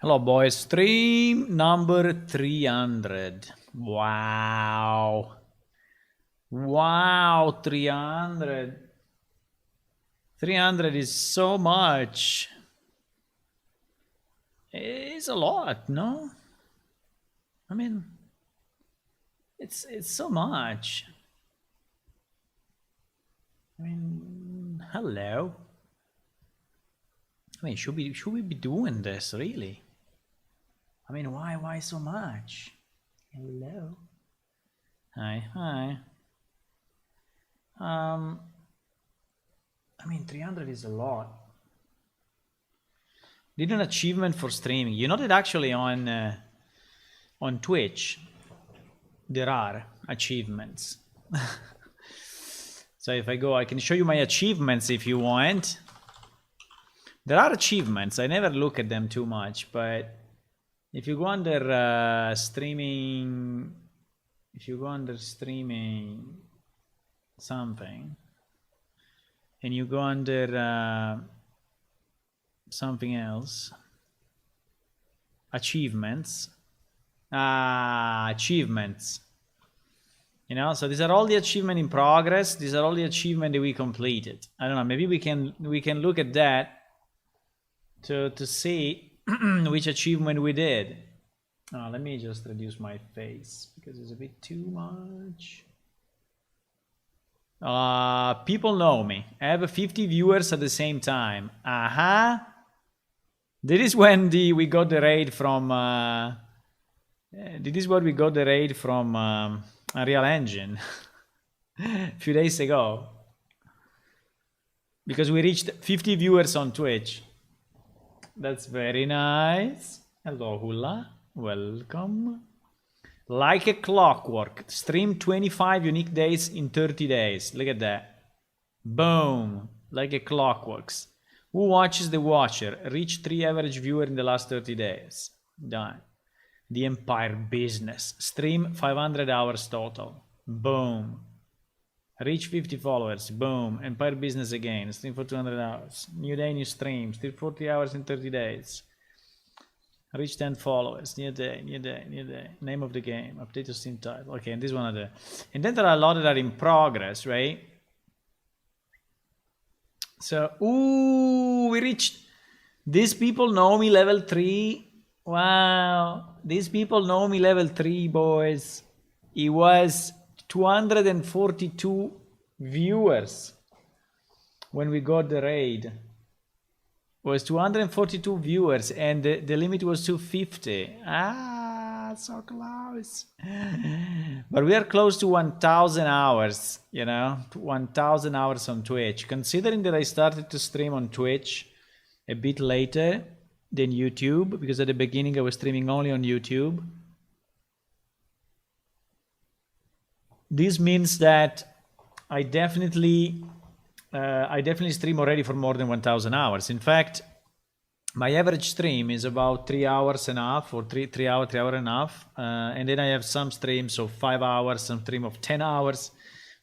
Hello, boys. Stream number 300. Wow. Wow, 300. 300 is so much. It's a lot, no? I mean, it's so much. I mean, hello. I mean, should we be doing this really? I mean, why so much? Hello. Hi. I mean, 300 is a lot. Did an achievement for streaming. You know that actually on Twitch there are achievements. So if I go, I can show you my achievements if you want. There are achievements. I never look at them too much, but if you go under streaming, if you go under streaming something, and you go under something else, achievements, achievements. You know, so these are all the achievement in progress. These are all the achievement that we completed. I don't know. Maybe we can look at that to see which achievement we did. Let me just reduce my face because it's a bit too much. People know me. I have 50 viewers at the same time. This is when we got the raid from. This is what we got the raid from Unreal Engine a few days ago, because we reached 50 viewers on Twitch. That's very nice. Hello, Hula. Welcome. Like a clockwork. Stream 25 unique days in 30 days. Look at that. Boom. Like a clockwork. Who watches the watcher? Reach 3 average viewer in the last 30 days. Done. The Empire business. Stream 500 hours total. Boom. Reach 50 followers. Boom. Empire business again. Stream for 200 hours. New day, new stream. Stream 40 hours in 30 days. Reach 10 followers. New day. Name of the game. Update to Steam title. Okay, and this one are the. And then there are a lot that are in progress, right? So, we reached. These people know me level 3. Wow. These people know me level 3, boys. It was 242 viewers when we got the raid. It was 242 viewers and the limit was 250. So close. But we are close to 1,000 hours, you know, 1,000 hours on Twitch. Considering that I started to stream on Twitch a bit later than YouTube, because at the beginning I was streaming only on YouTube. This means that I definitely stream already for more than 1,000 hours. In fact, my average stream is about 3 hours and a half, or 3 hour and a half. And then I have some streams of 5 hours, some stream of 10 hours.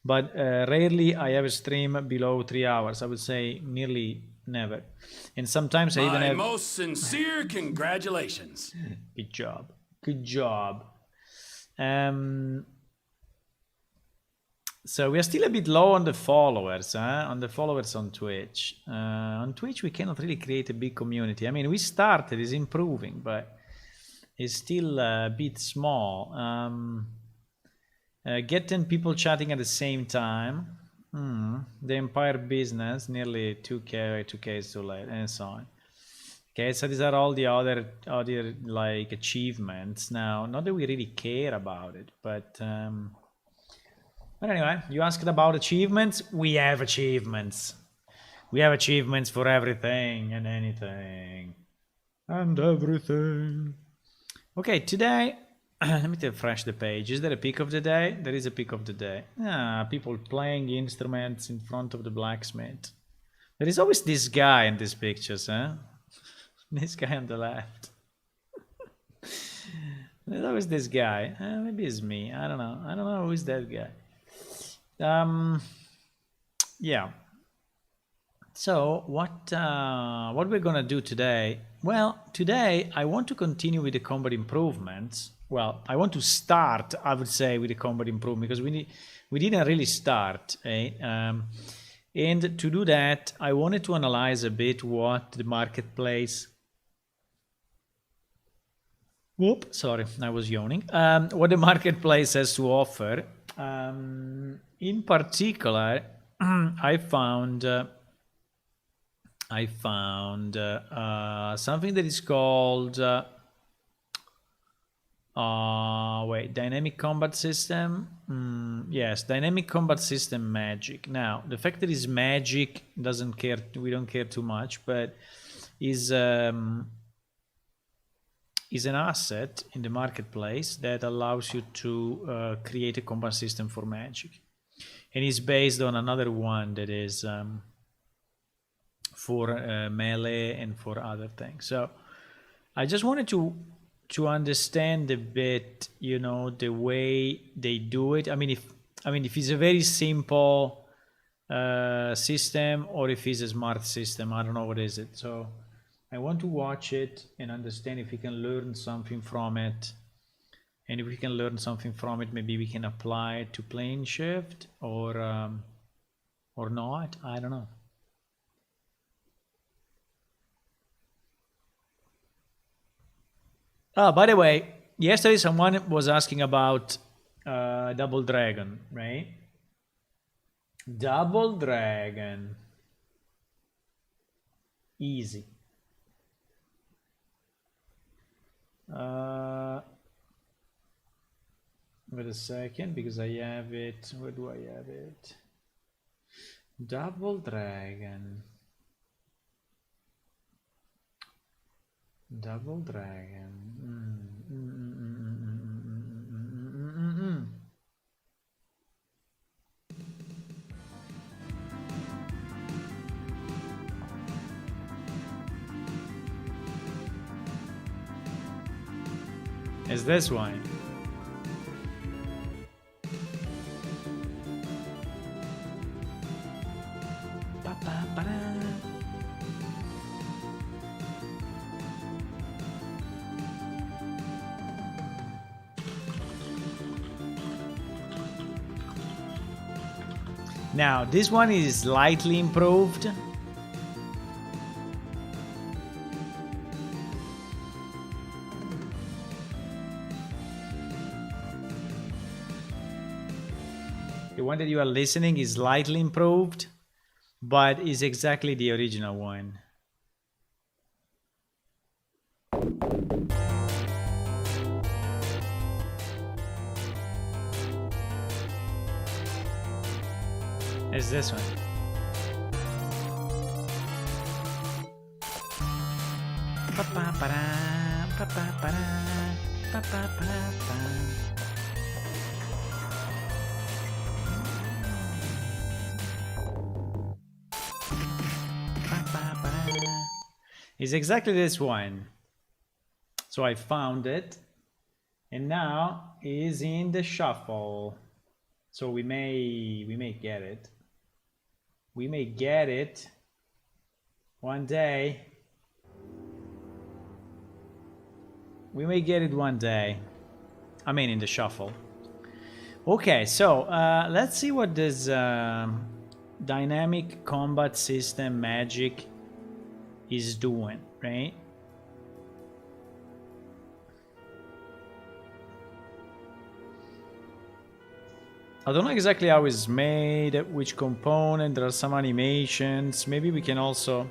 But rarely I have a stream below 3 hours. I would say nearly never. And sometimes I even have... My most sincere congratulations. Good job. Good job. So we are still a bit low on the followers, on the followers on Twitch. On Twitch, we cannot really create a big community. I mean, we started, it's improving, but it's still a bit small. Get 10 people chatting at the same time. The Empire business, nearly 2K is too late, and so on. Okay, so these are all the other like achievements. Now, not that we really care about it, but anyway, you asked about achievements. We have achievements. We have achievements for everything and anything. And everything. Okay, today, let me refresh the page. Is there a pic of the day? There is a pic of the day. People playing instruments in front of the blacksmith. There is always this guy in these pictures, huh? This guy on the left. There's always this guy. Maybe it's me. I don't know who is that guy. Yeah. So what we're gonna do today? Well, today I want to continue with the combat improvements. Well, I want to start, I would say, with the combat improvement because we didn't really start. And to do that, I wanted to analyze a bit what the marketplace. Whoop! Sorry, I was yawning. What the marketplace has to offer. In particular, I found. Something that is called dynamic combat system. Yes, dynamic combat system magic. Now the fact that it's magic doesn't care, we don't care too much, but is an asset in the marketplace that allows you to create a combat system for magic, and it's based on another one that is for melee and for other things. So I just wanted to understand a bit, you know, the way they do it. I mean, if it's a very simple system or if it's a smart system, I don't know what is it. So I want to watch it and understand if we can learn something from it. And if we can learn something from it, maybe we can apply it to plane shift or not. I don't know. Oh, by the way, yesterday someone was asking about Double Dragon, right? Double Dragon. Easy. Wait a second, because I have it. Where do I have it? Double Dragon. Double Dragon. Is this one? Now, this one is slightly improved. The one that you are listening is slightly improved, but is exactly the original one. It's this one. It's exactly this one. So I found it, and now is in the shuffle. So we may get it. We may get it one day. We may get it one day. I mean, in the shuffle. Okay, so let's see what this dynamic combat system magic is doing, right? I don't know exactly how it's made, which component. There are some animations. Maybe we can also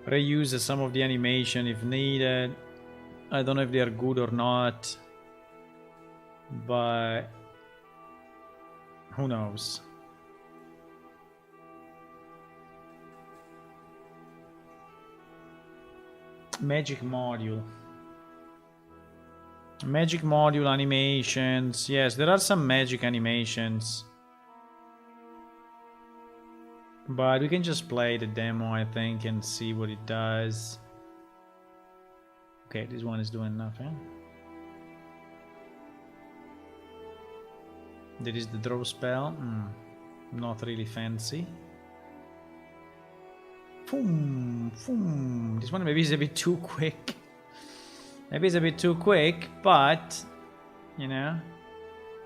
reuse some of the animation if needed. I don't know if they are good or not, but who knows? Magic module. Magic module animations. Yes, there are some magic animations. But we can just play the demo, I think, and see what it does. Okay, this one is doing nothing. There is the draw spell. Not really fancy. Boom, boom. This one maybe is a bit too quick. Maybe it's a bit too quick, but you know,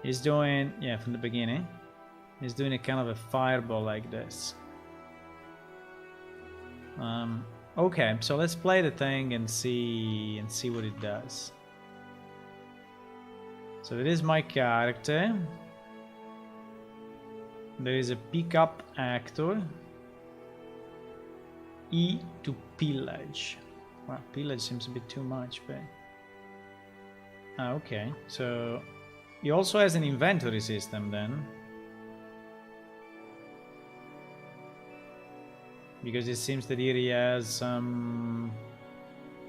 he's doing, yeah, from the beginning, he's doing a kind of a fireball like this. Okay, so let's play the thing and see what it does. So it is my character. There is a pickup actor. E to pillage. Well, pillage seems a bit too much, but okay. So he also has an inventory system then, because it seems that here he has some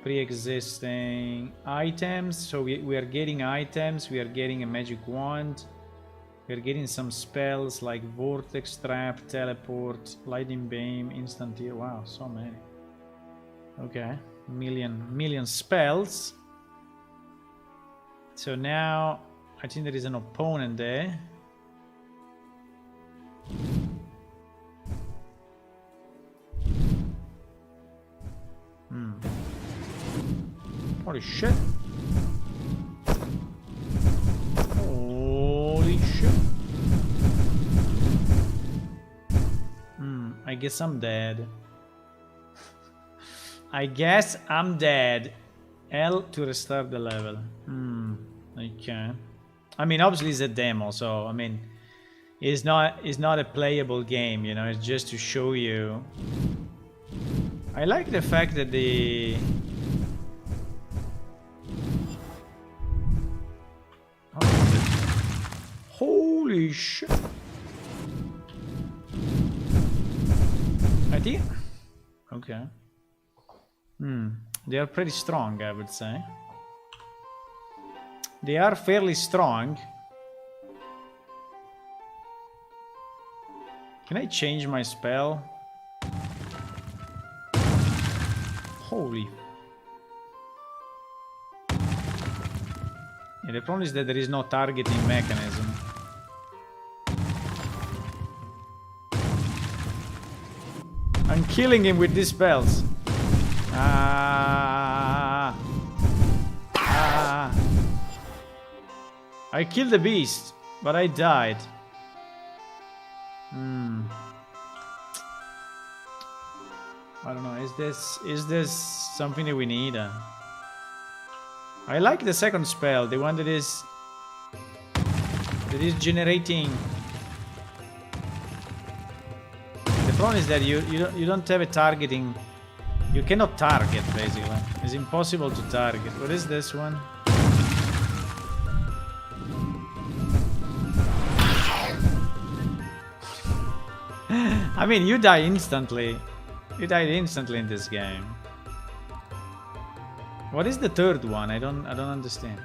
pre-existing items. So we are getting items. We are getting a magic wand. We are getting some spells like vortex trap, teleport, lightning beam, instant heal. Wow, so many. Okay, million spells. So now I think there is an opponent there. Holy shit. Holy shit. I guess I'm dead. I guess I'm dead. L to restart the level. Okay. I mean, obviously it's a demo, so I mean, it's not a playable game, you know. It's just to show you. I like the fact that the holy shit. I think. Okay. They are pretty strong, I would say. They are fairly strong. Can I change my spell? Holy. Yeah, the problem is that there is no targeting mechanism. I'm killing him with these spells. I killed the beast, but I died. I don't know. Is this something that we need? I like the second spell, the one that is generating. The problem is that you don't have a targeting. You cannot target, basically. It's impossible to target. What is this one? I mean, you die instantly. You died instantly in this game. What is the third one? I don't understand.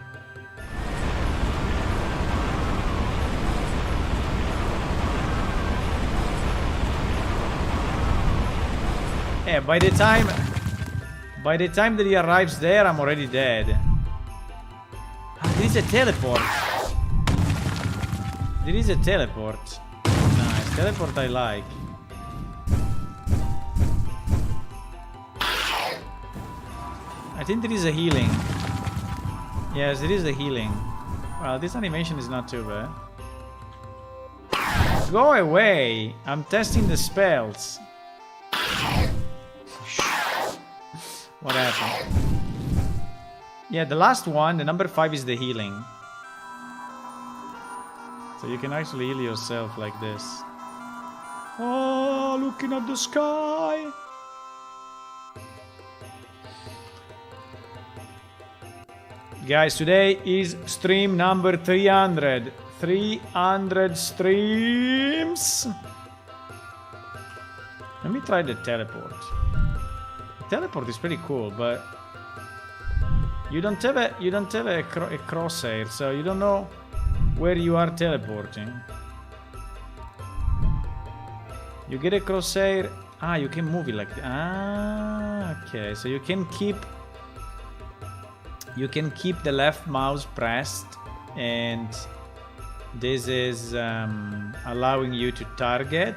Yeah, by the time that he arrives there, I'm already dead. Ah, there is a teleport. There is a teleport. Nice. Teleport I like. I think there is a healing. Yes, there is a healing. Well, this animation is not too bad. Go away! I'm testing the spells. What happened? Yeah, the last one, the number 5 is the healing. So you can actually heal yourself like this. Oh, looking at the sky! Guys, today is stream number 300. 300 streams. Let me try the teleport. Teleport is pretty cool, but you don't have a crosshair, so you don't know where you are teleporting. You get a crosshair. Ah, you can move it like that. Ah, okay. So you can keep the left mouse pressed, and this is allowing you to target.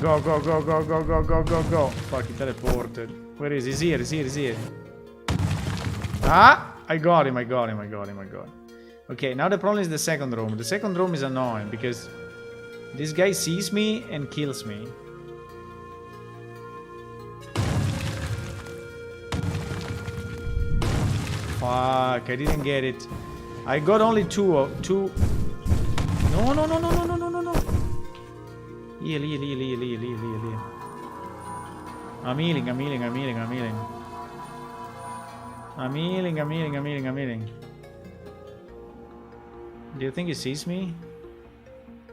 Go, go, go, go, go, go, go, go, go. Fuck, he teleported. Where is he? He's here, he's here, he's here. Ah! I got him, I got him, I got him, I got him. Okay, now the problem is the second room. The second room is annoying because this guy sees me and kills me. Fuck, I didn't get it. I got only two. No, no, no, no, no, no, no, no, no. Heal, heal, heal, heal, heal, heal, heal, heal. I'm healing, I'm healing, I'm healing, I'm healing. I'm healing, I'm healing, I'm healing, I'm healing. Do you think he sees me?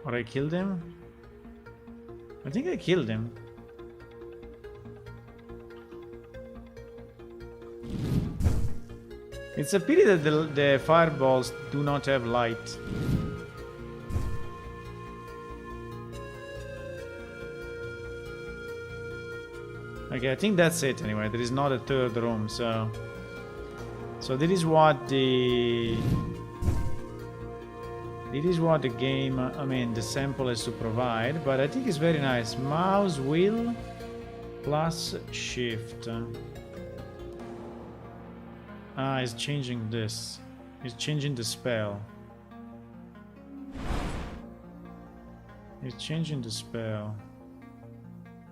Or I killed him? I think I killed him. It's a pity that the fireballs do not have light. Okay, I think that's it anyway. There is not a third room, so this is what the game, I mean, the sample has to provide, but I think it's very nice. Mouse wheel plus shift. Ah, he's changing this. He's changing the spell. He's changing the spell.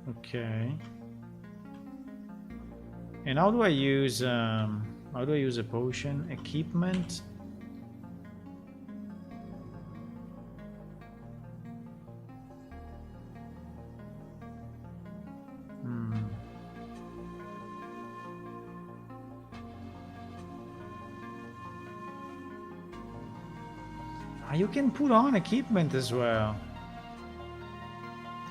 Okay. And how do I use a potion? Equipment. You can put on equipment as well.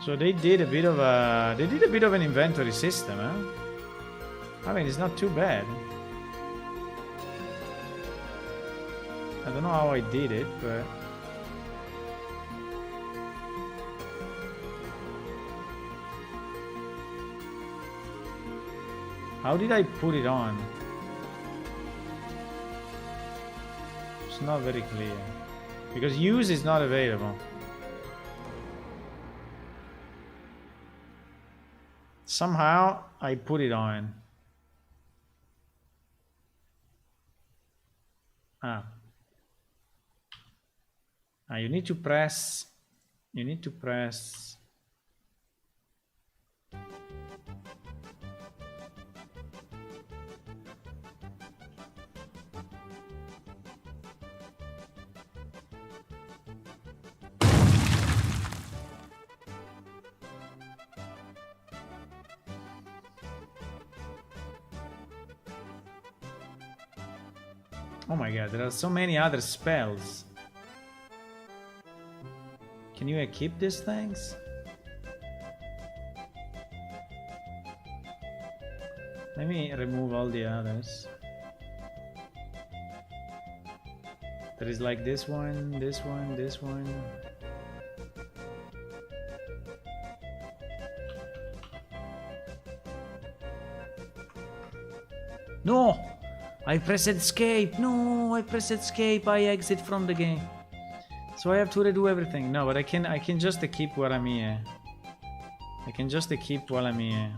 So they did a bit of an inventory system, huh? I mean, it's not too bad. I don't know how I did it, but how did I put it on? It's not very clear. Because use is not available. Somehow I put it on. You need to press. You need to press. Oh my god, there are so many other spells. Can you equip these things? Let me remove all the others. There is like this one, this one, this one. No! I pressed escape. No, I pressed escape. I exit from the game. So I have to redo everything. No, but I can just equip while I'm here. I can just equip while I'm here.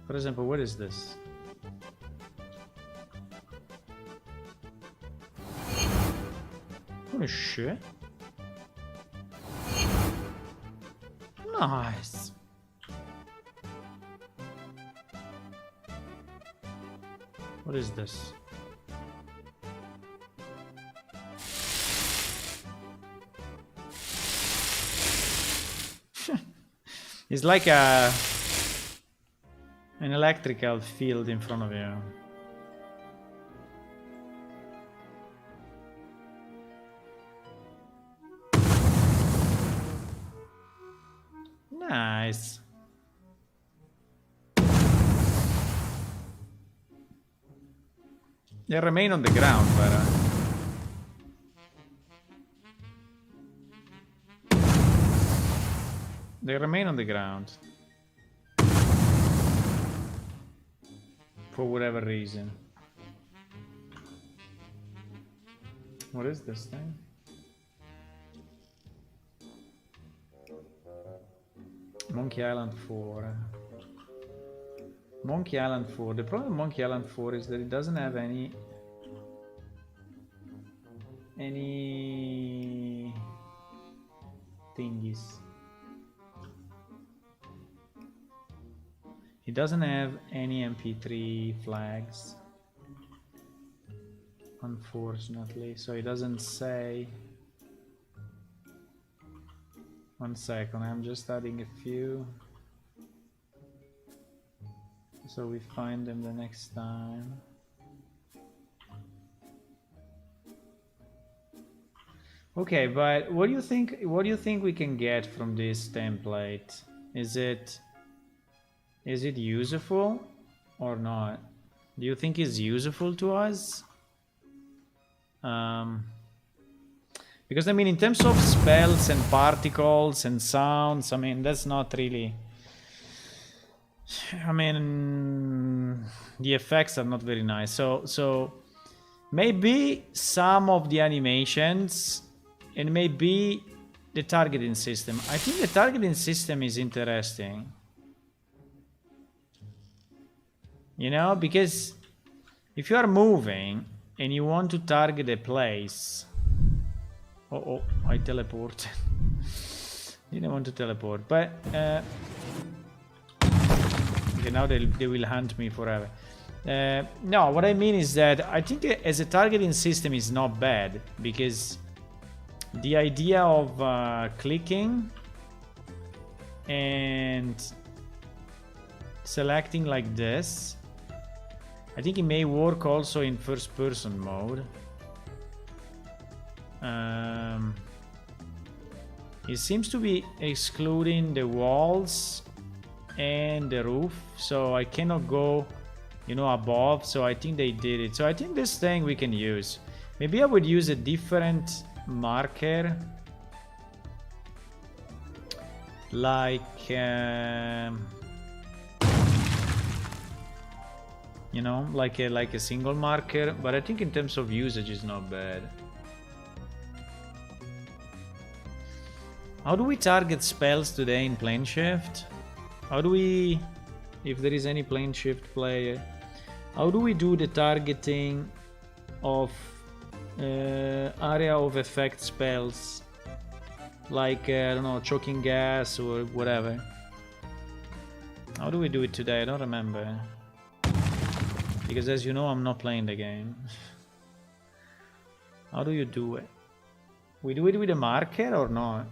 For example, what is this? Holy shit. Nice. What is this? It's like an electrical field in front of you. Nice. They remain on the ground, but they remain on the ground for whatever reason. What is this thing? Monkey Island 4. Monkey Island 4. The problem with Monkey Island 4 is that it doesn't have any thingies. It doesn't have any MP3 flags, unfortunately, so it doesn't say. One second, I'm just adding a few so we find them the next time. Okay, but what do you think we can get from this template? Is it useful or not? Do you think it's useful to us? Because I mean, in terms of spells and particles and sounds, I mean, that's not really. I mean, the effects are not very nice. So maybe some of the animations and maybe the targeting system. I think the targeting system is interesting. You know, because if you are moving and you want to target a place. Oh, I teleported. Didn't want to teleport, but okay, now they will hunt me forever. No, what I mean is that I think as a targeting system is not bad, because the idea of clicking and selecting like this, I think it may work also in first person mode. It seems to be excluding the walls and the roof, so I cannot go, you know, above. So I think they did it. So I think this thing we can use. Maybe I would use a different marker, like you know, like a single marker. But I think in terms of usage, it's not bad. How do we target spells today in plane shift? How do we, if there is any plane shift player, how do we do the targeting of area of effect spells? Like, I don't know, choking gas or whatever. How do we do it today? I don't remember. Because as you know, I'm not playing the game. How do you do it? We do it with a marker or not?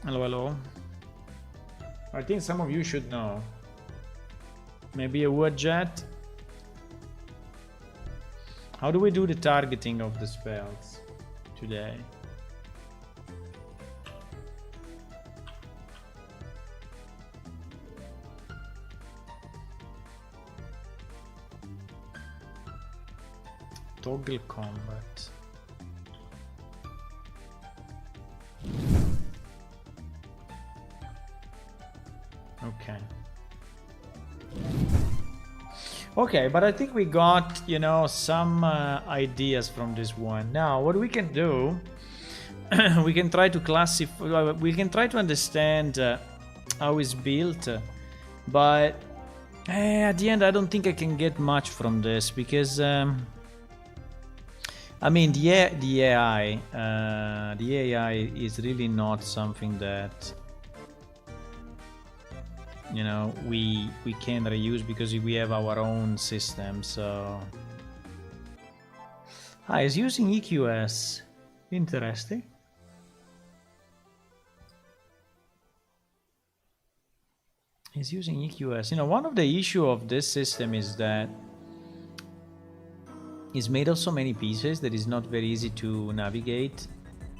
Hello, hello. I think some of you should know. Maybe a word jet. How do we do the targeting of the spells today? Toggle combat. Okay. Okay, but I think we got, you know, some ideas from this one. Now, what we can do, we can try to classify, we can try to understand how it's built, but at the end, I don't think I can get much from this because, I mean, the AI is really not something that, you know, we can reuse because we have our own system. So it's using EQS. Interesting. It's using EQS. You know, one of the issue of this system is that it's made of so many pieces that it's not very easy to navigate.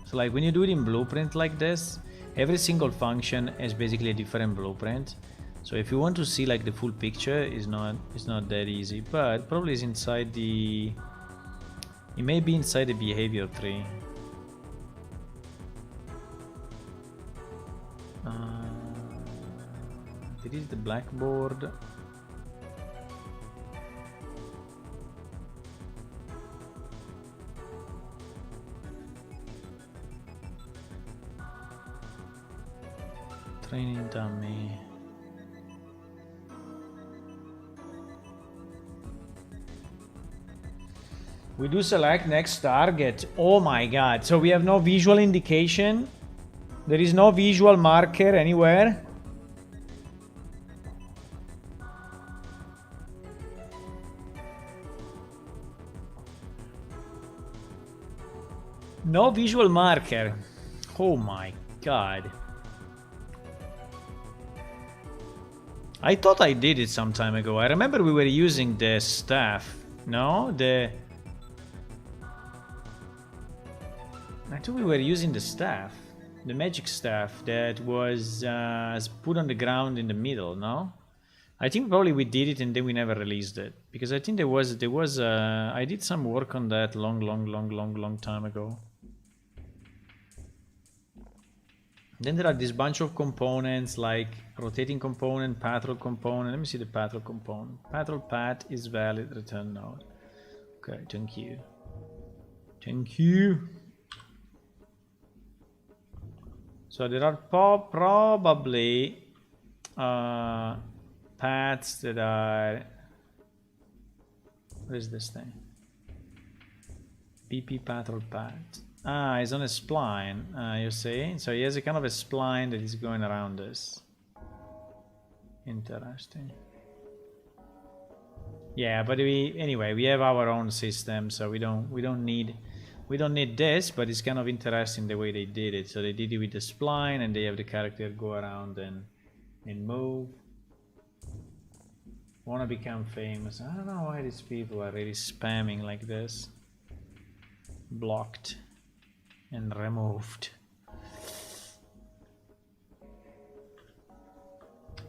So like when you do it in blueprint like this, every single function has basically a different blueprint. So if you want to see like the full picture, it's not that easy, but probably it's inside the, it may be inside the behavior tree. It is the blackboard. Training dummy. We do select next target. Oh my god. So we have no visual indication. There is no visual marker anywhere. No visual marker. Oh my god. I thought I did it some time ago. I remember we were using the staff. No? I thought we were using the staff. The magic staff that was put on the ground in the middle, no? I think probably we did it and then we never released it. Because I think there was I did some work on that long time ago. Then there are this bunch of components like rotating component, patrol component. Let me see the patrol component. Patrol path is valid, return node. Okay, thank you. Thank you. So there are probably paths that are... What is this thing? PP patrol path. Ah, it's on a spline, you see? So he has a kind of a spline that is going around this. Interesting. Yeah, but anyway, we have our own system, so we don't need this, but it's kind of interesting the way they did it. So they did it with the spline, and they have the character go around and move. Wanna become famous. I don't know why these people are really spamming like this. Blocked and removed.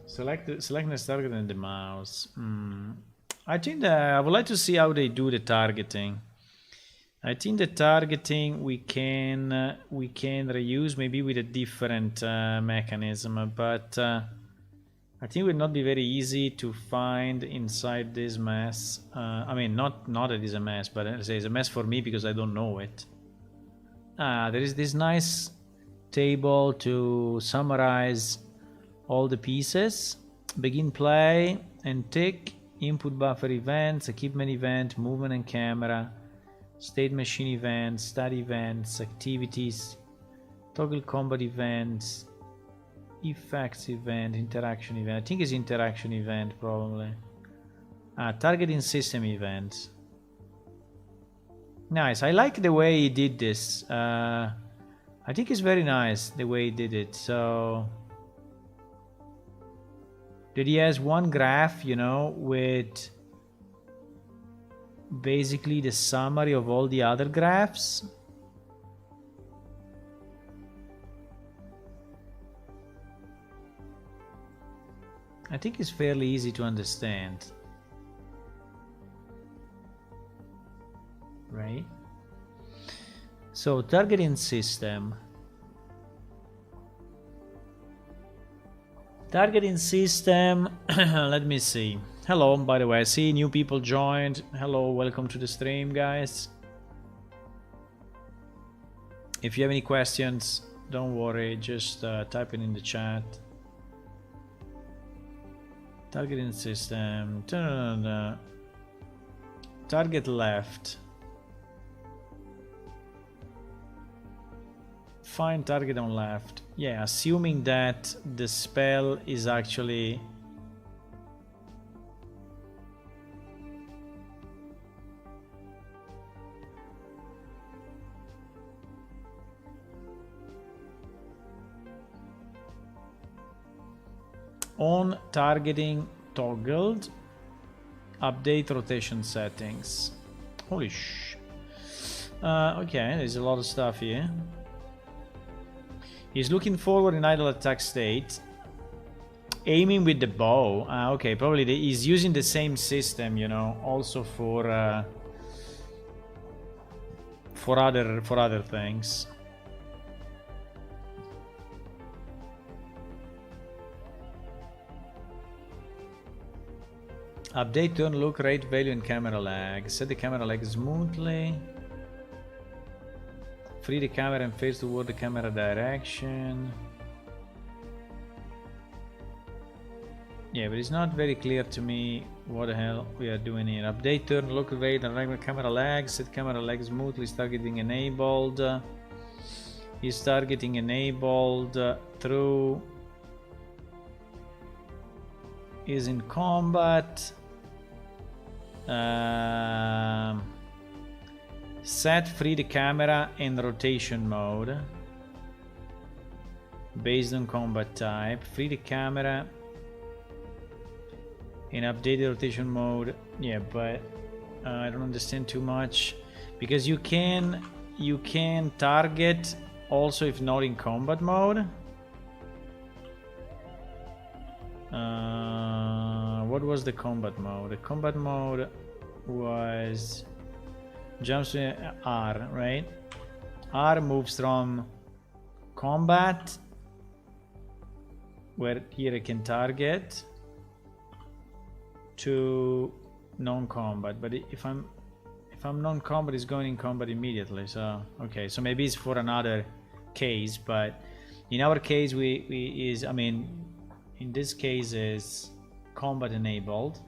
Select the target and the mouse. I think that I would like to see how they do the targeting. I think the targeting we can reuse maybe with a different mechanism, but I think it would not be very easy to find inside this mess. I mean, not that it's a mess, but it's a mess for me because I don't know it. There is this nice table to summarize all the pieces. Begin play and tick. Input buffer events, equipment event, movement and camera, state machine events, stat events, activities, toggle combat events, effects event, interaction event. I think it's interaction event probably. Targeting system events. Nice. I like the way he did this. I think it's very nice the way he did it. So that he has one graph, you know, with basically the summary of all the other graphs. I think it's fairly easy to understand. Right? So targeting system. Targeting system, let me see. Hello, by the way, I see new people joined. Hello, welcome to the stream, guys. If you have any questions, don't worry, just type it in the chat. Targeting system. Target left. Find target on left. Yeah, assuming that the spell is actually on targeting toggled. Update rotation settings. Holy sh. Okay, there's a lot of stuff here. He's looking forward in idle attack state. Aiming with the bow. Okay, probably he's using the same system, you know, also for other things. Update turn look rate value and camera lag. Set the camera lag smoothly. Free the camera and face toward the camera direction. Yeah, but it's not very clear to me what the hell we are doing here. Update turn local rate and regular camera lag. Set camera lag smoothly. Is targeting enabled. Is targeting enabled through. Is in combat. Set free the camera in rotation mode. Based on combat type. Free the camera. In updated rotation mode, yeah, but I don't understand too much because you can target also if not in combat mode. What was the combat mode? The combat mode was jumps to R, right? R moves from combat, where here I can target, to non-combat, but if I'm non-combat, it's going in combat immediately. So okay, so maybe it's for another case, but in our case in this case is combat enabled.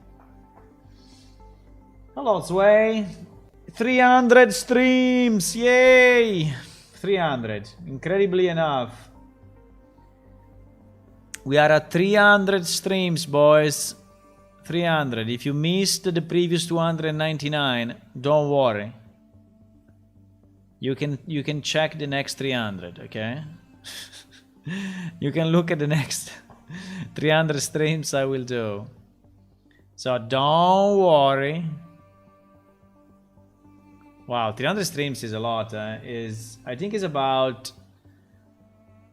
Hello Sway, 300 streams, yay! 300, incredibly enough, we are at 300 streams, boys. 300. If you missed the previous 299, don't worry. You can check the next 300, okay? You can look at the next 300 streams I will do. So don't worry. Wow, 300 streams is a lot. I think it's about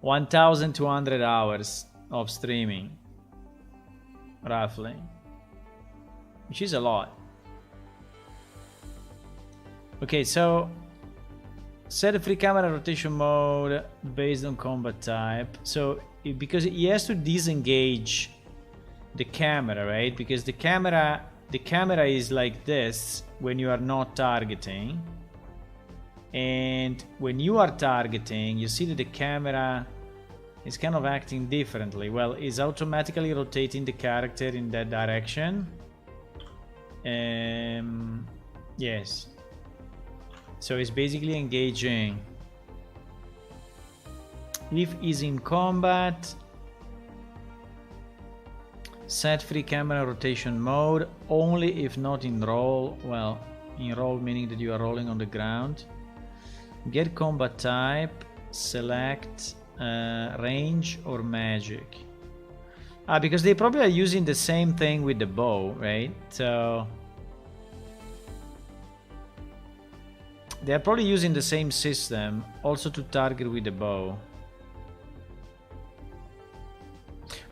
1,200 hours of streaming, roughly. Which is a lot. Okay, so set a free camera rotation mode based on combat type. So because he has to disengage the camera, right? Because the camera is like this when you are not targeting, and when you are targeting, you see that the camera is kind of acting differently. Well, it's automatically rotating the character in that direction. Yes, so it's basically engaging. If is in combat, set free camera rotation mode only if not in roll. Well, in roll meaning that you are rolling on the ground. Get combat type, select range or magic. Because they probably are using the same thing with the bow, right? So they are probably using the same system also to target with the bow.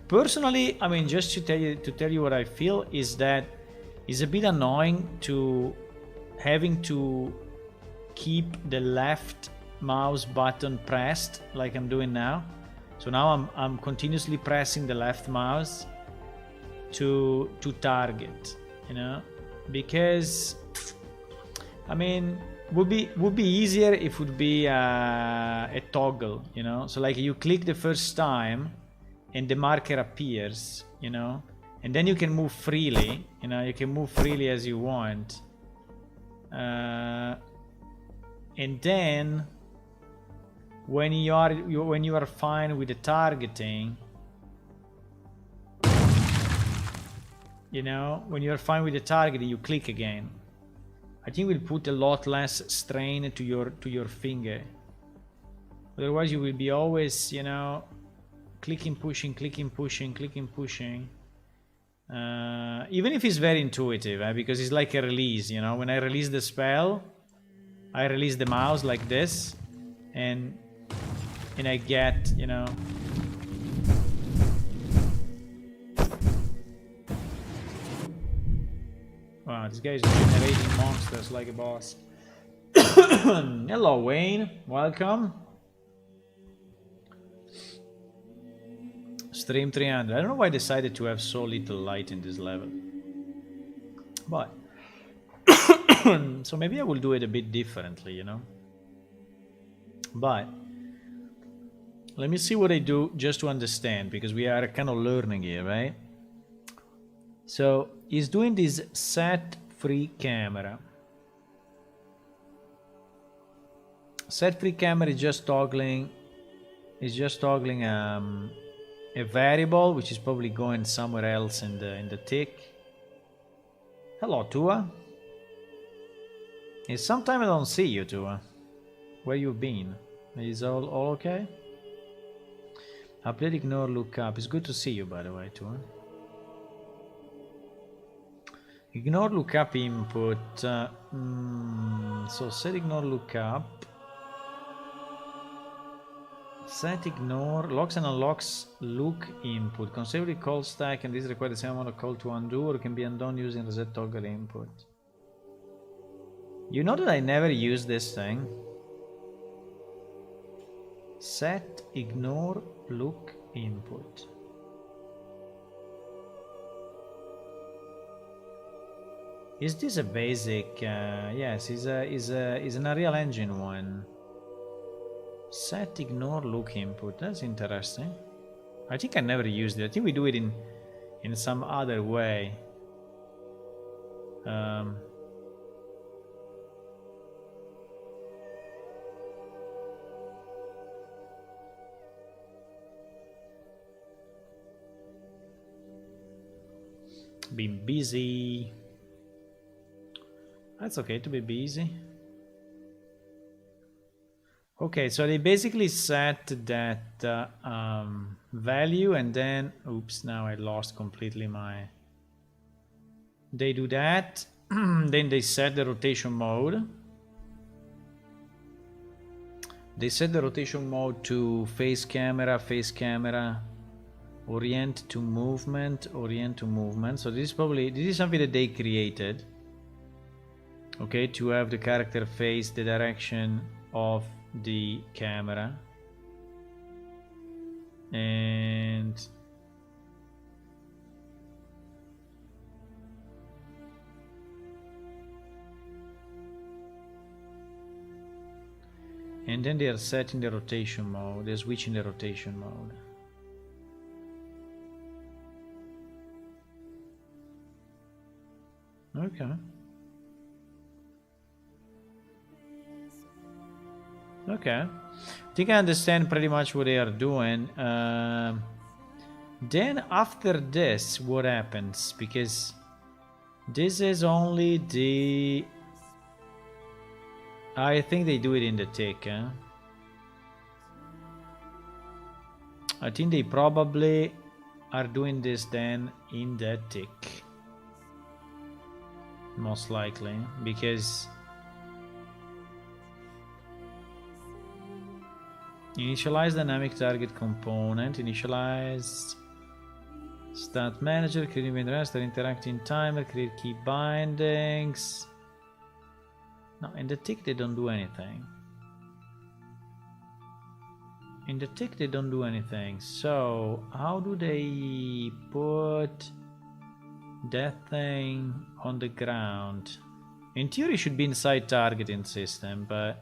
Personally, I mean, just to tell you what I feel is that it's a bit annoying to having to keep the left mouse button pressed like I'm doing now. So now I'm continuously pressing the left mouse to target, you know, because I mean would be easier if it would be a toggle, you know. So like you click the first time and the marker appears, you know, and then you can move freely, you know, you can move freely as you want, and then when you are fine with the targeting, you know, when you are fine with the targeting, you click again. I think we'll put a lot less strain to your finger. Otherwise, you will be always, you know, clicking, pushing, clicking, pushing, clicking, pushing. Even if it's very intuitive, because it's like a release, you know. When I release the spell, I release the mouse like this, and I get, you know. Wow, this guy is generating monsters like a boss. Hello, Wayne. Welcome. Stream 300. I don't know why I decided to have so little light in this level. But so maybe I will do it a bit differently, you know. But let me see what I do just to understand, because we are kind of learning here, right? So he's doing this set free camera. Set free camera is just toggling. A variable which is probably going somewhere else in the tick. Hello, Tua. It's sometime I don't see you, Tua. Where you been? Is all okay? Update, ignore, look up. It's good to see you, by the way, Tua. Ignore lookup input. So set ignore lookup. Set ignore locks and unlocks look input. Conservatively call stack, and this requires the same amount of call to undo, or can be undone using reset toggle input. You know that I never use this thing. Set ignore look input. Is this a basic? Yes, is an Unreal Engine one. Set ignore look input. That's interesting. I think I never used it. I think we do it in some other way. Been busy. That's okay to be busy. Okay, so they basically set that value, and then oops, now I lost completely my. They do that, then they set the rotation mode. They set the rotation mode to face camera, orient to movement. So this is something that they created. Okay, to have the character face the direction of the camera, and then they are setting the rotation mode. They're switching the rotation mode. Okay. Okay, I think I understand pretty much what they are doing. Then after this, what happens? Because this is only the. I think they do it in the tick. I think they probably are doing this then in the tick. Most likely, because. Initialize dynamic target component. Initialize stat manager. Create event raster. Interacting timer. Create key bindings. No, in the tick they don't do anything. In the tick they don't do anything. So how do they put that thing on the ground? In theory, it should be inside targeting system, but.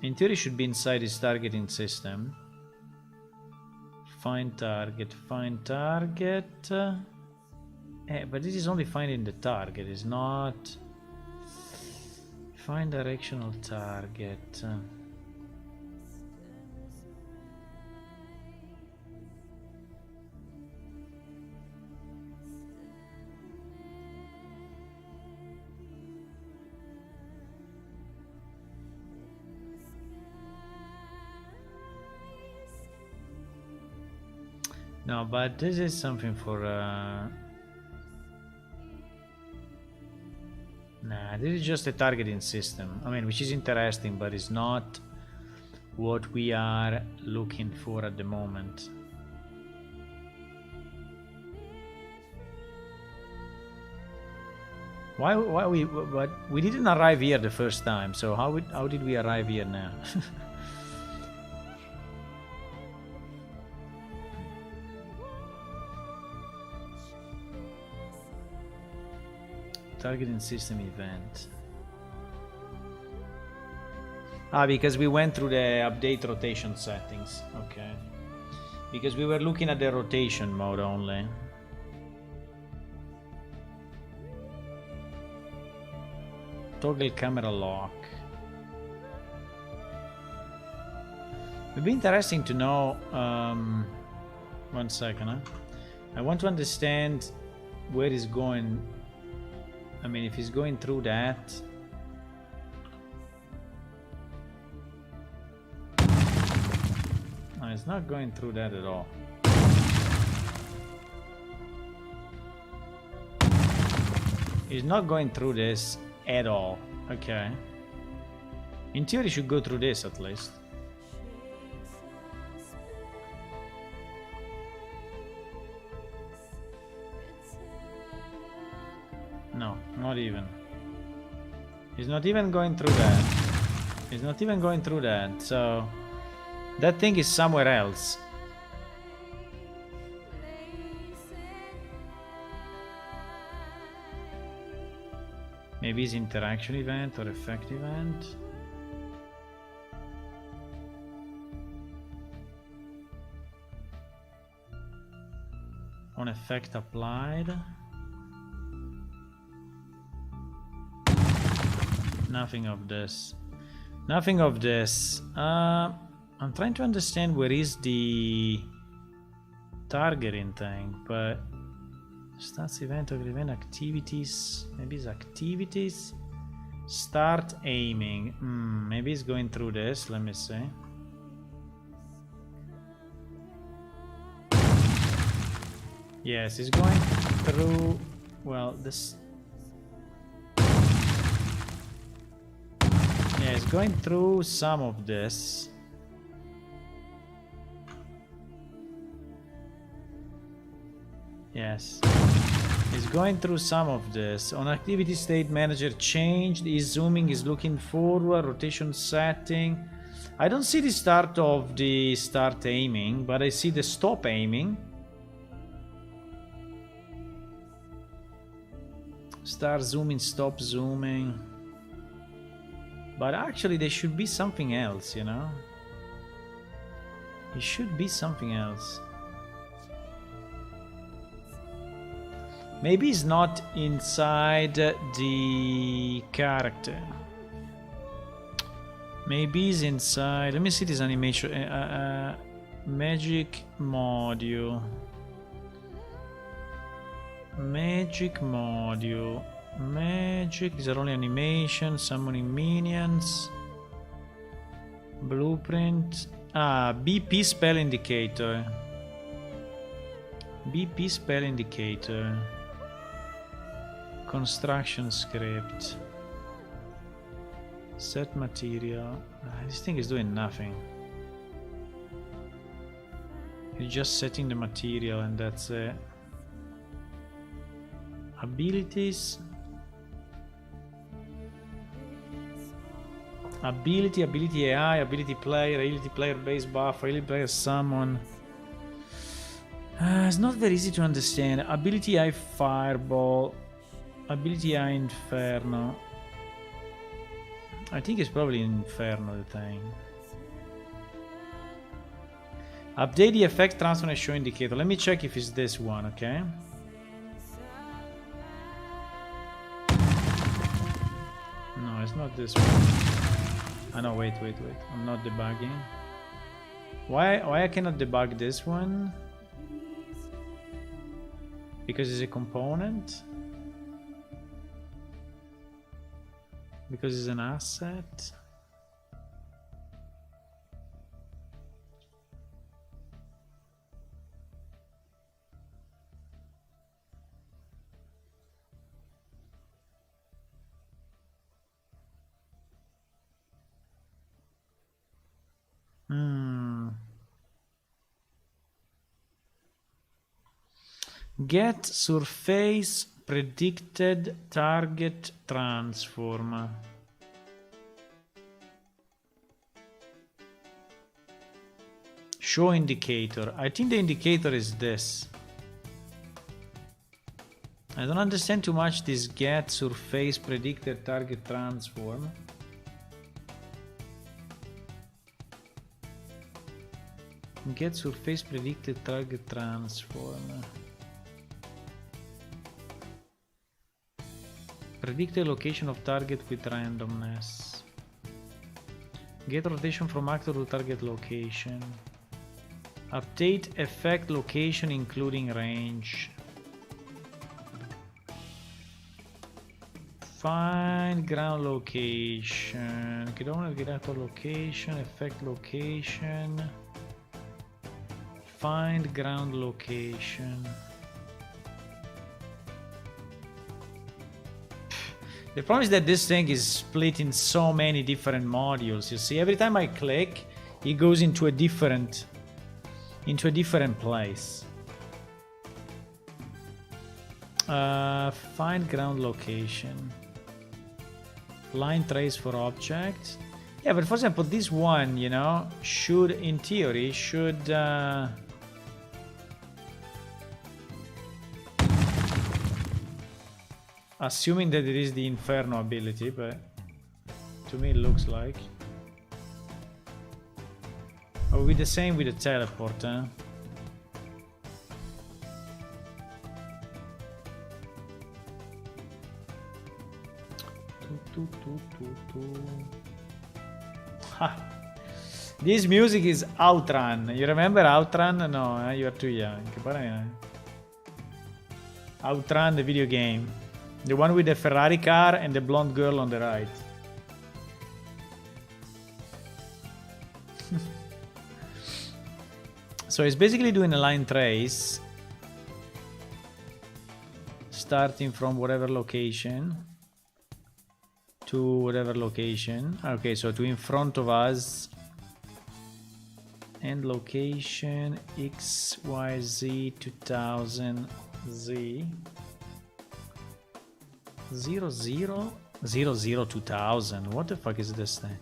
In theory, it should be inside his targeting system. Find target. But this is only finding the target. It's not. Find directional target. No, but this is something for. Nah, this is just a targeting system. I mean, which is interesting, but it's not what we are looking for at the moment. Why we didn't arrive here the first time, so how did we arrive here now? Targeting system event. Because we went through the update rotation settings. Okay. Because we were looking at the rotation mode only. Toggle camera lock. It'd be interesting to know. 1 second, huh? I want to understand where he's going. I mean, if he's going through that. No, it's not going through that at all. He's not going through this at all. Okay. In theory, he should go through this at least. No, not even. He's not even going through that. He's not even going through that, so that thing is somewhere else. Maybe it's interaction event or effect event. On effect applied. Nothing of this. Nothing of this. I'm trying to understand where is the targeting thing, but starts event or event activities. Maybe it's activities. Start aiming. Maybe it's going through this. Let me see. Yes, it's going through. Well, this. Yeah, it's going through some of this. Yes. It's going through some of this. On activity state manager changed. Is zooming, is looking forward, rotation setting. I don't see the start of the start aiming, but I see the stop aiming. Start zooming, stop zooming. But actually there should be something else, you know? It should be something else. Maybe it's not inside the character. Maybe it's inside. Let me see this animation. Magic module. Magic module. Magic. These are only animations. Summoning minions. Blueprint. BP spell indicator. BP spell indicator. Construction script. Set material. This thing is doing nothing. It's just setting the material and that's it. Abilities. Ability AI, ability player base buff, ability player summon. It's not very easy to understand. Ability AI fireball. Ability AI inferno. I think it's probably inferno the thing. Update the effect transfer and show indicator. Let me check if it's this one, okay? No, it's not this one. No, wait. I'm not debugging. Why I cannot debug this one? Because it's a component? Because it's an asset? Get surface predicted target transform. Show indicator. I think the indicator is this. I don't understand too much this get surface predicted target transform. Get surface predicted target transform. Predict the location of target with randomness. Get rotation from actor to target location. Update effect location including range. Find ground location. Okay, don't want to get out location, effect location. Find ground location. The problem is that this thing is split in so many different modules. You see, every time I click, it goes into a different place. Find ground location. Line trace for object. Yeah, but for example, this one, you know, should, in theory, assuming that it is the Inferno ability, but to me it looks like. Oh, with the same with the teleport, huh? Ha! This music is Outrun. You remember Outrun? No, you are too young. Outrun, the video game. The one with the Ferrari car and the blonde girl on the right. So it's basically doing a line trace. Starting from whatever location. To whatever location. Okay, so to in front of us. And location XYZ 2000 Z. 00 2000. What the fuck is this thing?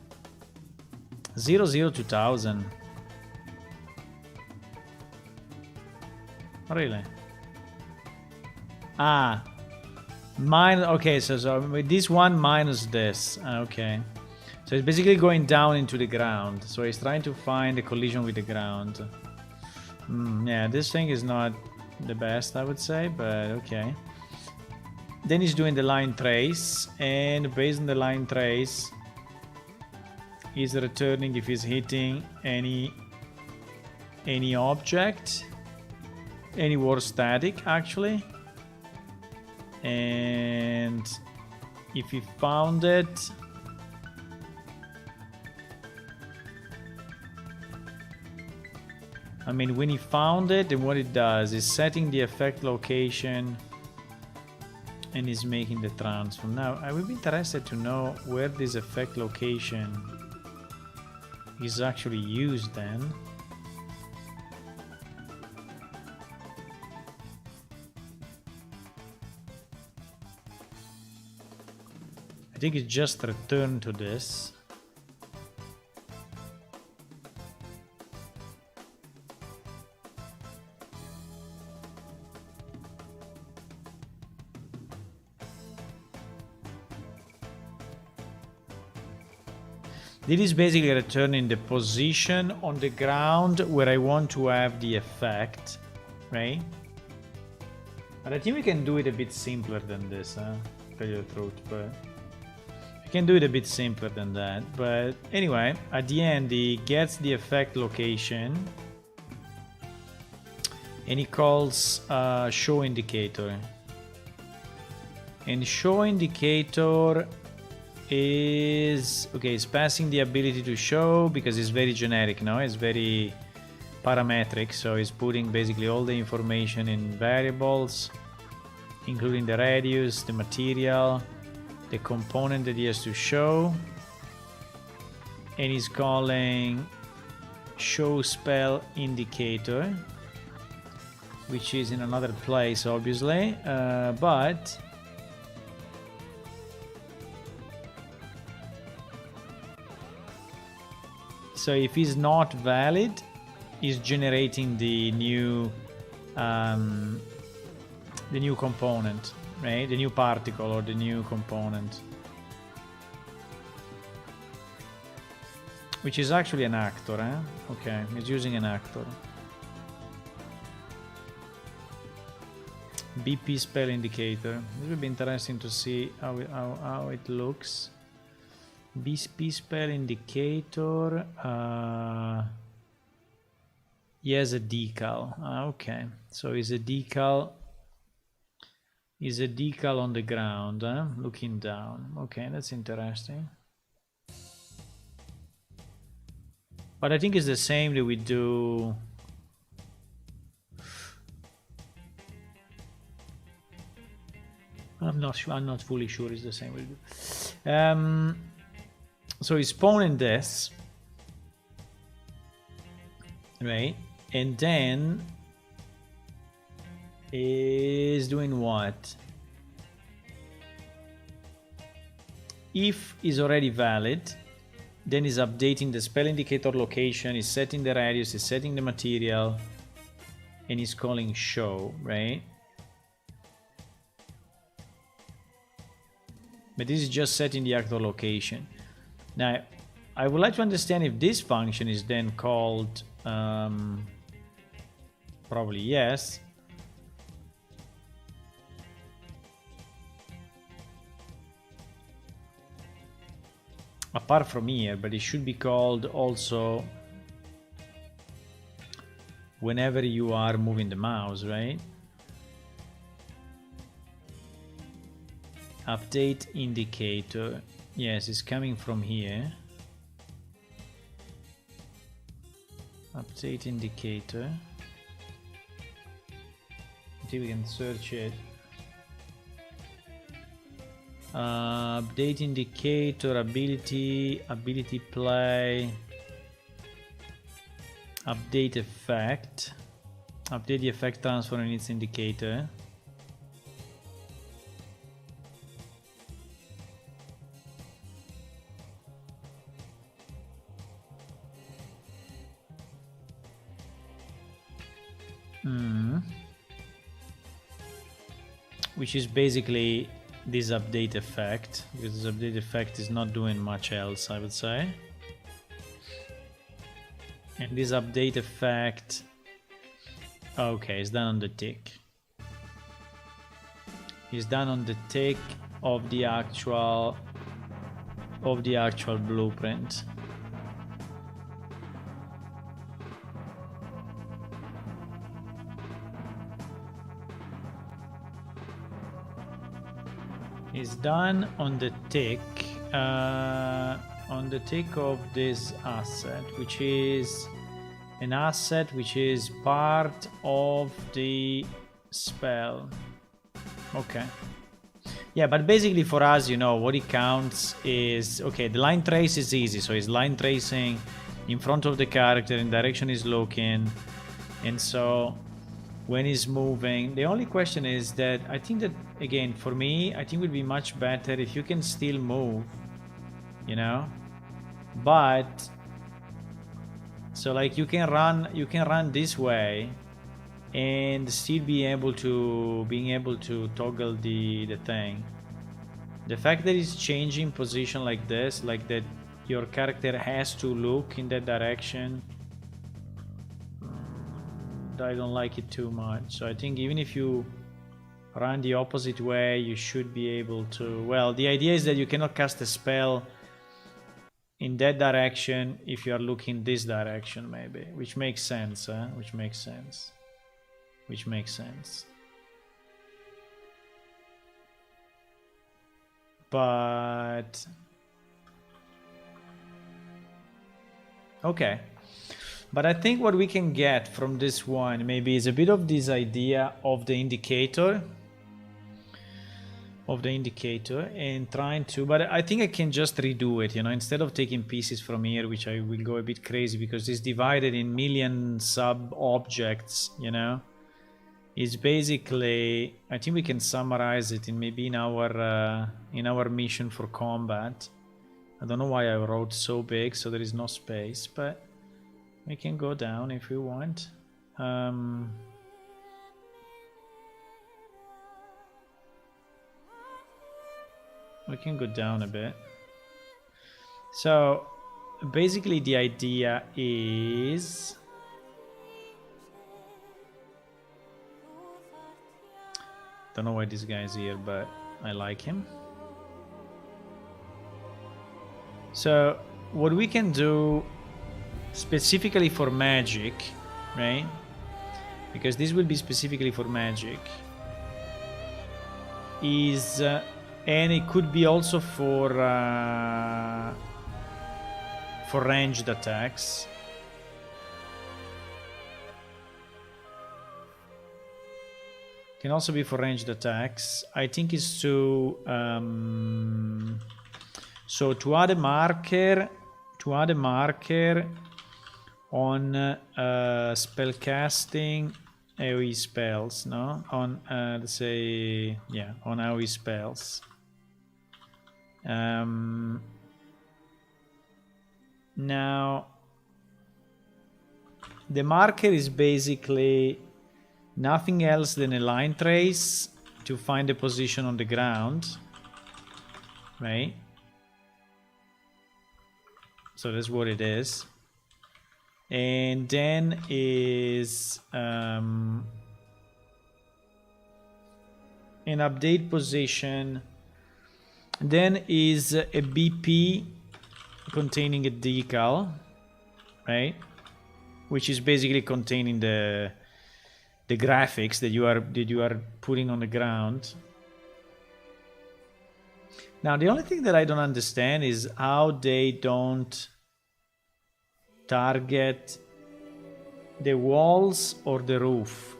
00 2000. Really? Ah, mine. Okay, so with this one minus this. Okay, so it's basically going down into the ground. So it's trying to find a collision with the ground. Yeah, this thing is not the best, I would say, but okay. Then he's doing the line trace, and based on the line trace, he's returning if he's hitting any object, any war static actually, and if he found it, I mean when he found it, then what it does is setting the effect location and is making the transform. Now I would be interested to know where this effect location is actually used then. I think it's just returned to this. This is basically returning the position on the ground where I want to have the effect, right? But I think we can do it a bit simpler than this, huh? Tell you the truth, but I can do it a bit simpler than that. But anyway, at the end, he gets the effect location and he calls show indicator. And show indicator is okay, it's passing the ability to show because it's very generic, no? It's very parametric, so it's putting basically all the information in variables, including the radius, the material, the component that he has to show, and he's calling show spell indicator, which is in another place obviously, but so if it's not valid, it's generating the new component, right? The new particle or the new component. Which is actually an actor, eh? Okay, he's using an actor. BP spell indicator. This will be interesting to see how it looks. BP spell indicator. He has a decal. Okay, so he's a decal. He's a decal on the ground, looking down. Okay, that's interesting. But I think it's the same that we do. I'm not sure. I'm not fully sure it's the same we do. So he's spawning this, right? And then is doing what? If is already valid, then is updating the spell indicator location, is setting the radius, is setting the material, and is calling show, right? But this is just setting the actual location. Now, I would like to understand if this function is then called, probably yes. Apart from here, but it should be called also whenever you are moving the mouse, right? Update indicator. Yes, it's coming from here. Update indicator. I think we can search it. Update indicator, ability play, update effect, update the effect transfer in its indicator. Which is basically this update effect, because this update effect is not doing much else, I would say. And this update effect, okay, it's done on the tick. It's done on the tick of the actual blueprint. Is done on the tick of this asset, which is an asset which is part of the spell. Okay. Yeah, but basically for us, you know, what it counts is, okay, the line trace is easy, so it's line tracing in front of the character in direction he's looking, and so when he's moving, the only question is that I think that, again, for me, I think it would be much better if you can still move, you know, but so like you can run this way and still being able to toggle the thing. The fact that it's changing position like this, like that your character has to look in that direction, I don't like it too much. So I think even if you run the opposite way, you should be able to. Well, the idea is that you cannot cast a spell in that direction if you are looking this direction, maybe, which makes sense, huh? Which makes sense. But okay. But I think what we can get from this one maybe is a bit of this idea of the indicator. And trying to, but I think I can just redo it, you know, instead of taking pieces from here, which I will go a bit crazy because it's divided in million sub objects, you know. It's basically, I think we can summarize it in maybe in our mission for combat. I don't know why I wrote so big so there is no space, but we can go down if we want. We can go down a bit. So basically the idea is don't know why this guy is here, but I like him. So what we can do specifically for magic, right? Because this will be specifically for magic, is and it could be also for ranged attacks. Can also be for ranged attacks. I think is to so to add a marker on spellcasting AoE spells, no? On let's say, yeah, on AoE spells. Now the marker is basically nothing else than a line trace to find a position on the ground, right? So that's what it is. And then is an update position. Then is a BP containing a decal, right? Which is basically containing the graphics that you are putting on the ground. Now the only thing that I don't understand is how they don't target the walls or the roof.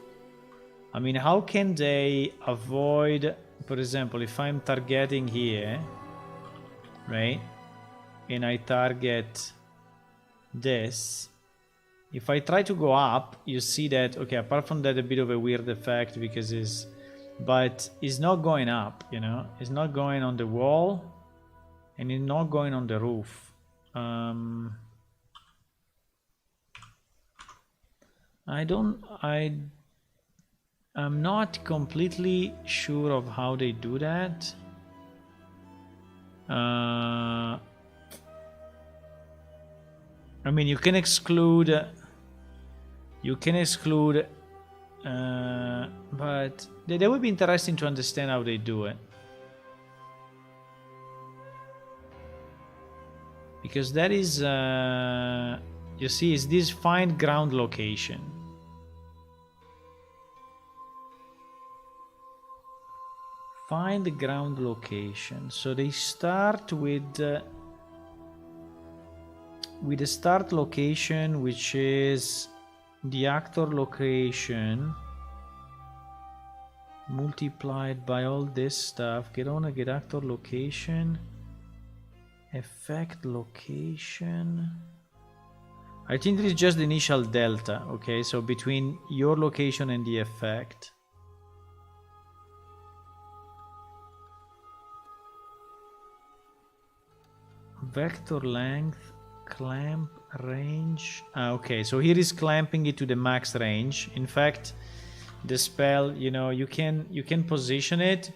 I mean, how can they avoid, for example, if I'm targeting here, right, and I target this, if I try to go up, you see that, okay, apart from that, a bit of a weird effect because but it's not going up, you know, it's not going on the wall and it's not going on the roof. I'm not completely sure of how they do that. I mean, you can exclude, but that would be interesting to understand how they do it. Because that is, you see, is this find ground location. Find the ground location. So they start with the start location, which is the actor location multiplied by all this stuff. Get actor location, effect location. I think this is just the initial delta. Okay, so between your location and the effect. Vector length, clamp range. Okay, so here is clamping it to the max range. In fact, the spell, you know, you can position it,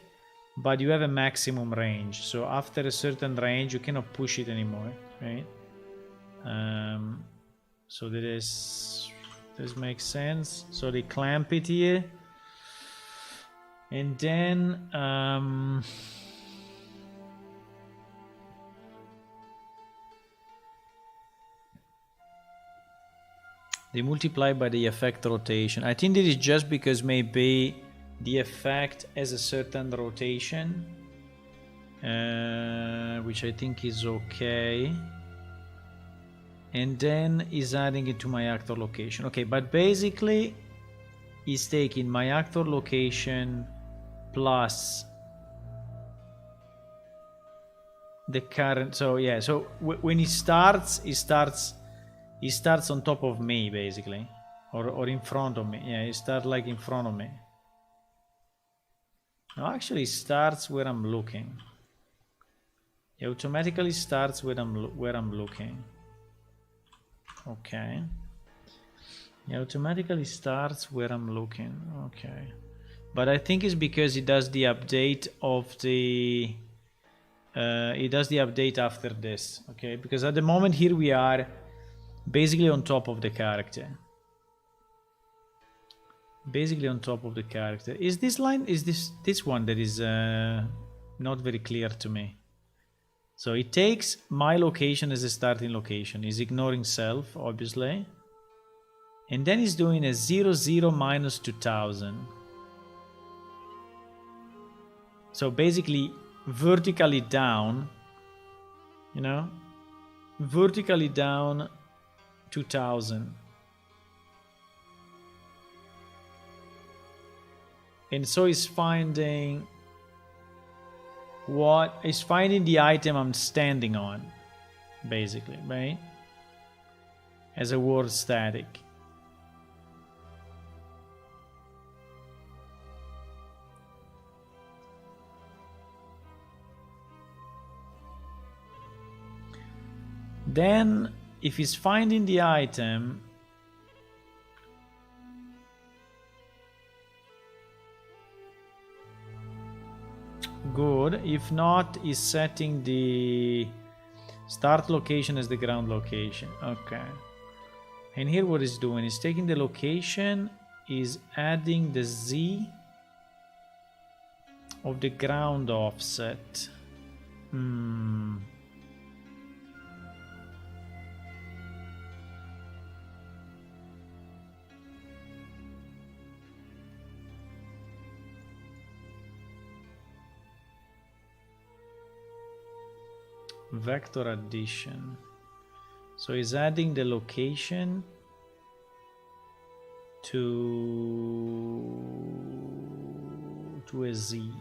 but you have a maximum range. So after a certain range, you cannot push it anymore, right? So this makes sense. So they clamp it here, and then they multiply by the effect rotation. I think this is just because maybe the effect has a certain rotation, which I think is okay. And then is adding it to my actor location. Okay, but basically is taking my actor location plus the current. So yeah, so when he starts on top of me, basically, or in front of me. Yeah, he starts like in front of me. No, actually, it starts where I'm looking. It automatically starts where I'm looking. Okay. It automatically starts where I'm looking. Okay. But I think it's because it does the update of the it does the update after this, okay? Because at the moment here we are basically on top of the character. Basically on top of the character. Is this line, is this one that is not very clear to me? So it takes my location as a starting location. He's ignoring self, obviously. And then he's doing a 0, 0, minus 2000. So basically vertically down, you know, vertically down 2000. And so he's finding the item I'm standing on, basically, right? As a word static. Then, if he's finding the item, good. If not, he's setting the start location as the ground location. Okay. And here what he's doing is taking the location, is adding the Z of the ground offset. Vector addition. So he's adding the location to a Z.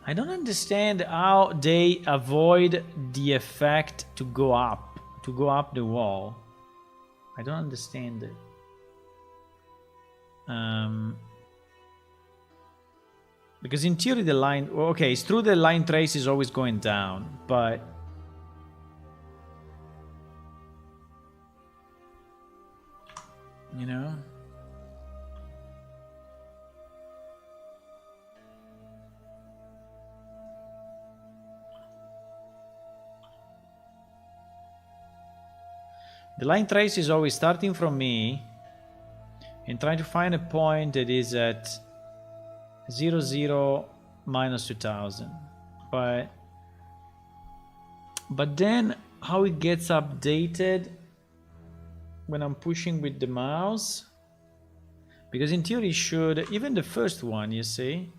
I don't understand how they avoid the effect to go up the wall. I don't understand it. Because in theory the line, okay, it's true the line trace is always going down, but you know, the line trace is always starting from me and trying to find a point that is at 0, 0, minus 2000. But then how it gets updated when I'm pushing with the mouse, because in theory it should, even the first one, you see,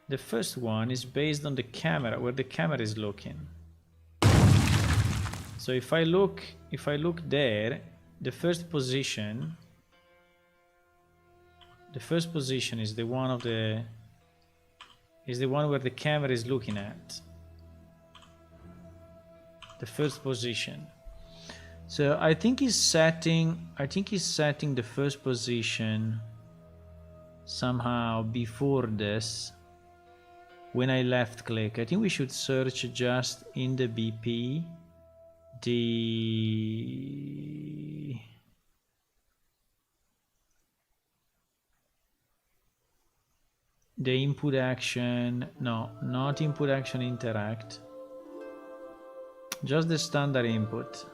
the first one is based on the camera, where the camera is looking. So if I look there, the first position is the one of the where the camera is looking at. The first position. So I think he's setting the first position somehow before this. When I left click, I think we should search just in the BP the input action, no, not input action interact, just the standard input.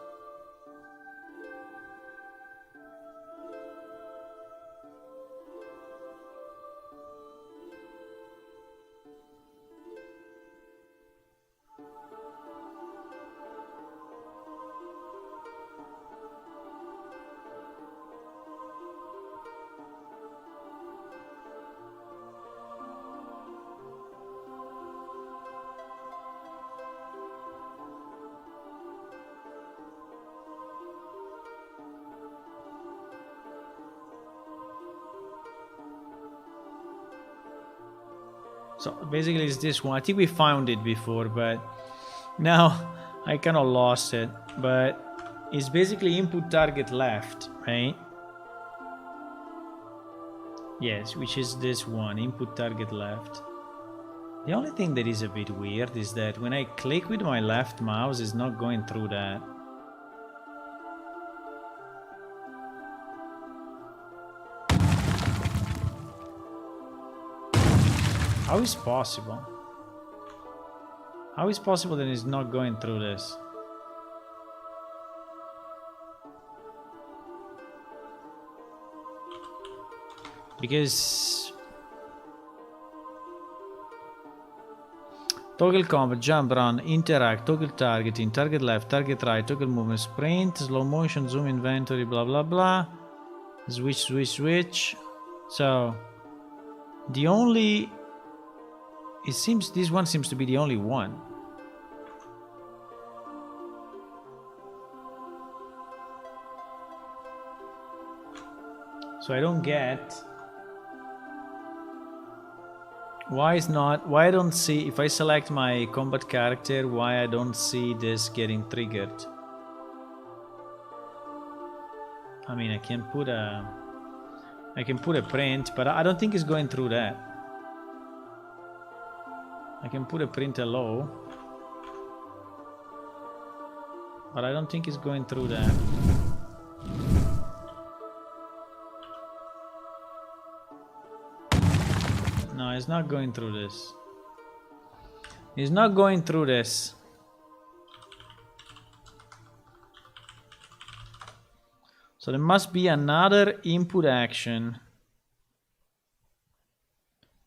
So basically it's this one. I think we found it before, but now I kind of lost it. But it's basically input target left, right? Yes, which is this one, input target left. The only thing that is a bit weird is that when I click with my left mouse, it's not going through that. How is possible? How is possible that it's not going through this? Because toggle combat, jump, run, interact, toggle targeting, target left, target right, toggle movement, sprint, slow motion, zoom inventory, blah blah blah. Switch, switch, switch. So the only, it seems this one seems to be the only one. So I don't get why I don't see, if I select my combat character, why I don't see this getting triggered. I mean, I can put a print, but I don't think it's going through that. I can put a print hello, but I don't think it's going through that. No, it's not going through this. It's not going through this. So there must be another input action,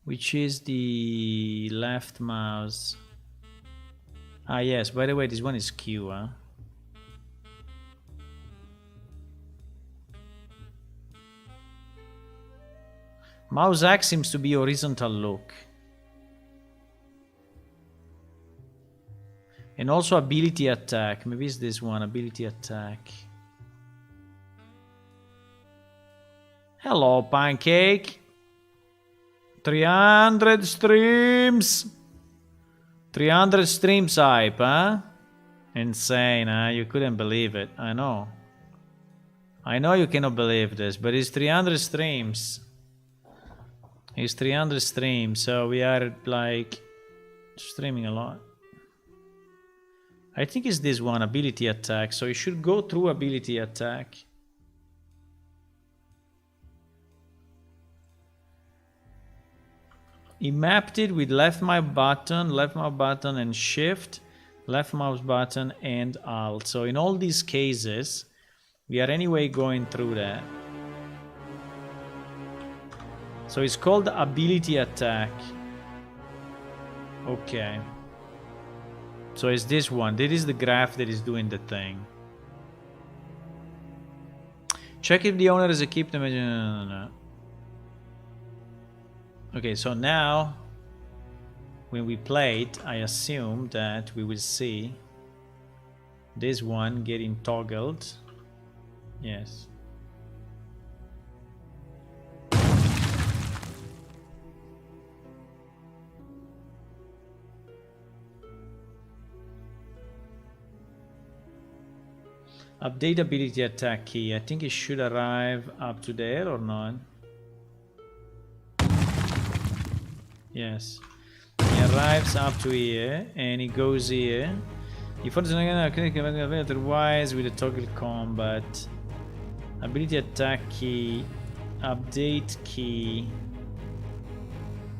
which is the left mouse. Ah yes, by the way, this one is Q, huh? Mouse X seems to be horizontal look. And also ability attack. Maybe it's this one, ability attack. Hello, Pancake. 300 streams. 300 streams hype, huh? Insane, huh? You couldn't believe it. I know. I know you cannot believe this, but it's 300 streams. It's 300 streams, so we are like streaming a lot. I think it's this one, ability attack, so it should go through ability attack. He mapped it with left mouse button and shift, left mouse button and alt. So in all these cases, we are anyway going through that. So it's called ability attack. Okay. So it's this one. This is the graph that is doing the thing. Check if the owner has equipped the... No. Okay, so now when we play it, I assume that we will see this one getting toggled. Yes. Update ability attack key. I think it should arrive up to there or not. Yes. It arrives up to here and it goes here. Otherwise with the toggle combat. Ability attack key. Update key.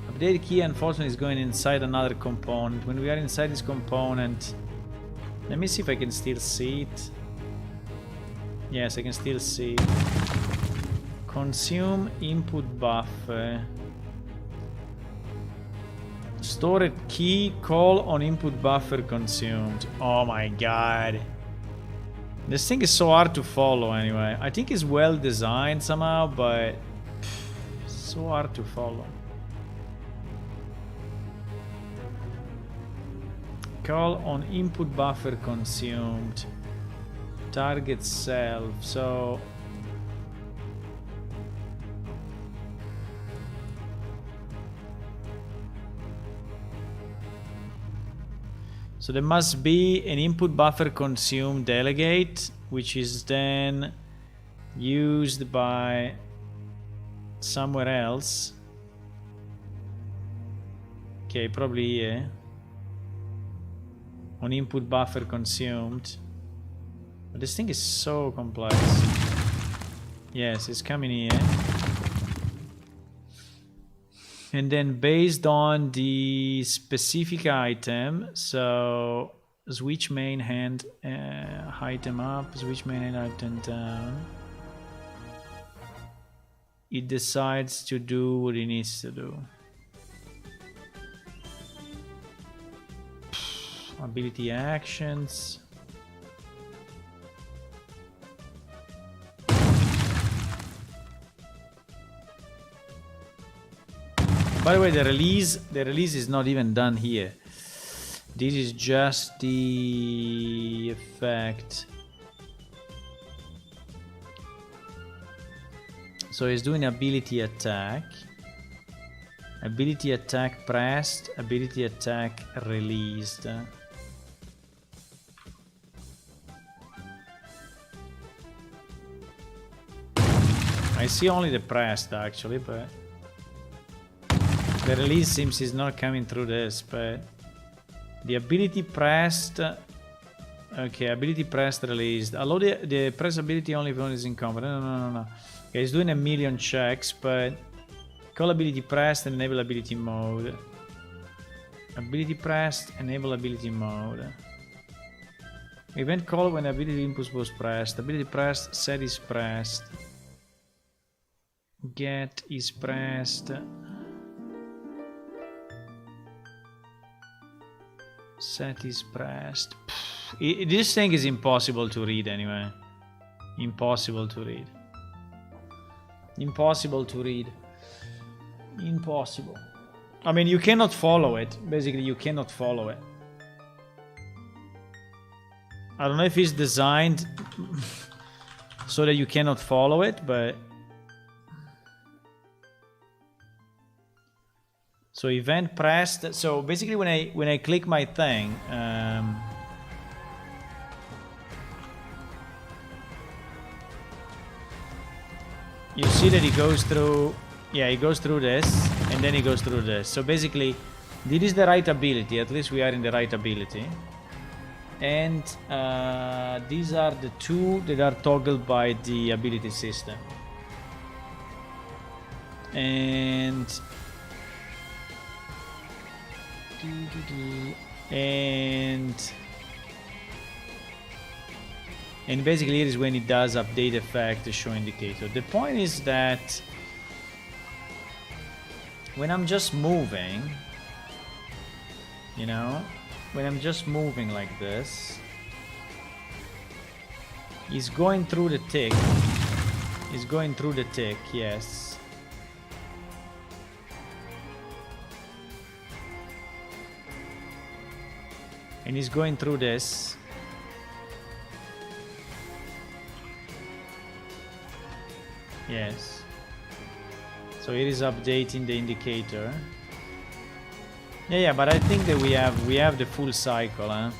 Update key unfortunately is going inside another component. When we are inside this component, let me see if I can still see it. Yes, I can still see it. Consume input buffer. Stored key call on input buffer consumed. Oh my god. This thing is so hard to follow anyway. I think it's well designed somehow, but so hard to follow. Call on input buffer consumed. Target self. So there must be an input buffer consumed delegate, which is then used by somewhere else. Okay, probably here. On input buffer consumed. But this thing is so complex. Yes, it's coming here. And then based on the specific item, so switch main hand item up, switch main hand item down. It decides to do what it needs to do. Ability actions. By the way, the release is not even done here. This is just the effect. So it's doing ability attack. Ability attack pressed, ability attack released. I see only the pressed actually, but the release seems is not coming through this, but the ability pressed. Okay, ability pressed released. Allow the press ability only if one is incompetent. No. Okay, it's doing a million checks, but call ability pressed and enable ability mode. Ability pressed, enable ability mode. Event call when ability input was pressed. Ability pressed, set is pressed. Get is pressed. Set is pressed. This thing is impossible to read anyway. Impossible to read. Impossible to read. Impossible. I mean, you cannot follow it. Basically, you cannot follow it. I don't know if it's designed so that you cannot follow it, but... So event pressed. So basically, when I click my thing, you see that it goes through. Yeah, it goes through this, and then it goes through this. So basically, this is the right ability. At least we are in the right ability. And these are the two that are toggled by the ability system. And basically it is when it does update effect the show indicator. The point is that when I'm just moving, you know, when I'm just moving like this, he's going through the tick. He's going through the tick, yes. And he's going through this. Yes. So it is updating the indicator. Yeah, but I think that we have the full cycle, huh?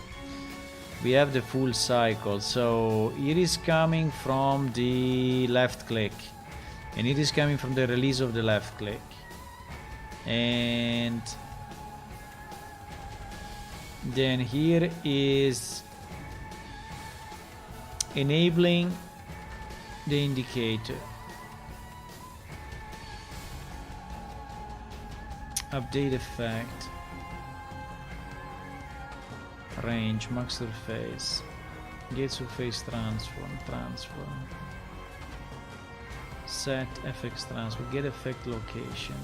We have the full cycle. So it is coming from the left click. And it is coming from the release of the left click. And then here is enabling the indicator. Update effect. Range, max surface. Get surface transform. Set FX transfer. Get effect location.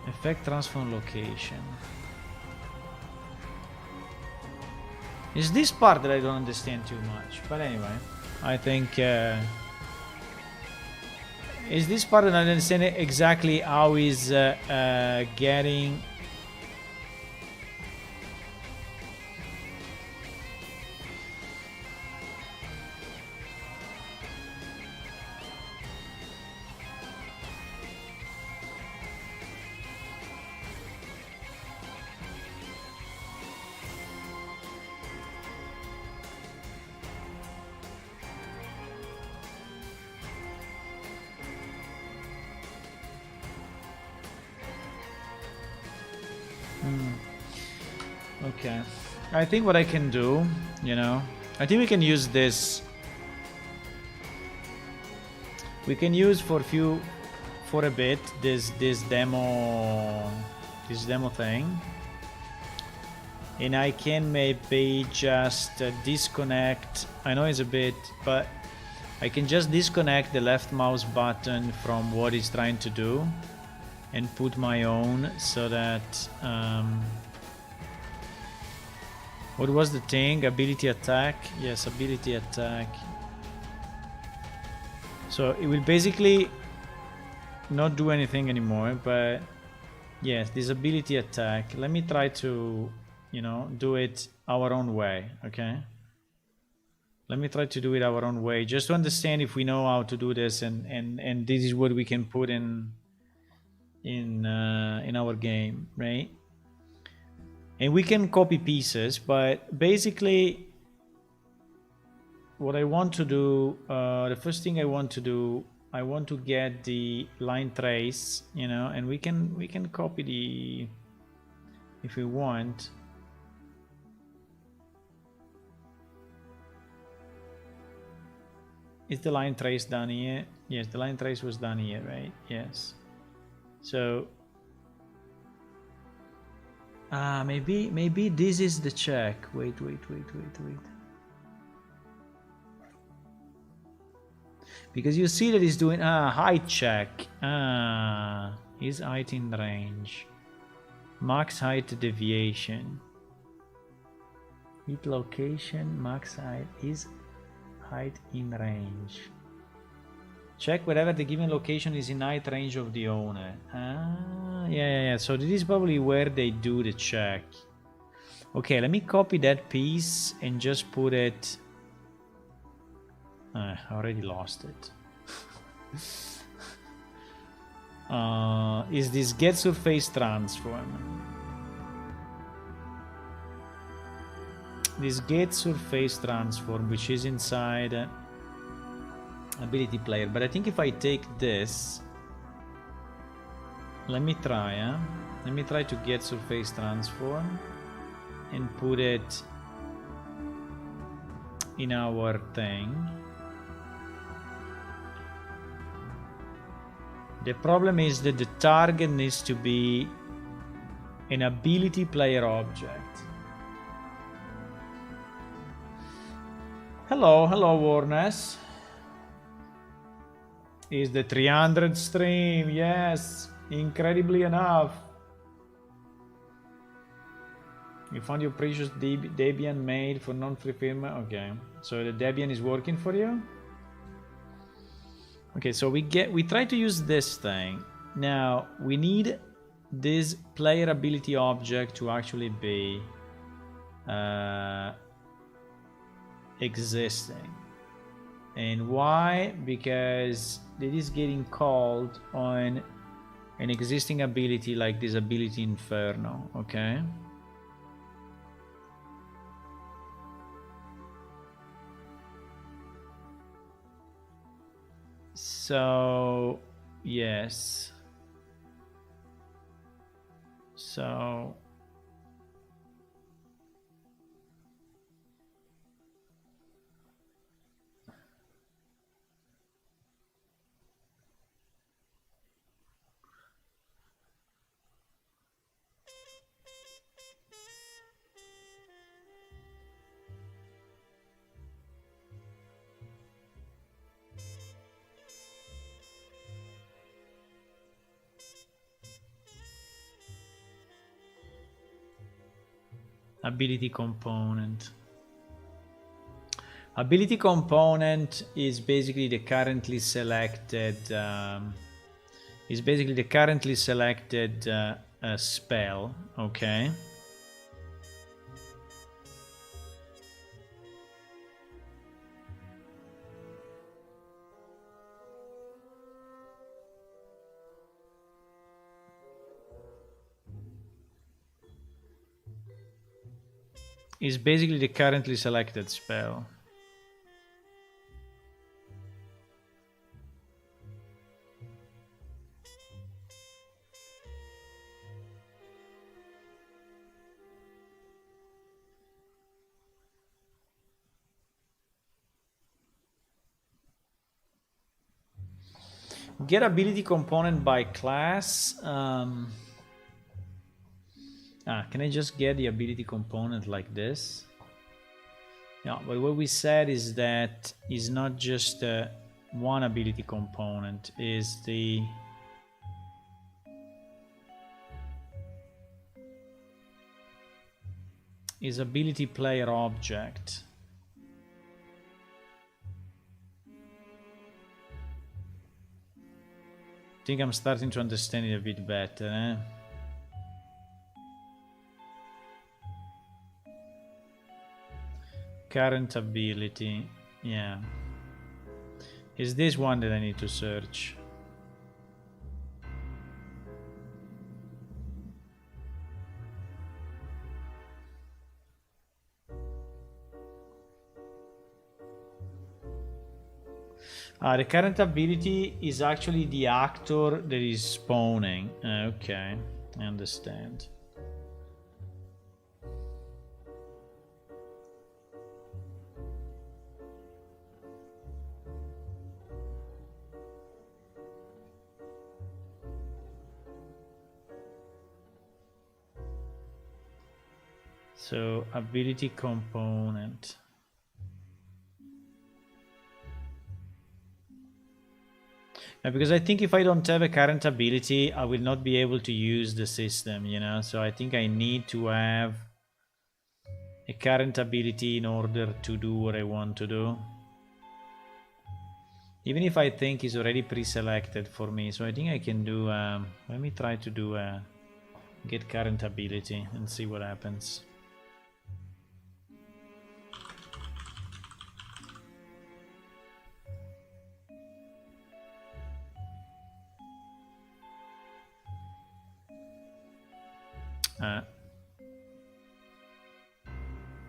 Effect transform location. It's this part that I don't understand too much. But anyway, I think is this part that I don't understand exactly how is getting. Okay, I think what I can do, you know, I think we can use this. We can use for a bit this demo thing, and I can maybe just disconnect. I know it's a bit, but I can just disconnect the left mouse button from what it's trying to do and put my own, so that what was the thing? Ability attack? Yes, ability attack. So it will basically not do anything anymore, but yes, this ability attack. Let me try to, you know, do it our own way, okay? Let me try to do it our own way, just to understand if we know how to do this, and this is what we can put in our game, right? And we can copy pieces, but basically what I want to do, the first thing I want to do, I want to get the line trace, you know, and we can copy the, if we want. Is the line trace done here? Yes, the line trace was done here, right? Yes. So maybe this is the check. Wait. Because you see that he's doing height check. Is height in range. Max height deviation. Hit location, max height is height in range. Check whether the given location is in height range of the owner. Yeah. So this is probably where they do the check. Okay, let me copy that piece and just put it. I already lost it. Is this get surface transform? This get surface transform, which is inside ability player, but I think if I take this, let me try to get surface transform and put it in our thing. The problem is that the target needs to be an ability player object. Hello, Warness. Is the 300 stream? Yes, incredibly enough. You found your precious Debian mail for non-free firmware. Okay, so the Debian is working for you. Okay, so we try to use this thing. Now we need this player ability object to actually be existing. And why? Because it is getting called on an existing ability like this ability Inferno, okay? So, yes. So ability component. Ability component is basically the currently selected spell, okay? Is basically the currently selected spell. Get ability component by class. Can I just get the ability component like this? Yeah, but what we said is that is not just one ability component, is the ability player object. I think I'm starting to understand it a bit better, Current ability, yeah. Is this one that I need to search? The current ability is actually the actor that is spawning. Okay, I understand. So, ability component. Because I think if I don't have a current ability, I will not be able to use the system, you know? So I think I need to have a current ability in order to do what I want to do. Even if I think it's already pre-selected for me. So I think I can do... let me try to do get current ability and see what happens.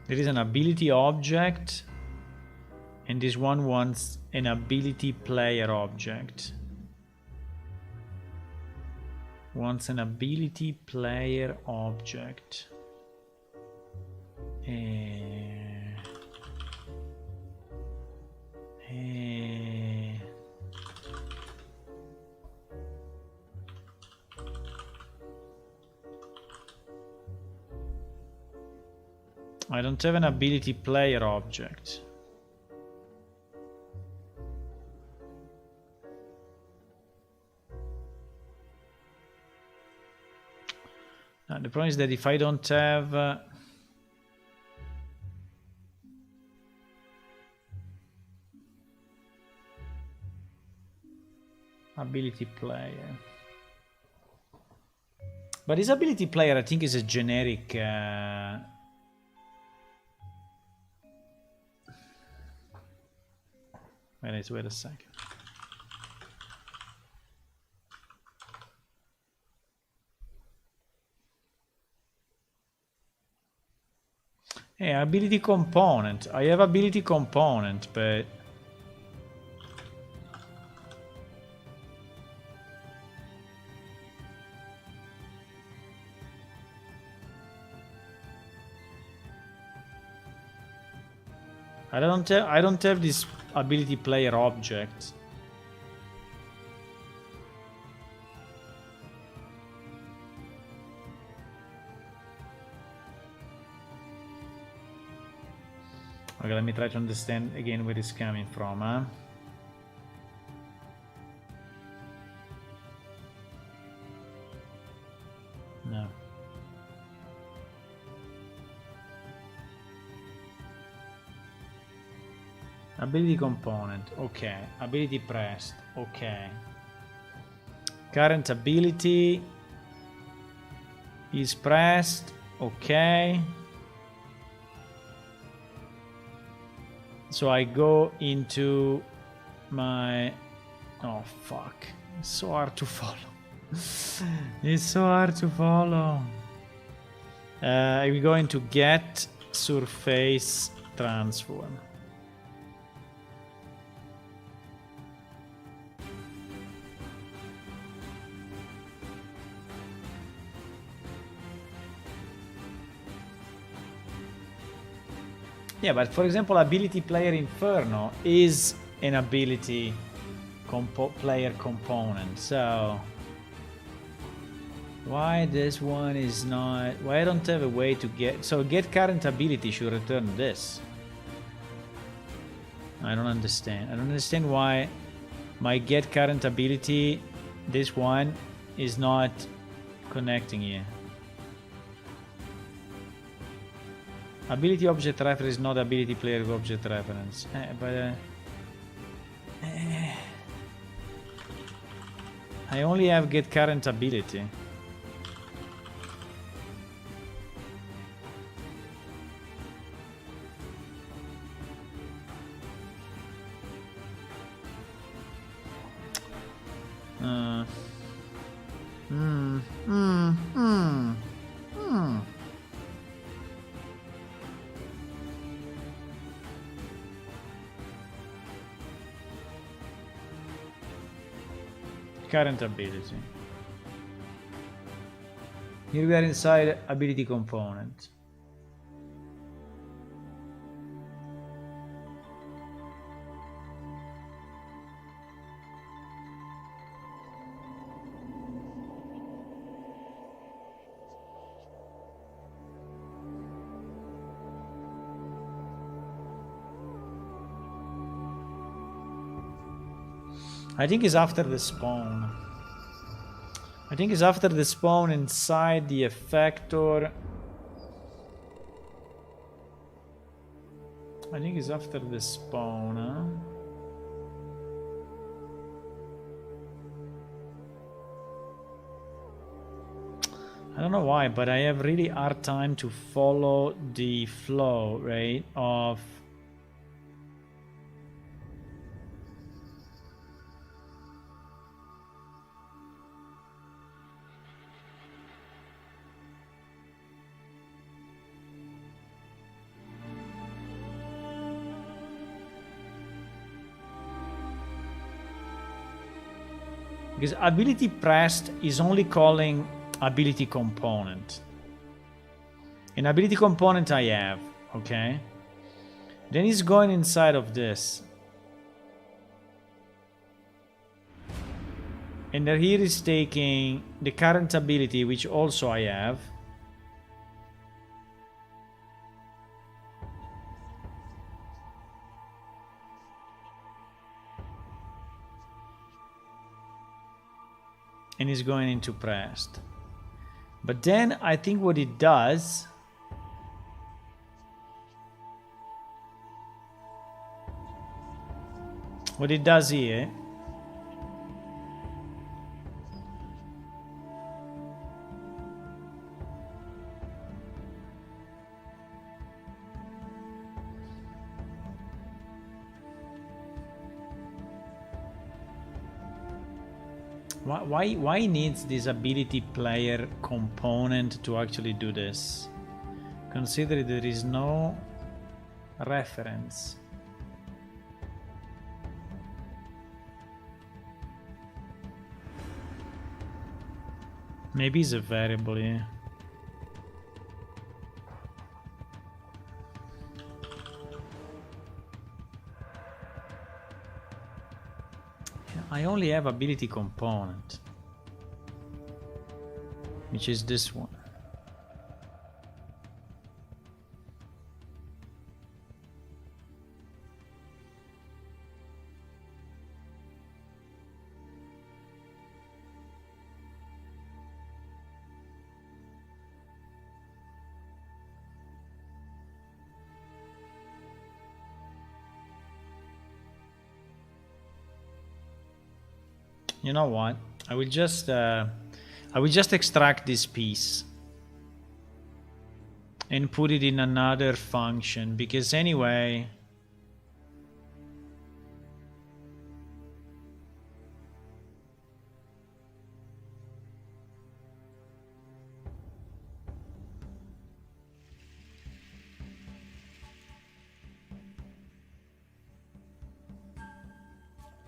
There is an ability object, and this one wants an ability player object. Wants an ability player object. I don't have an ability player object. The problem is that if I don't have... ability player. But this ability player I think is a generic... Wait a second. Ability component. I have ability component, but... I don't have this ability player object. Okay, let me try to understand again where it's coming from, huh? No. Ability component, okay. Ability pressed, okay. Current ability is pressed, okay. So I go into my... Oh fuck, it's so hard to follow. It's so hard to follow. We go into get surface transform. Yeah, but for example, ability player Inferno is an ability player component. So why this one is not? Why I don't have a way to get? So get current ability should return this. I don't understand. I don't understand why my get current ability, this one, is not connecting here. Ability object reference is not ability player object reference. I only have get current ability. Current ability. Here we are inside ability component. I think it's after the spawn. I think it's after the spawn inside the effector. I think it's after the spawn, huh? I don't know why, but I have really hard time to follow the flow, right, of because ability pressed is only calling ability component. An ability component I have, okay? Then it's going inside of this. And then here is taking the current ability, which also I have. And is going into pressed. But then I think what it does, here, why needs this ability player component to actually do this? Consider there is no reference. Maybe it's a variable here. I only have ability component, which is this one. You know what? I will just extract this piece and put it in another function, because anyway,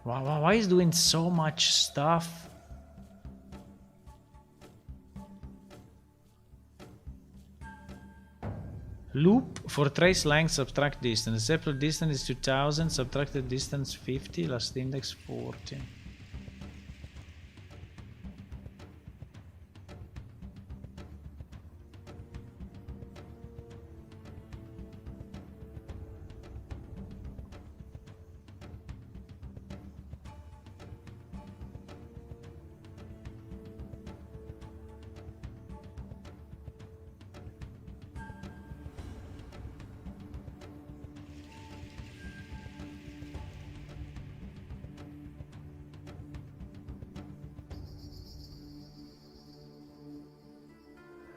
why is doing so much stuff? Loop for trace length, subtract distance. Separate distance is 2000, subtracted distance 50, last index 40.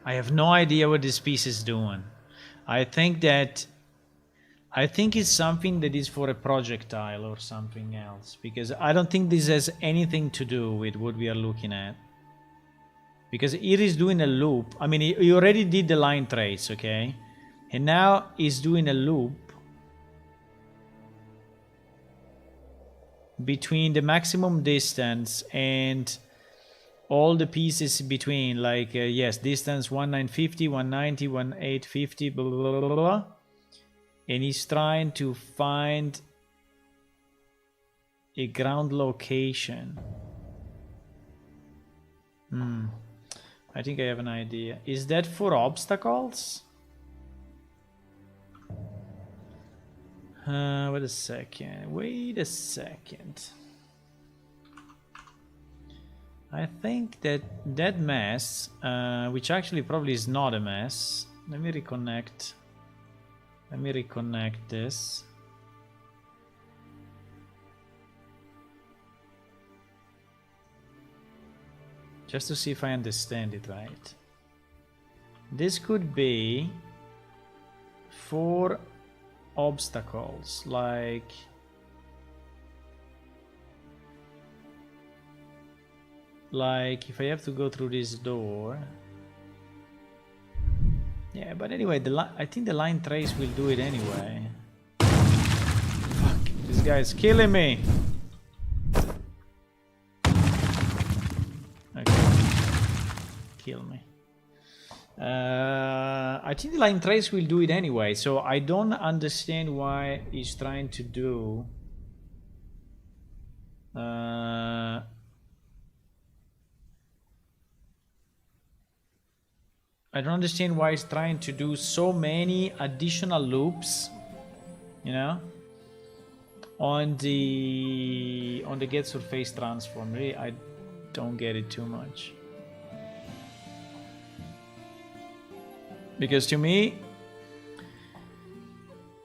I have no idea what this piece is doing. I think it's something that is for a projectile or something else, because I don't think this has anything to do with what we are looking at. Because it is doing a loop. I mean, he already did the line trace, okay? And now he's doing a loop between the maximum distance and all the pieces between, like, yes, distance 1950, 190, 1850, blah, blah, blah, blah. And he's trying to find a ground location. I think I have an idea. Is that for obstacles? Wait a second. I think that mess, which actually probably is not a mess. Let me reconnect this. Just to see if I understand it right. This could be for obstacles, like if I have to go through this door. Yeah, but anyway, I think the line trace will do it anyway. Fuck, this guy is killing me. Okay, kill me. I think the line trace will do it anyway, so I don't understand why he's trying to do I don't understand why he's trying to do so many additional loops, you know, on the get surface transform. Really, I don't get it too much. Because to me,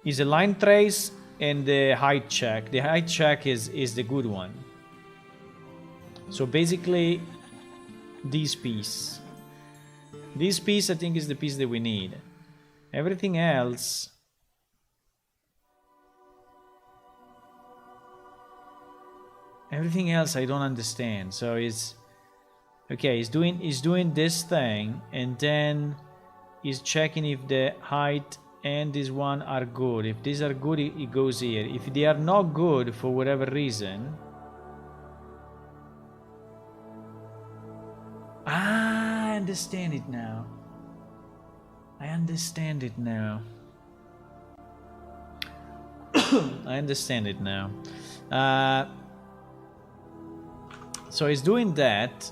it's a line trace and the height check. The height check is the good one. So basically, this piece I think is the piece that we need. Everything else I don't understand. So it's okay, he's doing this thing, and then he's checking if the height and this one are good. If these are good, it goes here. If they are not good for whatever reason, I understand it now. I understand it now. So he's doing that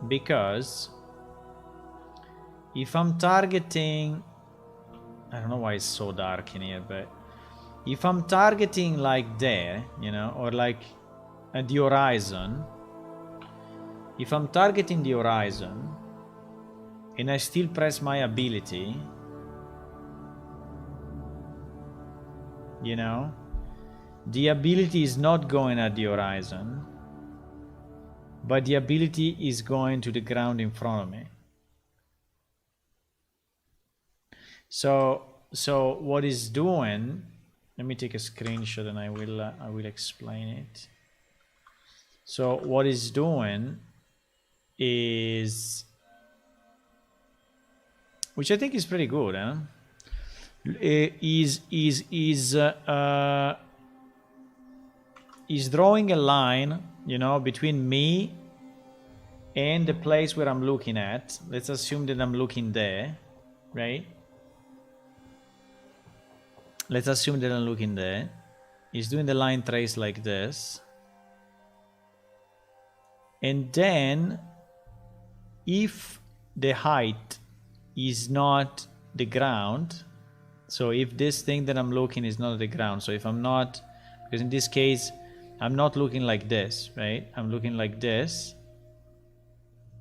because if I'm targeting, I don't know why it's so dark in here, but if I'm targeting like there, you know, or like at the horizon, if I'm targeting the horizon and I still press my ability, you know, the ability is not going at the horizon, but the ability is going to the ground in front of me. So what it's doing, let me take a screenshot and I will explain it. So what it's doing is, which I think is pretty good, huh? Is drawing a line, you know, between me and the place where I'm looking at. Let's assume that I'm looking there, right? let's assume that I'm looking there. He's doing the line trace like this. And then if the height is not the ground, so if this thing that I'm looking is not the ground, so if I'm not, because in this case I'm not looking like this, right? I'm looking like this.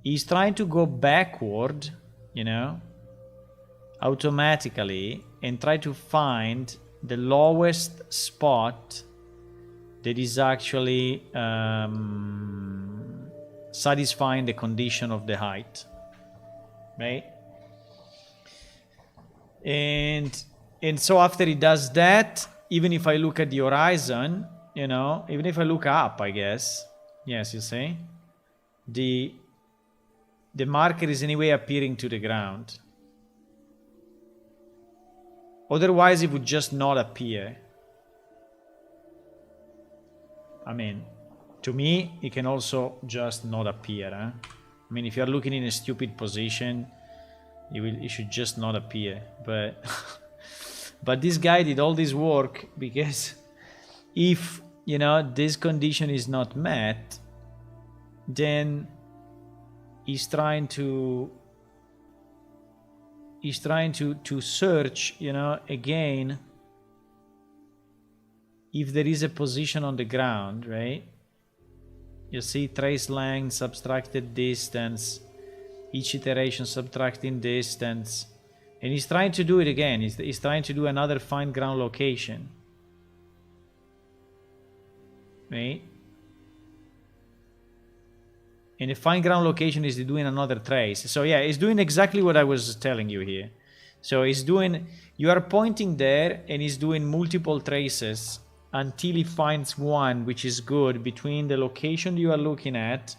He's trying to go backward, you know, automatically, and try to find the lowest spot that is actually satisfying the condition of the height, right? And so after he does that, even if I look at the horizon, you know, even if I look up, I guess, yes, you see, the marker is anyway appearing to the ground. Otherwise, it would just not appear. I mean, to me, it can also just not appear. Huh? I mean, if you're looking in a stupid position, it should just not appear. But but this guy did all this work because if, you know, this condition is not met, then he's trying to search, you know, again, if there is a position on the ground, right? You see, trace length, subtracted distance, each iteration subtracting distance, and he's trying to do it again. He's trying to do another find ground location, right? And the find ground location is doing another trace. So yeah, it's doing exactly what I was telling you here. So it's doing, you are pointing there and he's doing multiple traces until he finds one which is good between the location you are looking at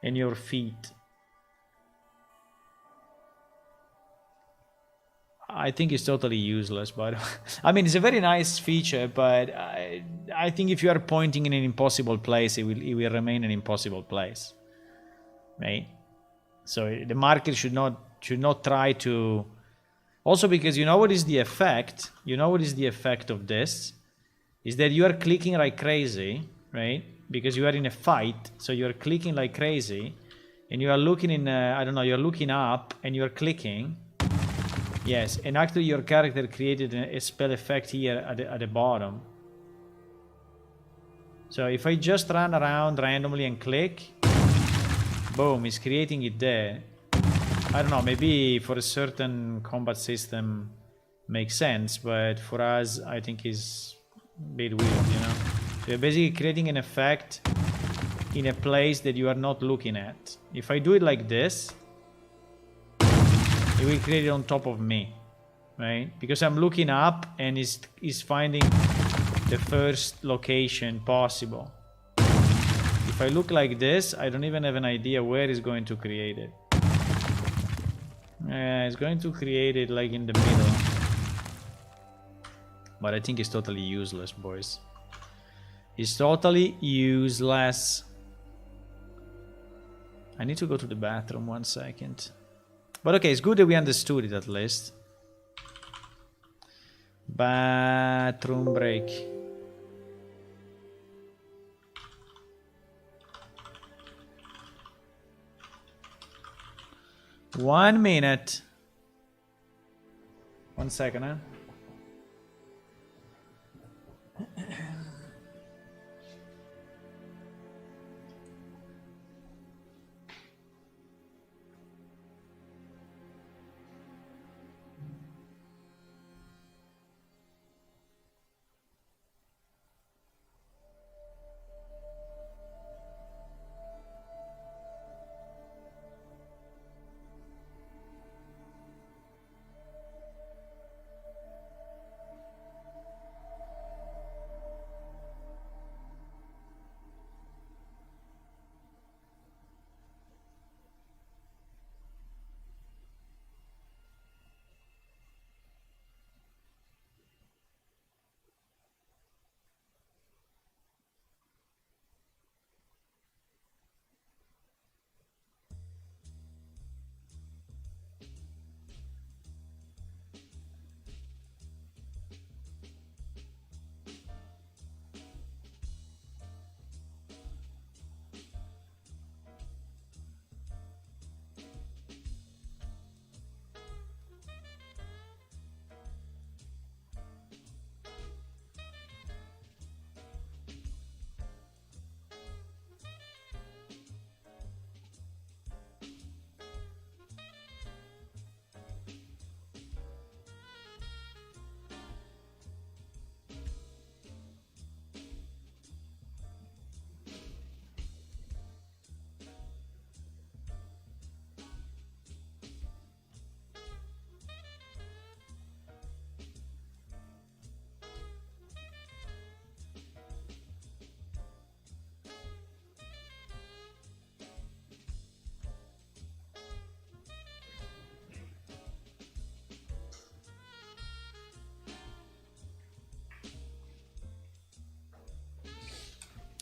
and your feet. I think it's totally useless, but I mean, it's a very nice feature, but I think if you are pointing in an impossible place, it will remain an impossible place, right? So the marker should not try to. Also, because you know what is the effect? You know what is the effect of this? Is that you are clicking like crazy, right? Because you are in a fight, so you are clicking like crazy, and you are looking in. I don't know. You are looking up, and you are clicking. Yes, and actually your character created a spell effect here at the bottom. So if I just run around randomly and click, boom, it's creating it there. I don't know, maybe for a certain combat system makes sense, but for us I think it's a bit weird, you know? So you're basically creating an effect in a place that you are not looking at. If I do it like this, it will create it on top of me, right? Because I'm looking up and is finding the first location possible. If I look like this, I don't even have an idea where it's going to create it. It's going to create it like in the middle. But I think it's totally useless, boys. It's totally useless. I need to go to the bathroom 1 second. But okay, it's good that we understood it at least. Bathroom break. One minute. 1 second, huh?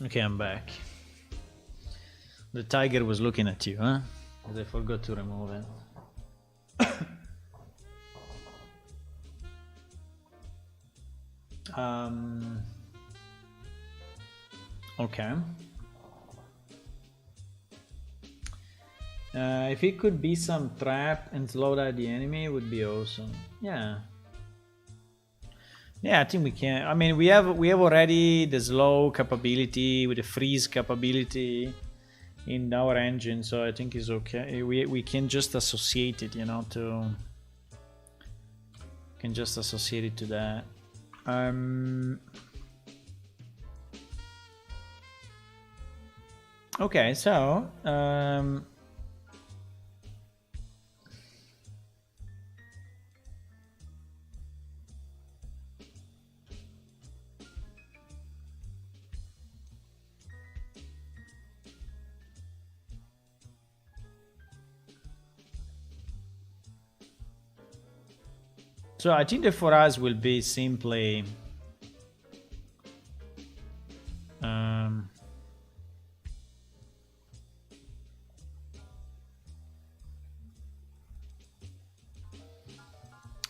Okay, I'm back. The tiger was looking at you, huh? Because I forgot to remove it. Okay. If it could be some trap and slow down the enemy, it would be awesome. Yeah. Yeah, I think we can. I mean, we have already the slow capability with the freeze capability in our engine, so I think it's okay. We can just associate it, you know, to can just associate it to that. Okay, so so I think that for us will be simply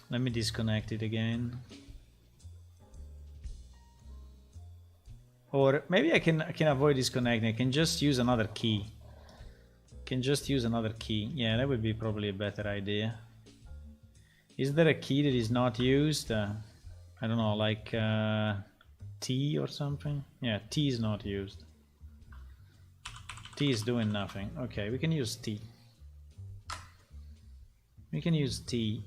let me disconnect it again. Or maybe I can avoid disconnecting. I can just use another key. Yeah, that would be probably a better idea. Is there a key that is not used? I don't know, like T or something? Yeah, T is not used. T is doing nothing. Okay, we can use T. We can use T.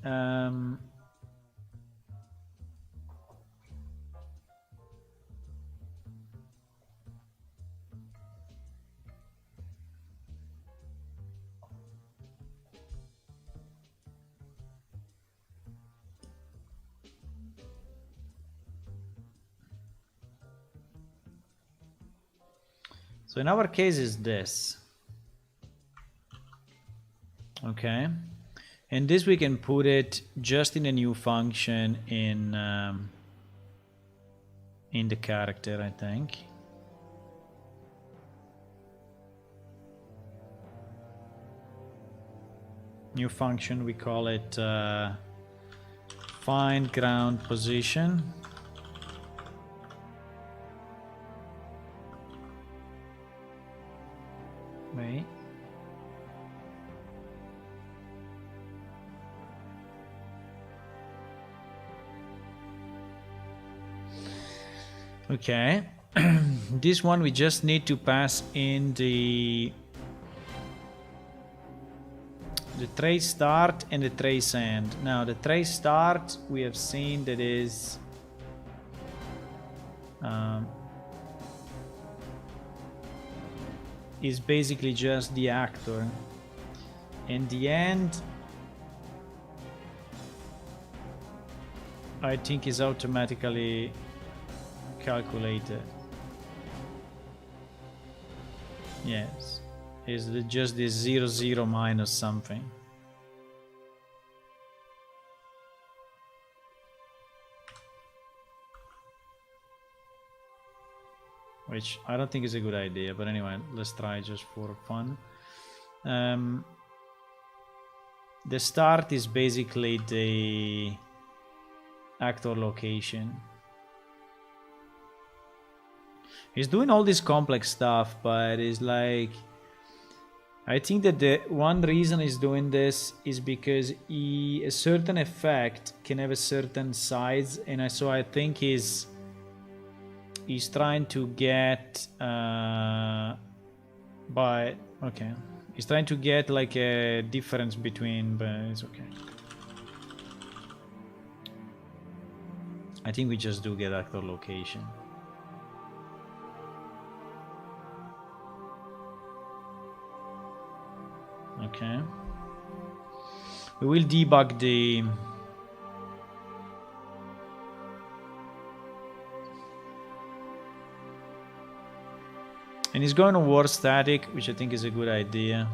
So in our case is this. Okay. And this we can put it just in a new function in the character, I think. New function, we call it find ground position. Wait. Okay. This one we just need to pass in the trace start and the trace end. Now the trace start we have seen that is basically just the actor, and the end I think is automatically calculated. Yes, is just the 0 minus something. Which I don't think is a good idea, but anyway, let's try just for fun. The start is basically the actor location. He's doing all this complex stuff, but it's like, I think that the one reason he's doing this is because a certain effect can have a certain size, and so I think he's trying to get he's trying to get like a difference between, but it's okay. I think we just do get actor location. Okay. We will debug the and he's going to war static, which I think is a good idea.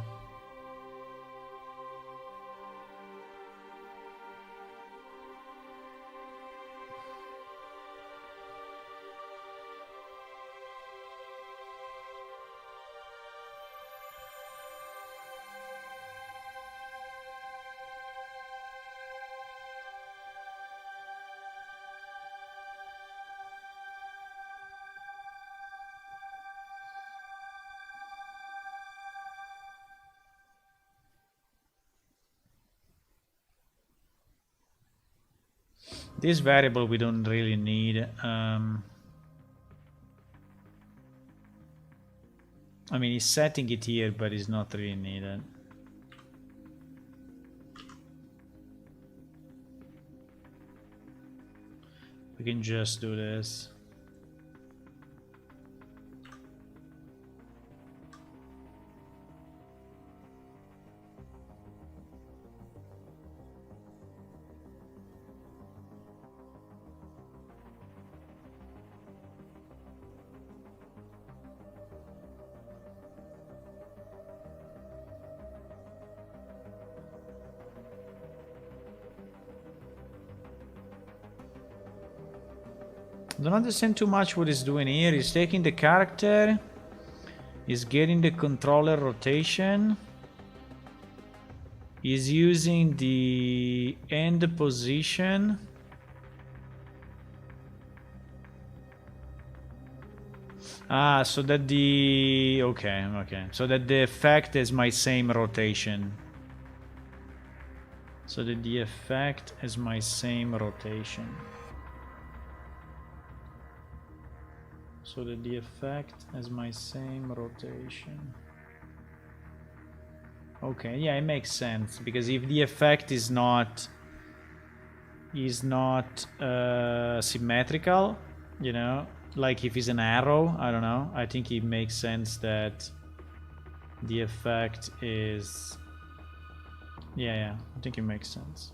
This variable we don't really need. I mean, he's setting it here, but it's not really needed. We can just do this. I don't understand too much what he's doing here. He's taking the character, he's getting the controller rotation, he's using the end position. Ah, so that the... okay. So that the effect is my same rotation. So that the effect is my same rotation. So that the effect has my same rotation. Okay, yeah, it makes sense, because if the effect is not symmetrical, you know, like if it's an arrow, I don't know, I think it makes sense that the effect is... yeah, I think it makes sense.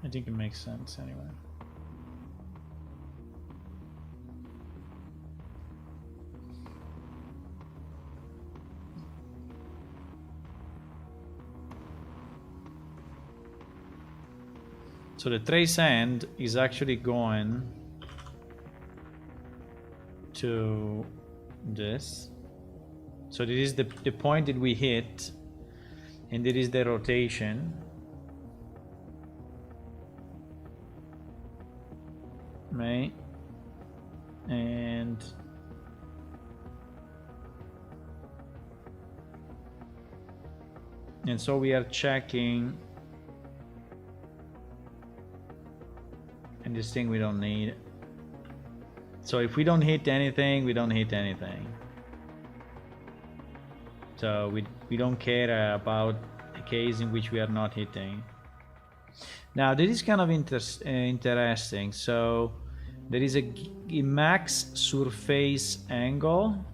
I think it makes sense anyway. So the trace end is actually going to this. So this is the point that we hit, and it is the rotation. Right? And so we are checking. And this thing we don't need. So if we don't hit anything, we don't hit anything. So we don't care about a case in which we are not hitting. Now this is kind of interesting. So there is a max surface angle,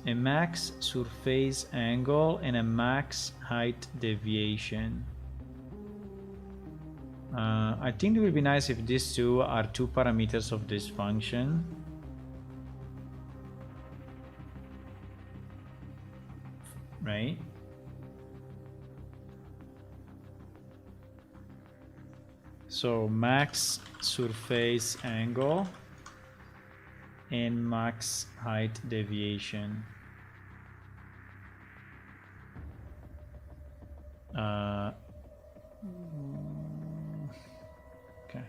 a max surface angle, and a max height deviation. I think it would be nice if these two are two parameters of this function. Right? So max surface angle and max height deviation. Okay.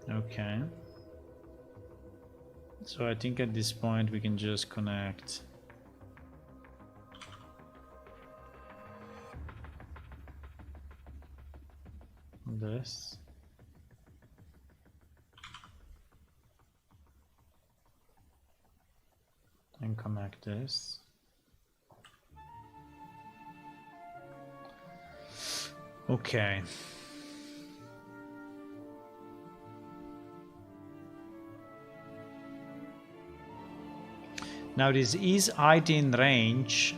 Okay. So I think at this point we can just connect this. And connect this. Okay. Now this is height in range.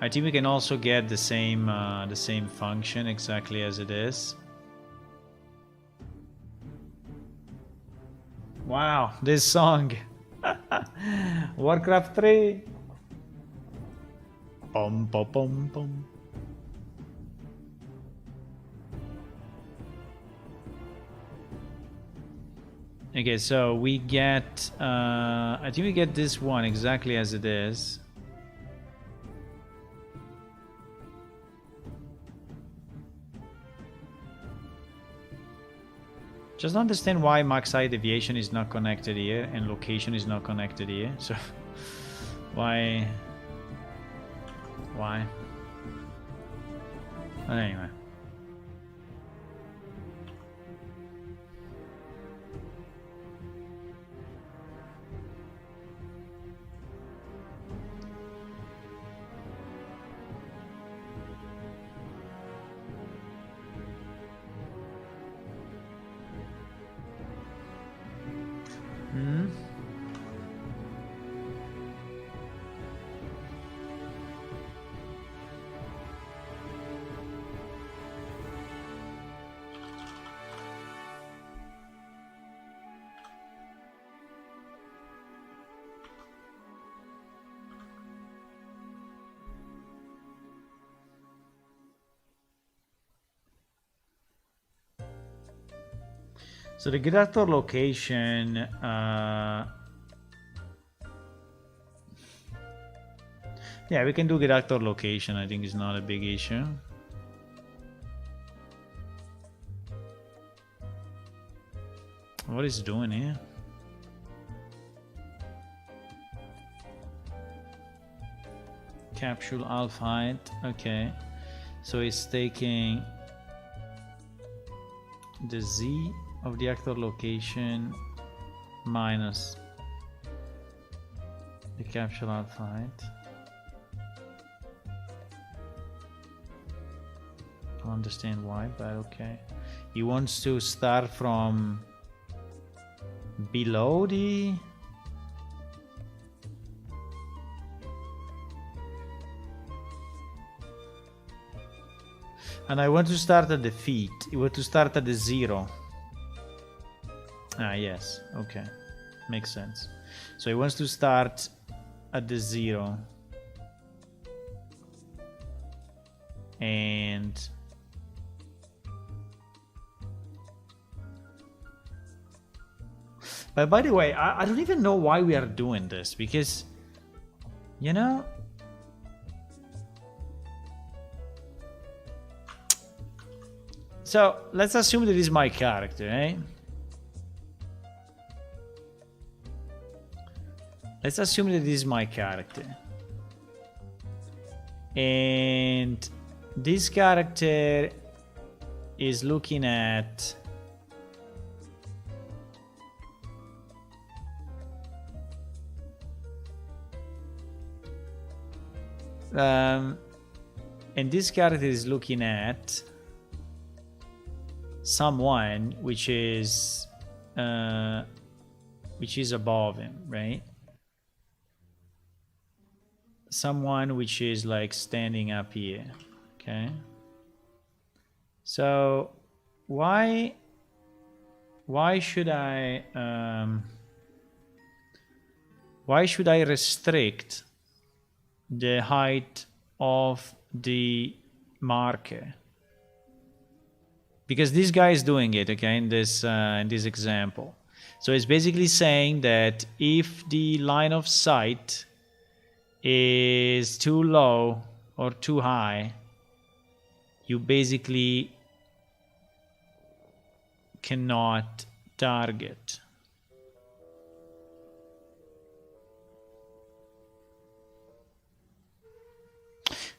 I think we can also get the same function exactly as it is. Wow, this song. Warcraft 3. Pom pom pom pom. Okay, so we get I think we get this one exactly as it is. Just don't understand why max height deviation is not connected here and location is not connected here. So why? But anyway. So the good actor location, yeah, we can do good actor location. I think it's not a big issue. What is it doing here? Capsule alpha height. Okay, so it's taking the Z of the actor location minus the capsule alpha height. I don't understand why, but okay. He wants to start from below the... And I want to start at the feet. You want to start at the 0. Ah, yes. Okay. Makes sense. So he wants to start at the 0. And... But by the way, I don't even know why we are doing this. Because, you know... So, let's assume that this is my character, eh? Let's assume that this is my character. And this character is looking at... and this character is looking at someone which is above him, right? Someone which is like standing up here. Okay, so why should I restrict the height of the marker? Because this guy is doing it, okay, in this example. So it's basically saying that if the line of sight is too low or too high, you basically cannot target.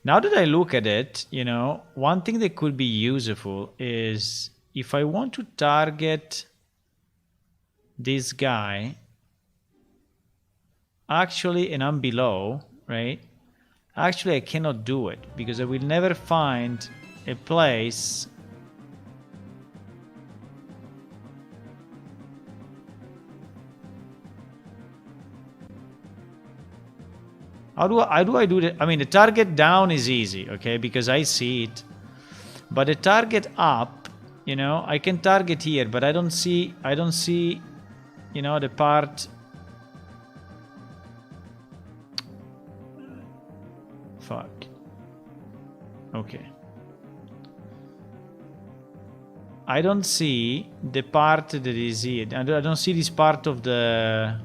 Now that I look at it, you know, one thing that could be useful is if I want to target this guy, actually, and I'm below, right? Actually, I cannot do it because I will never find a place How do I do that? I mean, the target down is easy, okay, because I see it. But the target up, you know, I can target here, but I don't see, you know, the part. Fuck. Okay. I don't see the part that is here. I don't see this part of the...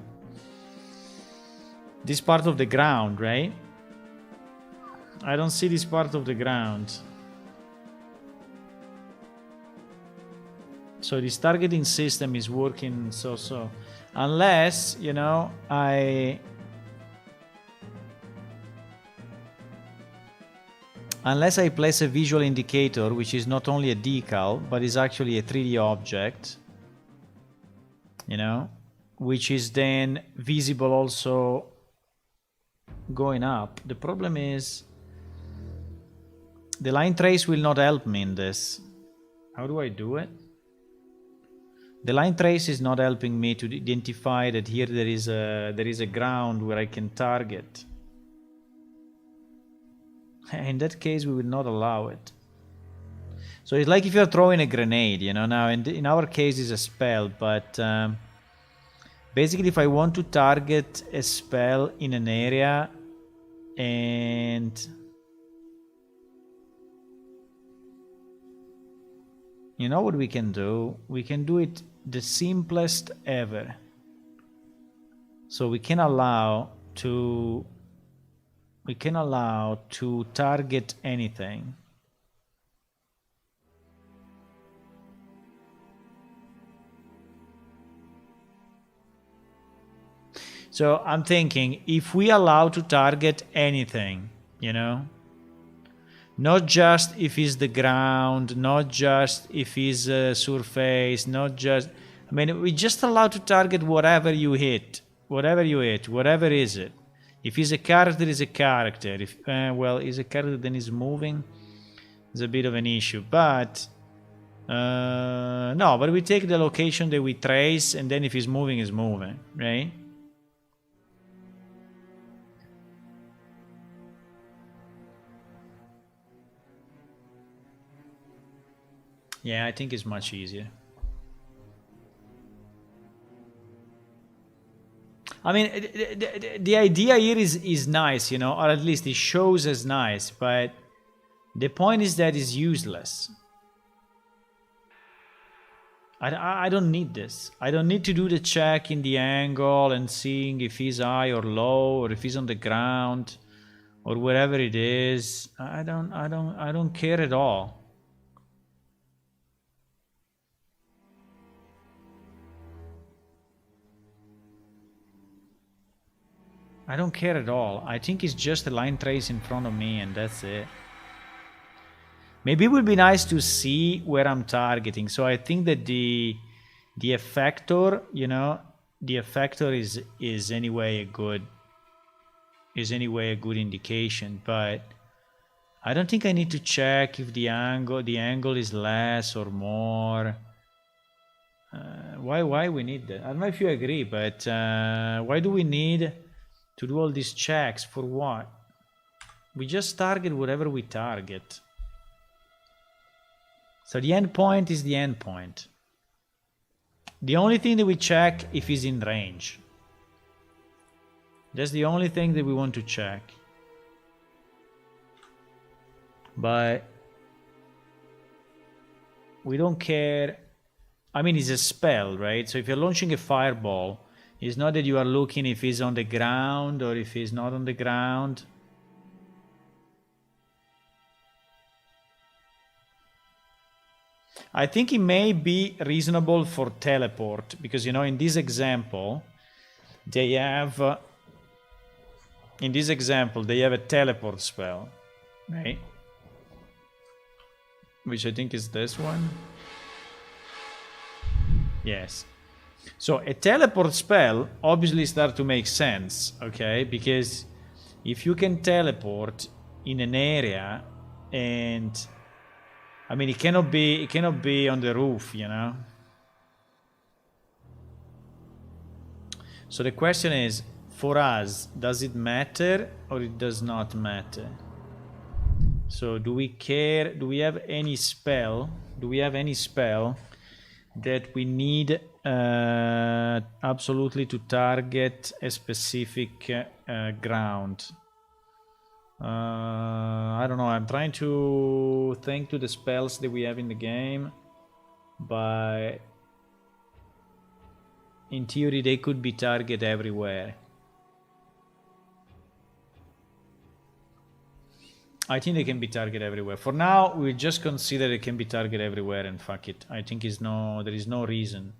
This part of the ground, right? I don't see this part of the ground. So this targeting system is working so. Unless, you know, Unless I place a visual indicator, which is not only a decal, but is actually a 3D object, you know, which is then visible also going up. The problem is the line trace will not help me in this. How do I do it? The line trace is not helping me to identify that here there is a ground where I can target. In that case, we will not allow it. So it's like if you're throwing a grenade, you know. Now, in our case, it's a spell, but basically, if I want to target a spell in an area, and you know what we can do? We can do it the simplest ever. So we can allow to target anything. So I'm thinking, if we allow to target anything, you know, not just if it's the ground, not just if it's a surface, not just, I mean, we just allow to target whatever you hit, whatever is it. If it's a character, it's a character. If well, is a character then is moving, it's a bit of an issue. But no, but we take the location that we trace, and then if it's moving, right? Yeah, I think it's much easier. I mean, the idea here is nice, you know, or at least it shows as nice, but the point is that it's useless. I don't need this. I don't need to do the check in the angle and seeing if he's high or low, or if he's on the ground, or wherever it is. I don't care at all. I don't care at all. I think it's just a line trace in front of me, and that's it. Maybe it would be nice to see where I'm targeting. So I think that the effector, you know, the effector is anyway a good indication. But I don't think I need to check if the angle is less or more. Why we need that? I don't know if you agree, but why do we need to do all these checks? For what? We just target whatever we target. So the endpoint is the endpoint. The only thing that we check if he's in range. That's the only thing that we want to check. But we don't care. I mean, it's a spell, right? So if you're launching a fireball, it's not that you are looking if he's on the ground or if he's not on the ground. I think it may be reasonable for teleport, because, you know, in this example, they have a teleport spell, right? Which I think is this one. Yes. So a teleport spell obviously starts to make sense, okay? Because if you can teleport in an area, and I mean, it cannot be on the roof, you know. So the question is, for us, does it matter or it does not matter? So do we care? Do we have any spell? That we need absolutely to target a specific ground? I don't know. I'm trying to think to the spells that we have in the game, but in theory they could be target everywhere. I think they can be target everywhere. For now, we just consider it can be target everywhere and fuck it. I think there is no reason.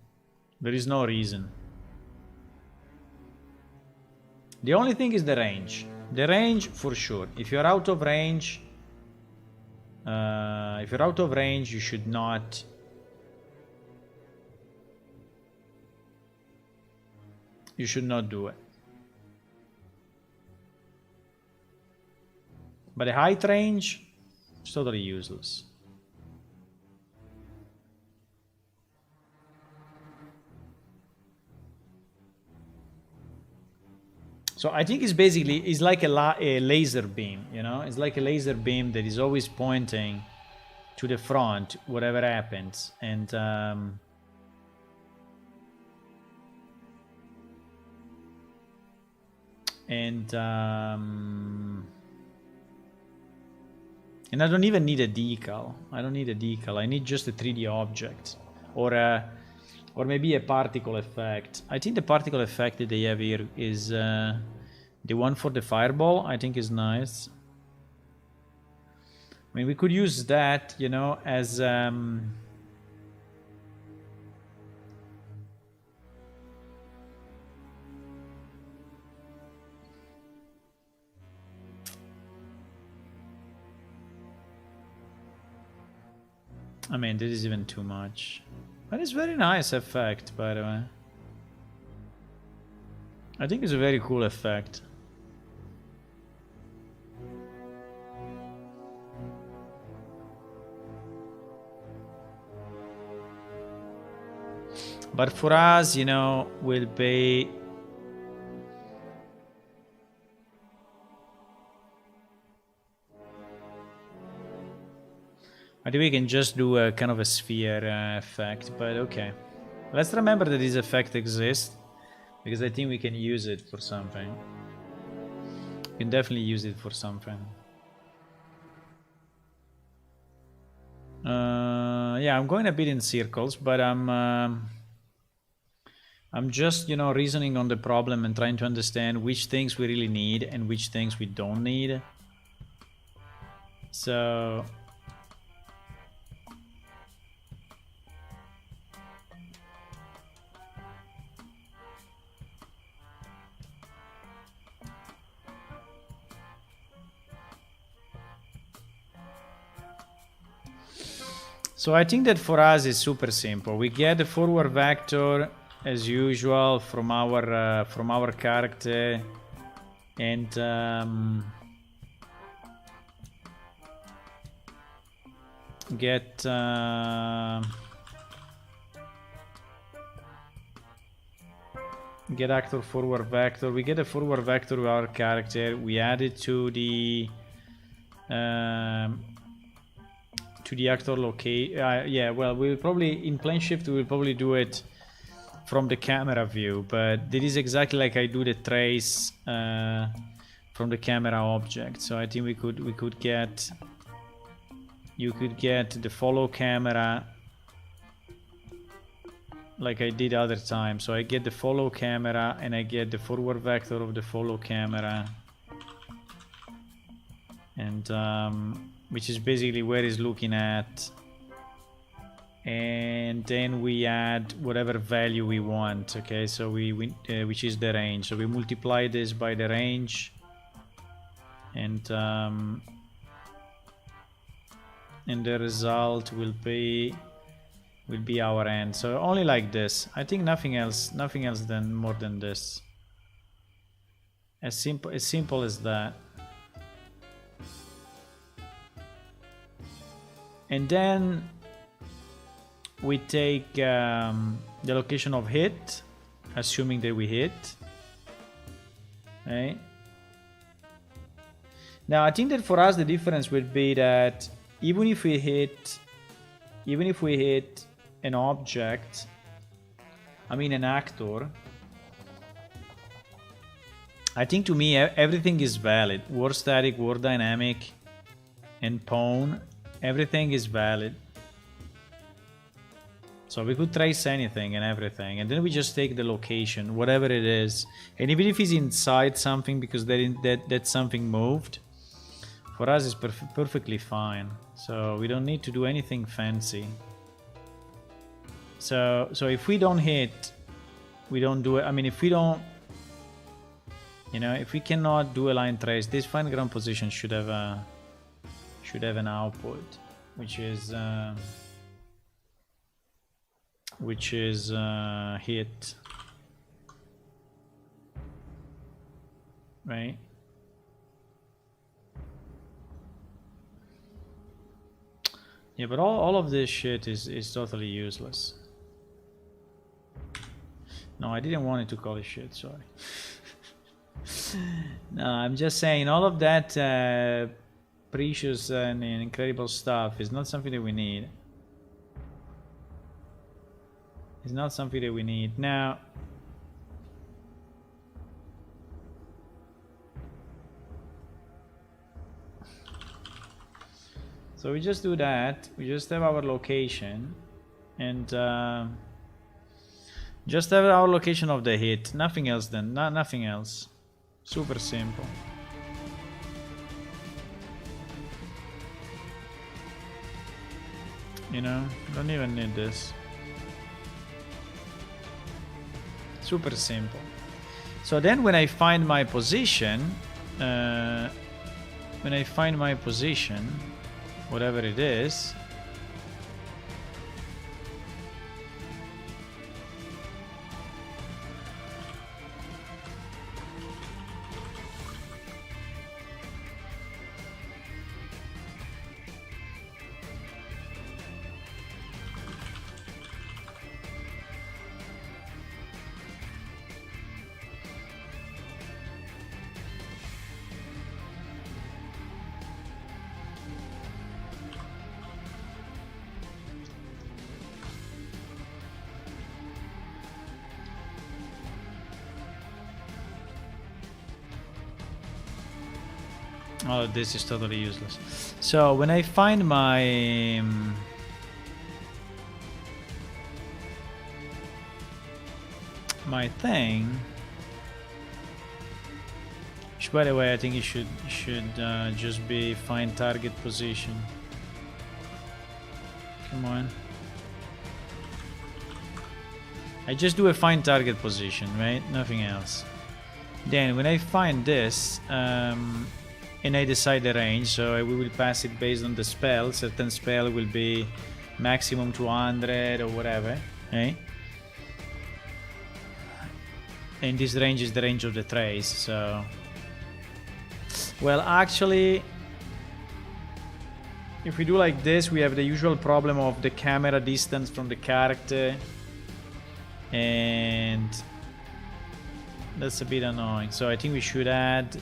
There is no reason. The only thing is the range. The range for sure. If you're out of range, you should not. You should not do it. But the height range is totally useless. So I think it's like a laser beam, you know? It's like a laser beam that is always pointing to the front, whatever happens. And I don't even need a decal. I don't need a decal. I need just a 3D object, or maybe a particle effect. I think the particle effect that they have here is the one for the fireball. I think is nice. I mean, we could use that, you know, as I mean, this is even too much. But it's very nice effect, by the way. I think it's a very cool effect. But for us, you know, will be... I think we can just do a kind of a sphere effect, but okay. Let's remember that this effect exists, because I think we can use it for something. We can definitely use it for something. Yeah, I'm going a bit in circles, but I'm just, you know, reasoning on the problem and trying to understand which things we really need and which things we don't need. So... So I think that for us it's super simple. We get the forward vector as usual from our character, and get actor forward vector. We get a forward vector of our character. We add it to the actor locate. Yeah, well, we'll probably in plane shift we'll probably do it from the camera view, but this is exactly like I do the trace from the camera object. So I think we could get, you could get the follow camera like I did other time. So I get the follow camera and I get the forward vector of the follow camera, and which is basically where it's looking at, and then we add whatever value we want. Okay, so we which is the range. So we multiply this by the range, and the result will be our end. So only like this. I think nothing else than more than this. As simple as that. And then we take the location of hit, assuming that we hit. Okay. Now I think that for us the difference would be that even if we hit an object, I mean an actor, I think to me everything is valid. War static, war dynamic, and pawn. Everything is valid. So we could trace anything and everything, and then we just take the location, whatever it is. And even if it's inside something, because that something moved. For us, it's perfectly fine. So we don't need to do anything fancy. So if we don't hit, we don't do it. I mean, if we don't, you know, if we cannot do a line trace, this fine ground position should have an output, which is hit, right? Yeah, but all of this shit is totally useless. No, I didn't want it to call it shit, sorry. No, I'm just saying all of that precious and incredible stuff is not something that we need. It's not something that we need. Now, so we just do that. We just have our location and just have our location of the hit. Nothing else then. Nothing else. Super simple. You know, don't even need this. Super simple. So then when I find my position, whatever it is, oh, this is totally useless. So when I find my my thing, which by the way I think it should just be find target position. Come on. I just do a find target position, right? Nothing else. Then when I find this, and I decide the range, so we will pass it based on the spell. Certain spell will be maximum 200 or whatever, right? And this range is the range of the trace, so... Well, actually, if we do like this, we have the usual problem of the camera distance from the character, and that's a bit annoying. So I think we should add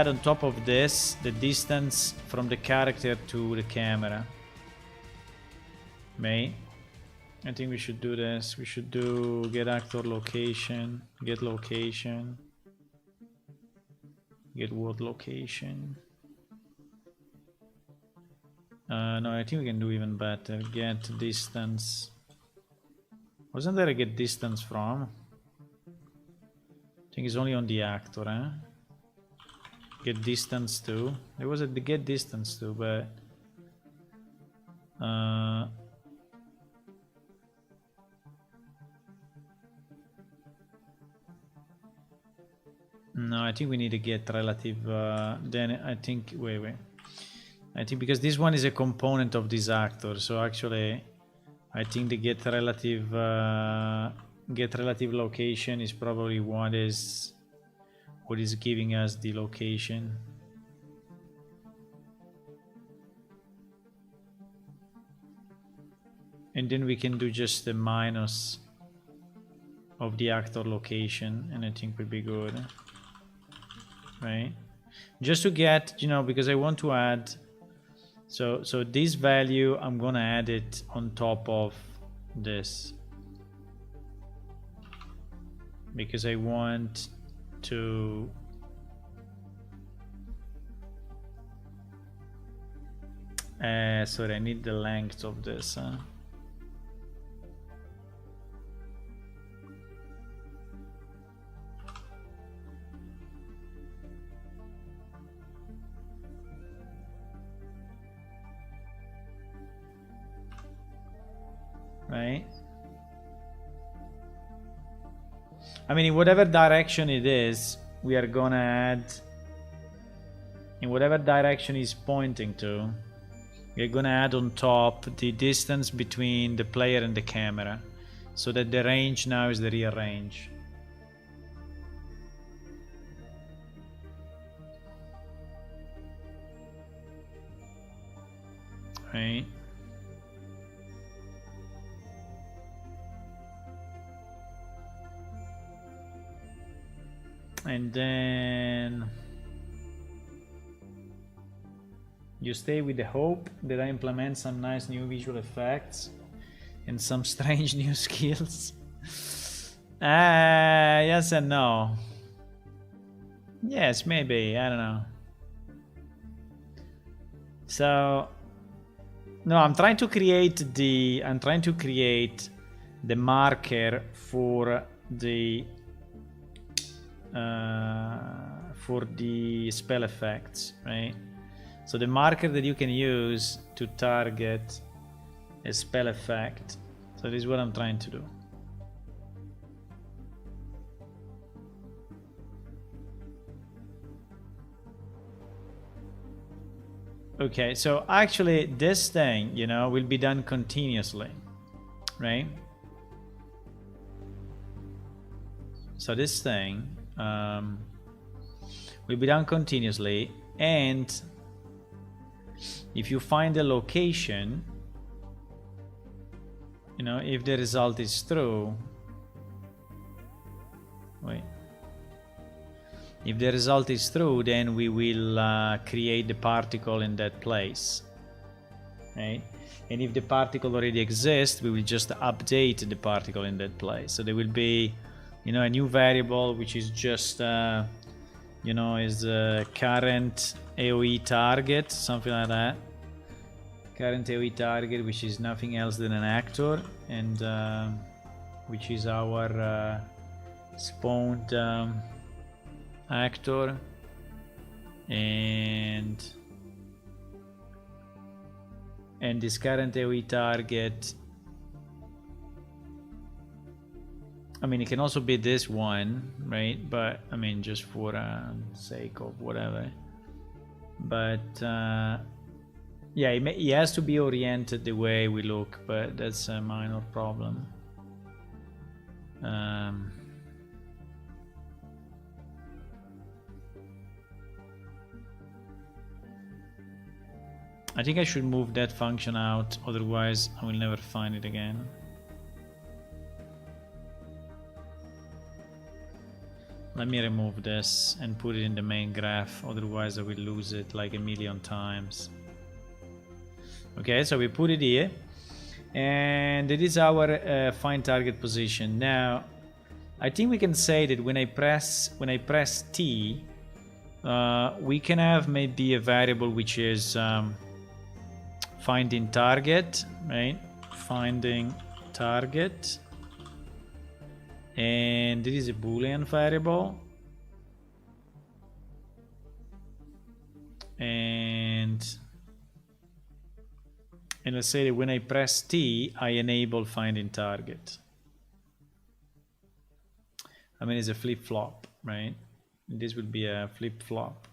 on top of this the distance from the character to the camera. Right? I think we should do this. We should do get actor location, get location, get world location. No, I think we can do even better. Get distance. Wasn't there a get distance from? I think it's only on the actor, eh? Get distance to. There was a get distance to, but no, I think we need to get relative. Then I think wait. I think because this one is a component of this actor, so actually, I think the get relative location is probably what is giving us the location. And then we can do just the minus of the actor location, and I think would be good, right? Just to get, you know, because I want to add, so this value, I'm gonna add it on top of this, because I want to sorry, I need the length of this, right? I mean, in whatever direction it is, we are gonna add, in whatever direction it's pointing to, we're gonna add on top the distance between the player and the camera, so that the range now is the real range. Right? And then you stay with the hope that I implement some nice new visual effects and some strange new skills. Yes and no. Yes, maybe, I don't know. So no, I'm trying to create the marker for the spell effects, right? So the marker that you can use to target a spell effect. So this is what I'm trying to do. Okay, so actually this thing, you know, will be done continuously, right? So this thing will be done continuously, and if you find a location, you know, if the result is true, wait. If the result is true, then we will create the particle in that place, right? And if the particle already exists, we will just update the particle in that place. So there will be, you know, a new variable which is just, you know, is current AoE target, something like that. Current AoE target, which is nothing else than an actor, and which is our spawned actor, and this current AoE target, I mean, it can also be this one, right? But I mean, just for sake of whatever. But yeah, it has to be oriented the way we look, but that's a minor problem. I think I should move that function out, otherwise I will never find it again. Let me remove this and put it in the main graph, otherwise I will lose it like a million times. Okay, so we put it here, and it is our find target position. Now, I think we can say that when I press T, we can have maybe a variable which is finding target, right? Finding target, and it is a Boolean variable, and let's say that when I press T, I enable finding target. I mean, it's a flip-flop, right? This would be a flip-flop.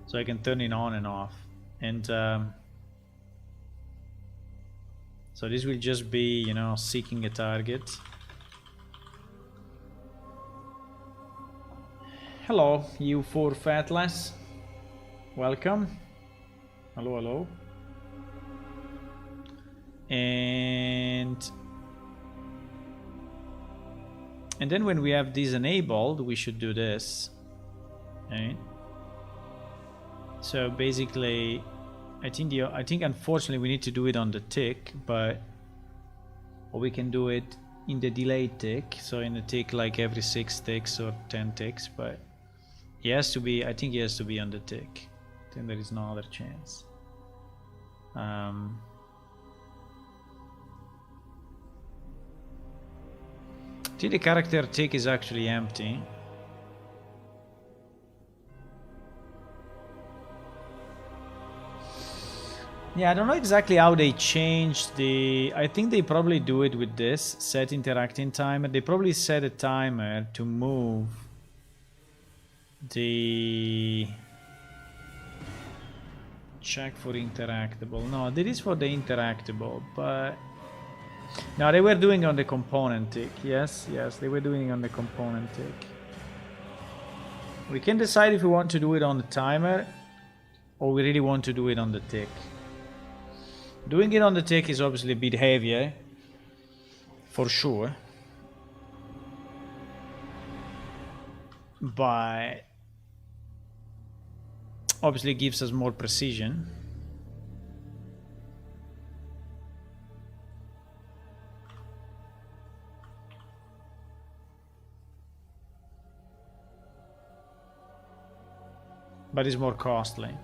So I can turn it on and off, and so this will just be, you know, seeking a target. Hello, you four fatless. Welcome. Hello, hello. And then when we have this enabled, we should do this, right? So basically, I think unfortunately we need to do it on the tick, or we can do it in the delay tick. So in the tick, like every 6 ticks or 10 ticks, but it has to be. I think it has to be on the tick. I think there is no other chance. I think the character tick is actually empty. Yeah, I don't know exactly how they changed the... I think they probably do it with this, set interacting timer. They probably set a timer to move the... Check for interactable. No, that is for the interactable, but... No, they were doing on the component tick. Yes, yes, they were doing on the component tick. We can decide if we want to do it on the timer or we really want to do it on the tick. Doing it on the tick is obviously a bit heavier, for sure. But obviously gives us more precision. But it's more costly.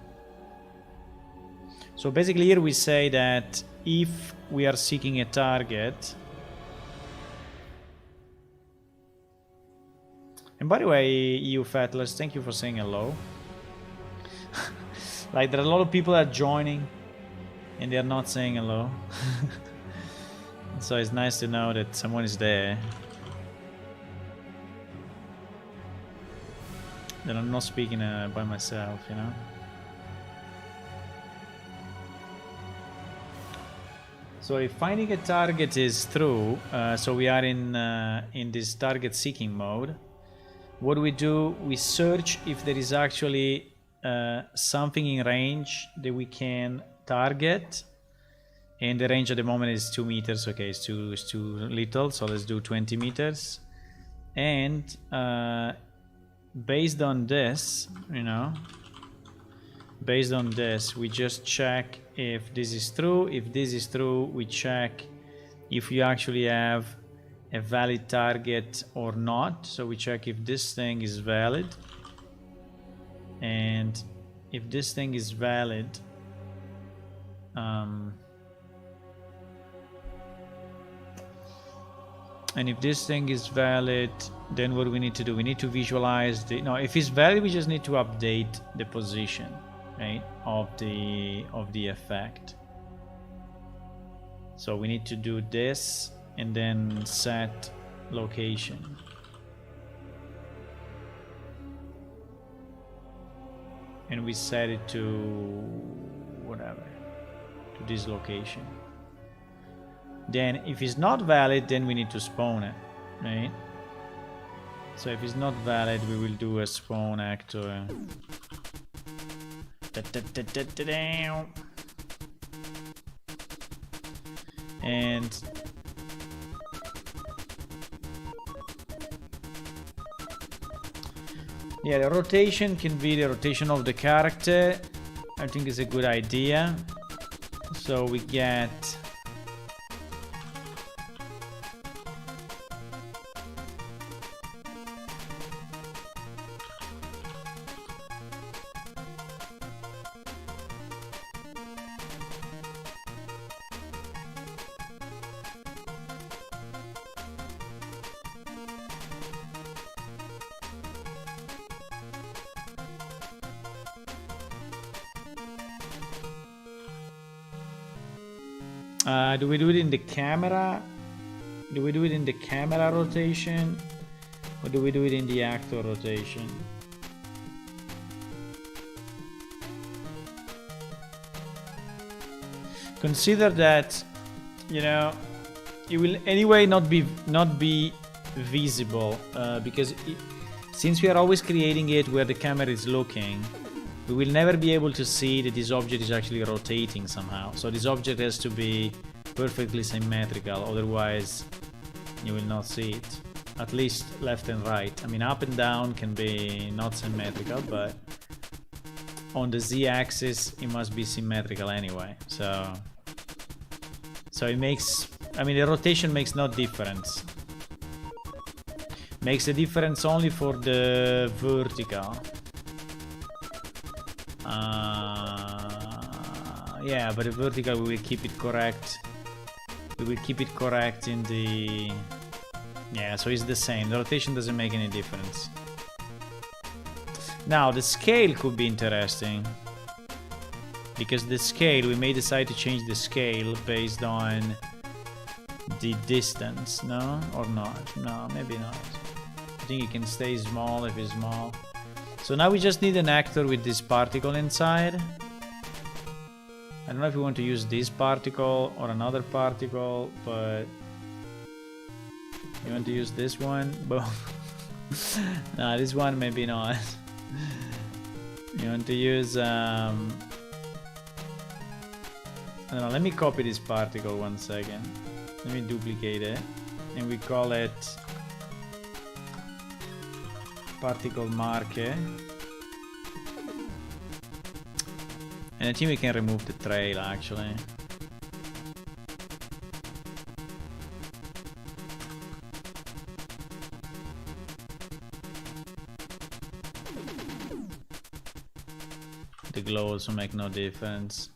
So basically here we say that if we are seeking a target, and by the way, you Fatless, thank you for saying hello. Like there are a lot of people that are joining and they are not saying hello. So it's nice to know that someone is there. That I'm not speaking by myself, you know. So if finding a target is true, so we are in this target seeking mode. What do? We search if there is actually something in range that we can target. And the range at the moment is 2 meters. Okay, it's too little, so let's do 20 meters. And based on this, you know, based on this, we just check if this is true. If this is true, we check if you actually have a valid target or not. So we check if this thing is valid. And if this thing is valid, and if this thing is valid, then what we need to do, we need to visualize the... No, if it's valid, we just need to update the position, right, of the effect. So we need to do this and then set location. And we set it to whatever, to this location. Then if it's not valid, then we need to spawn it, right? So if it's not valid, we will do a spawn actor. And yeah, the rotation can be the rotation of the character. I think it's a good idea. So we get do we do it in the camera? Do we do it in the camera rotation? Or do we do it in the actor rotation? Consider that, you know, it will anyway not be visible because since we are always creating it where the camera is looking, we will never be able to see that this object is actually rotating somehow. So this object has to be perfectly symmetrical, otherwise you will not see it. At least left and right. I mean, up and down can be not symmetrical, but on the z-axis it must be symmetrical anyway. So it makes, I mean, the rotation makes no difference. Makes a difference only for the vertical. Yeah, but the vertical we will keep it correct. We will keep it correct in the... Yeah, so it's the same. The rotation doesn't make any difference. Now, the scale could be interesting. because the scale, we may decide to change the scale based on the distance, no? Or not? No, maybe not. I think it can stay small if it's small. So now we just need an actor with this particle inside. I don't know if we want to use this particle or another particle, but you want to use this one? Nah, this one maybe not. You want to use I don't know, let me copy this particle 1 second. Let me duplicate it and we call it particle marker. And I think we can remove the trail actually. The glow also make no difference.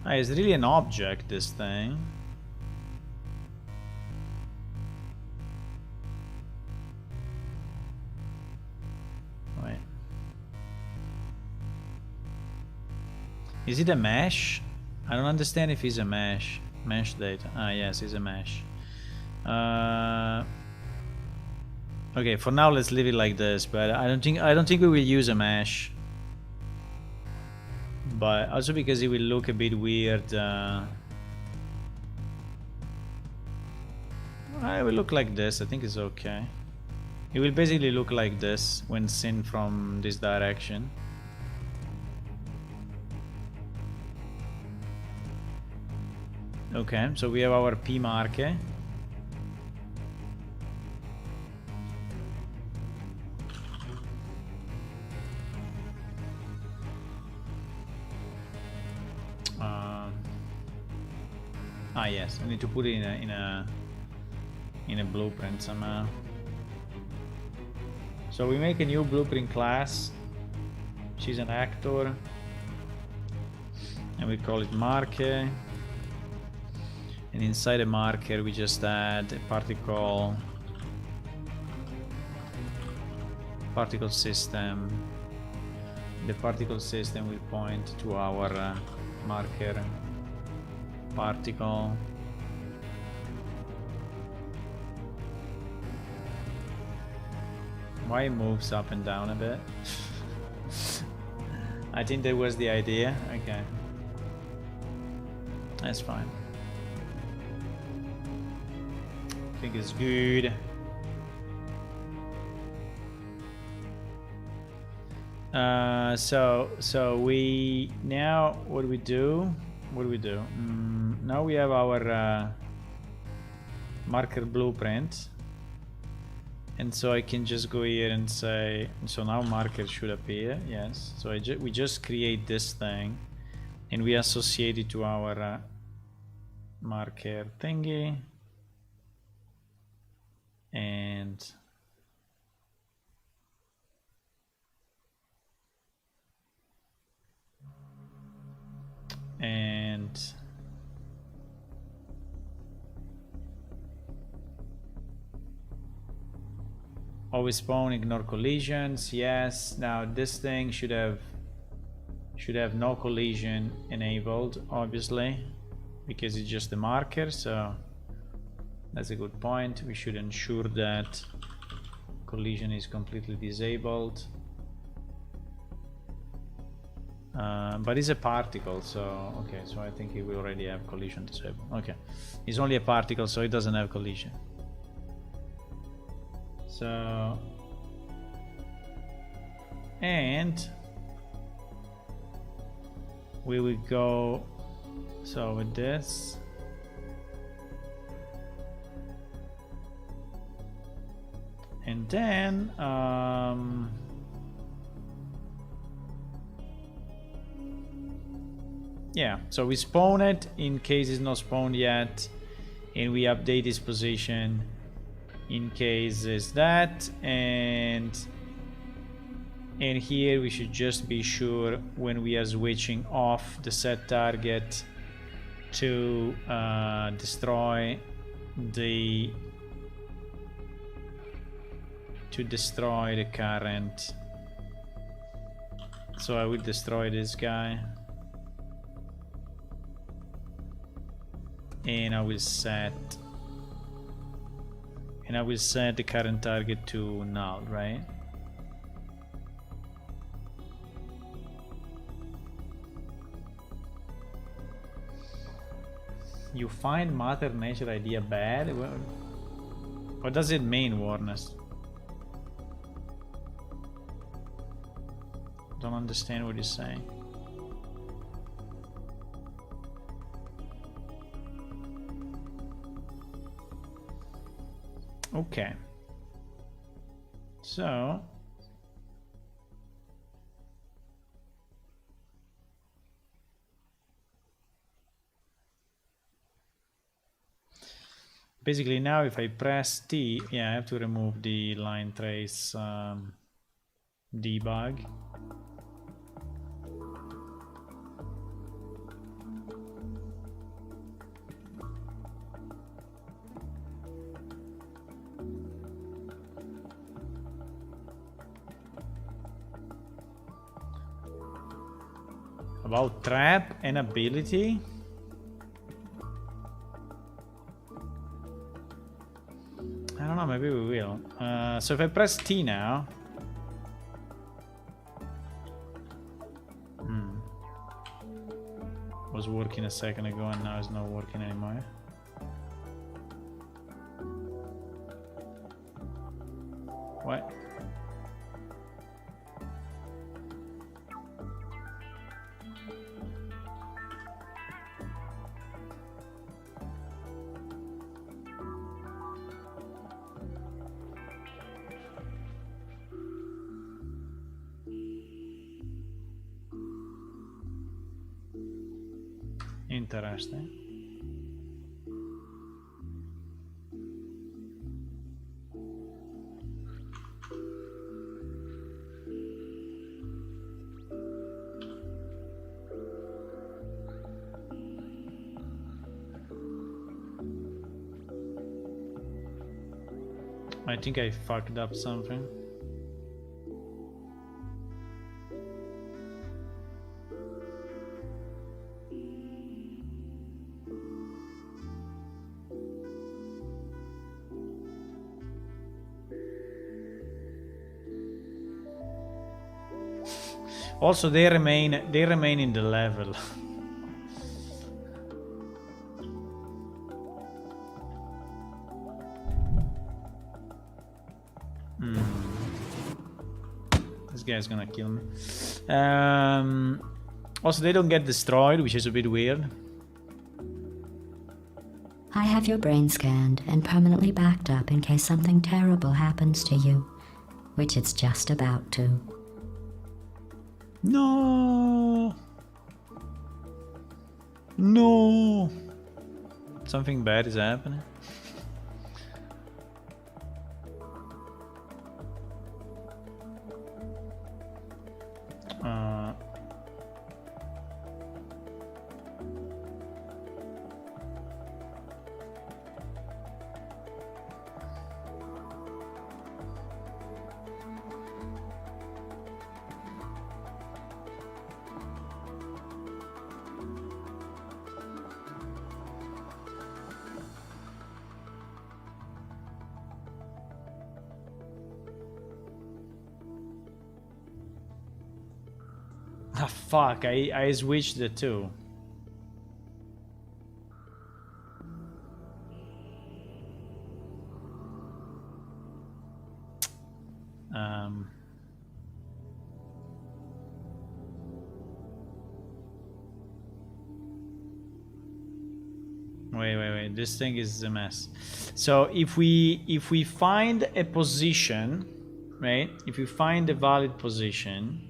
Ah, it's really an object, this thing. Wait. Is it a mesh? I don't understand if it's a mesh. Mesh data. Ah, yes, it's a mesh. Okay, for now let's leave it like this, but I don't think we will use a mesh. But also because it will look a bit weird. It will look like this. I think it's okay. It will basically look like this when seen from this direction. Okay, so we have our P marker. Ah yes, I need to put it in a blueprint somehow. So we make a new blueprint class. She's an actor, and we call it marker. And inside a marker, we just add a particle system. The particle system will point to our marker particle. Why it moves up and down a bit? I think that was the idea. Okay, that's fine. I think it's good. So we now what do we do? Now we have our marker blueprint, and so I can just go here and say, so now marker should appear. Yes, so we just create this thing and we associate it to our marker thingy, and always spawn, ignore collisions. Yes, now this thing should have no collision enabled, obviously, because it's just a marker. So that's a good point. We should ensure that collision is completely disabled. But it's a particle, so okay, so I think it will already have collision disabled. Okay, it's only a particle, so it doesn't have collision. So, and we will go, so with this, and then yeah, so we spawn it in case it's not spawned yet, and we update its position in case it's that, and here we should just be sure when we are switching off the set target to destroy the to destroy the current. So I will destroy this guy. And I will set the current target to null, right? You find Mother Nature idea bad? What does it mean, Warners? Don't understand what you're saying. Okay. So basically now if I press T, yeah, I have to remove the line trace debug. About trap and ability. I don't know, maybe we will. So if I press T now. Was working a second ago and now it's not working anymore. What? Interesting. I think I fucked up something. Also, they remain in the level. This guy's gonna kill me. Also, they don't get destroyed, which is a bit weird. I have your brain scanned and permanently backed up in case something terrible happens to you, which it's just about to. No. No. Something bad is happening. Ah, fuck, I switched the two. Wait, this thing is a mess. So if we find a position, right? If we find a valid position,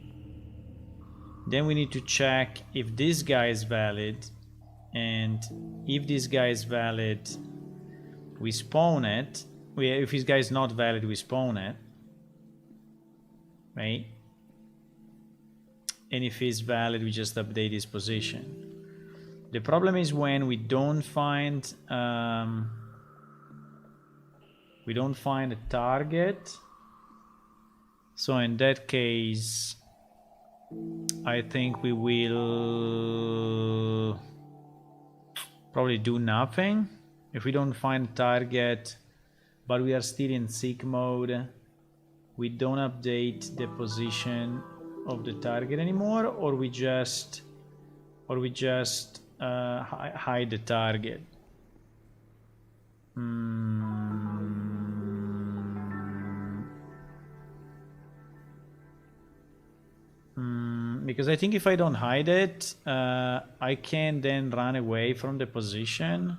then we need to check if this guy is valid, and if this guy is valid, we spawn it. If this guy is not valid, we spawn it, right? And if he's valid, we just update his position. The problem is when we don't find a target. So in that case, I think we will probably do nothing. If we don't find target, but we are still in seek mode, we don't update the position of the target anymore, or we just hide the target. Because I think if I don't hide it, I can then run away from the position.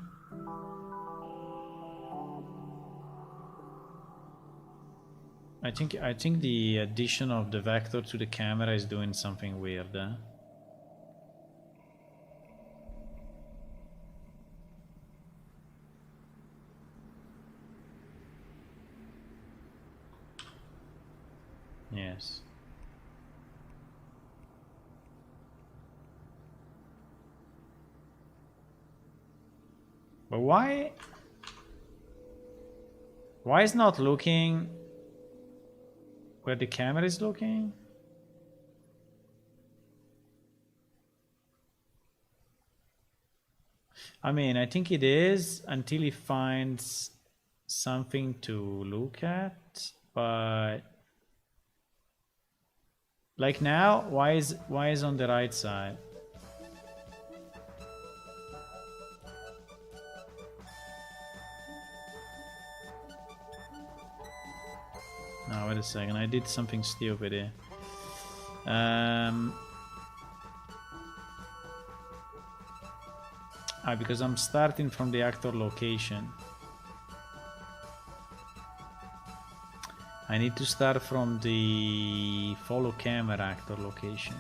I think the addition of the vector to the camera is doing something weird. Yes. But why is not looking where the camera is looking? I mean, I think it is until he finds something to look at, but like now, why is on the right side? No, wait a second, I did something stupid here. Because I'm starting from the actor location. I need to start from the follow camera actor location.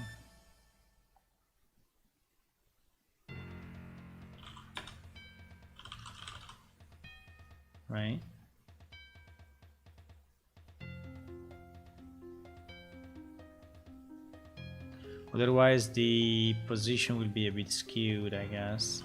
Right? Otherwise the position will be a bit skewed, I guess.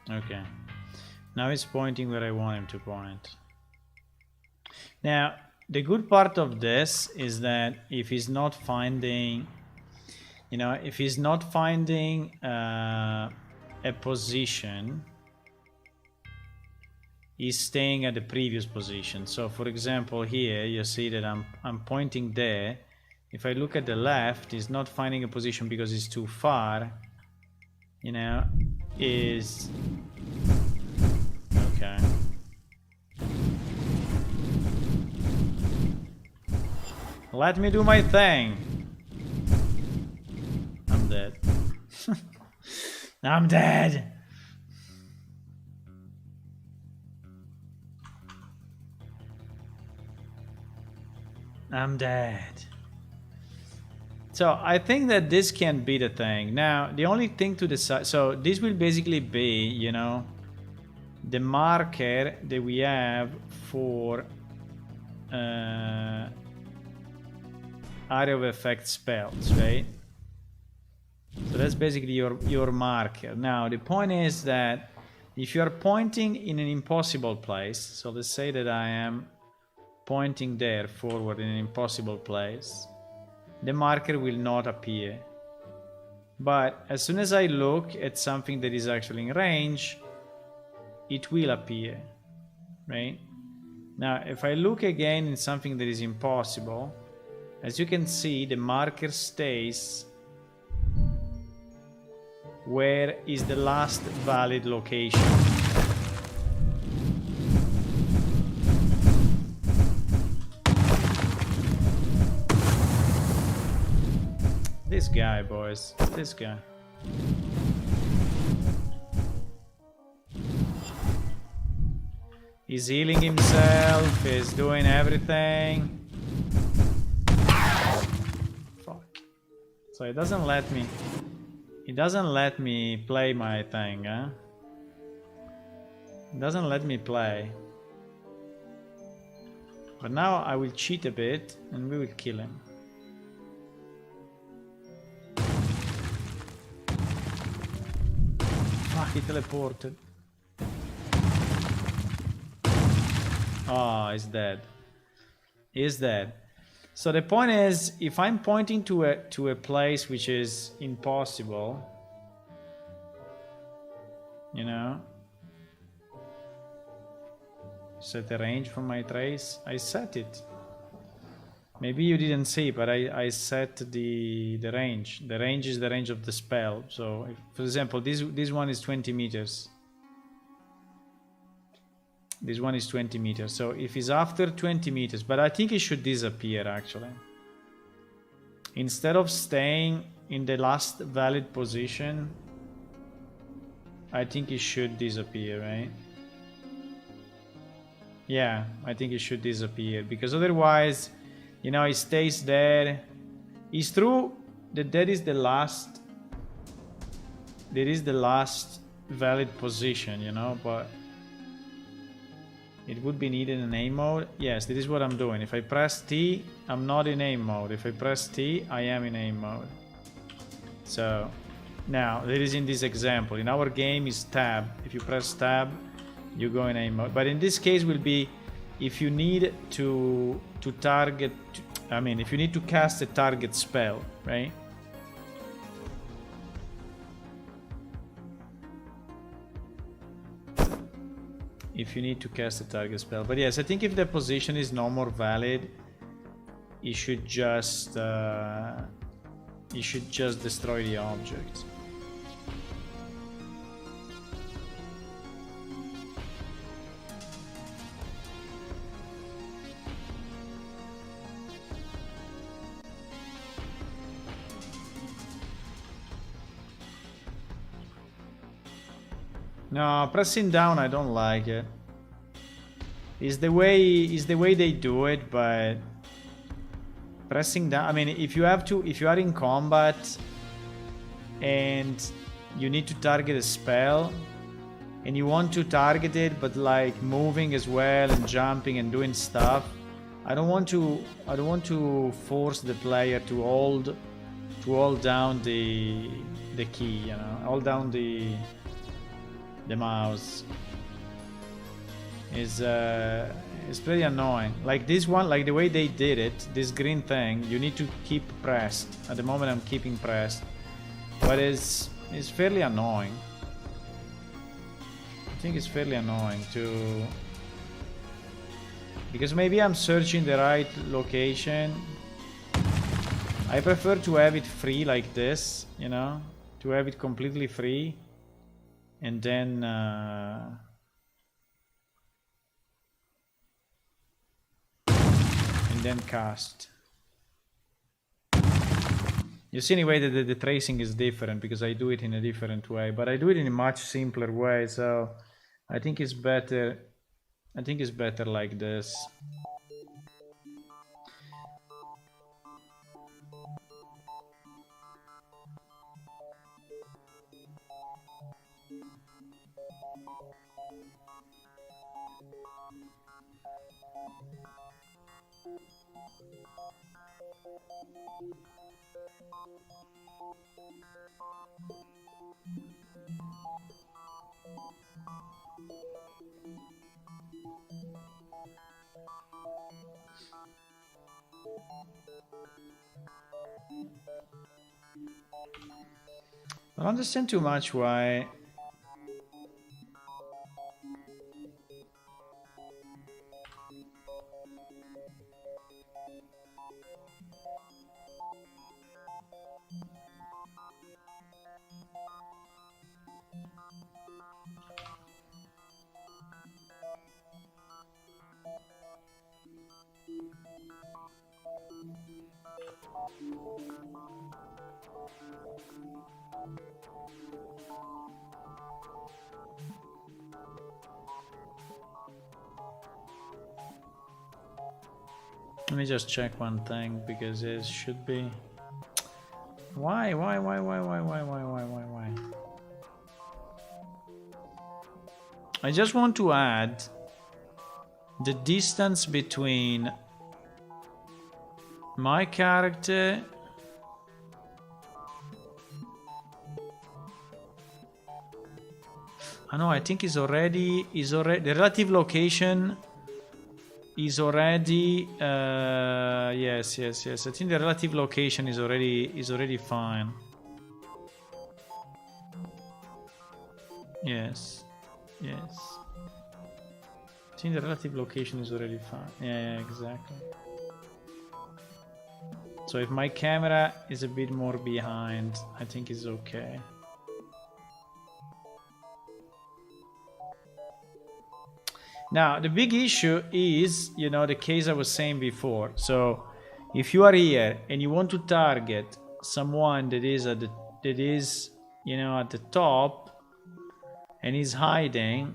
Okay. Now he's pointing where I want him to point. Now, the good part of this is that if he's not finding, if he's not finding a position, he's staying at the previous position. So for example, here you see that I'm pointing there. If I look at the left, he's not finding a position because it's too far. Is okay. Let me do my thing. I'm dead. I'm dead. I'm dead. So I think that this can be the thing. Now, the only thing to decide, so this will basically be, the marker that we have for area of effect spells, right? So that's basically your marker. Now, the point is that if you are pointing in an impossible place, so let's say that I am pointing there forward in an impossible place, the marker will not appear. But as soon as I look at something that is actually in range, it will appear, right? Now, if I look again in something that is impossible, as you can see, the marker stays where is the last valid location. This guy, boys, this guy. He's healing himself, he's doing everything. Fuck. So it doesn't let me play my thing, huh? It doesn't let me play. But now I will cheat a bit and we will kill him. Fuck, he teleported. Oh, he's dead. He's dead. So the point is, if I'm pointing to a place which is impossible, you know, set the range for my trace. I set it. Maybe you didn't see, but I set the range. The range is the range of the spell. So, if, for example, this one is 20 meters. This one is 20 meters. So if it's after 20 meters, but I think it should disappear actually. Instead of staying in the last valid position, I think it should disappear, right? Yeah, I think it should disappear because otherwise, you know, it stays there. It's true that that is the last valid position, you know, but it would be needed in aim mode. Yes, this is what I'm doing. If I press T, I'm not in aim mode. If I press T, I am in aim mode. So now that is in this example. In our game is tab. If you press tab, you go in aim mode. But in this case will be if you need to target, I mean, if you need to cast a target spell, right? If you need to cast a target spell. But yes, I think if the position is no more valid, you should just destroy the object. No, pressing down, I don't like it. It's the way they do it, but pressing down. I mean, if you are in combat and you need to target a spell, and you want to target it, but like moving as well and jumping and doing stuff, I don't want to force the player to hold down the key, you know, hold down the mouse. Is pretty annoying. Like this one, like the way they did it, this green thing, you need to keep pressed. At the moment I'm keeping pressed, but it's fairly annoying. I think it's fairly annoying to, because maybe I'm searching the right location. I prefer to have it free like this, you know, to have it completely free. And then cast. You see anyway that the tracing is different because I do it in a different way, but I do it in a much simpler way, so I think it's better. I think it's better like this. I don't understand too much why. Let me just check one thing because it should be. Why? I just want to add the distance between my character I think is already the relative location is already yes. I think the relative location is already fine. Yes. I think the relative location is already fine. Yeah, exactly. So if my camera is a bit more behind, I think it's okay. Now, the big issue is, the case I was saying before. So, if you are here and you want to target someone that is at the top and is hiding,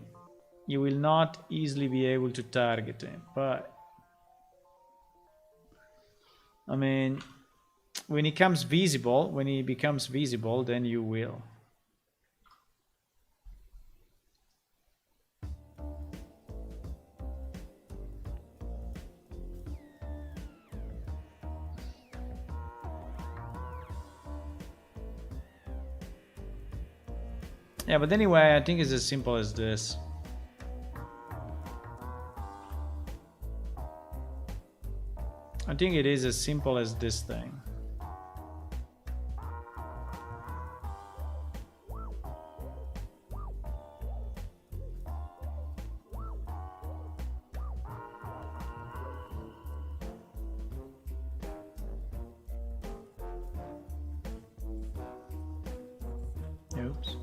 you will not easily be able to target him. But I mean, when he becomes visible, then you will. Yeah, but anyway, I think it's as simple as this. I think it is as simple as this thing. Oops.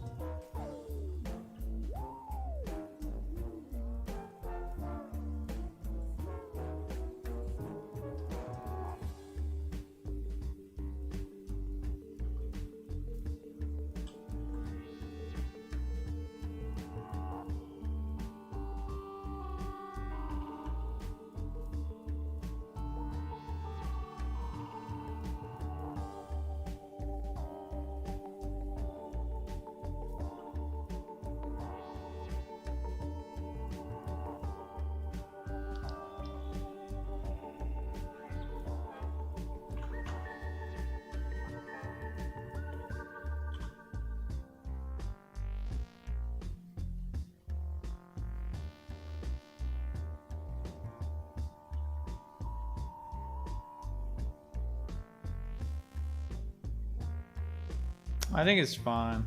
I think it's fine.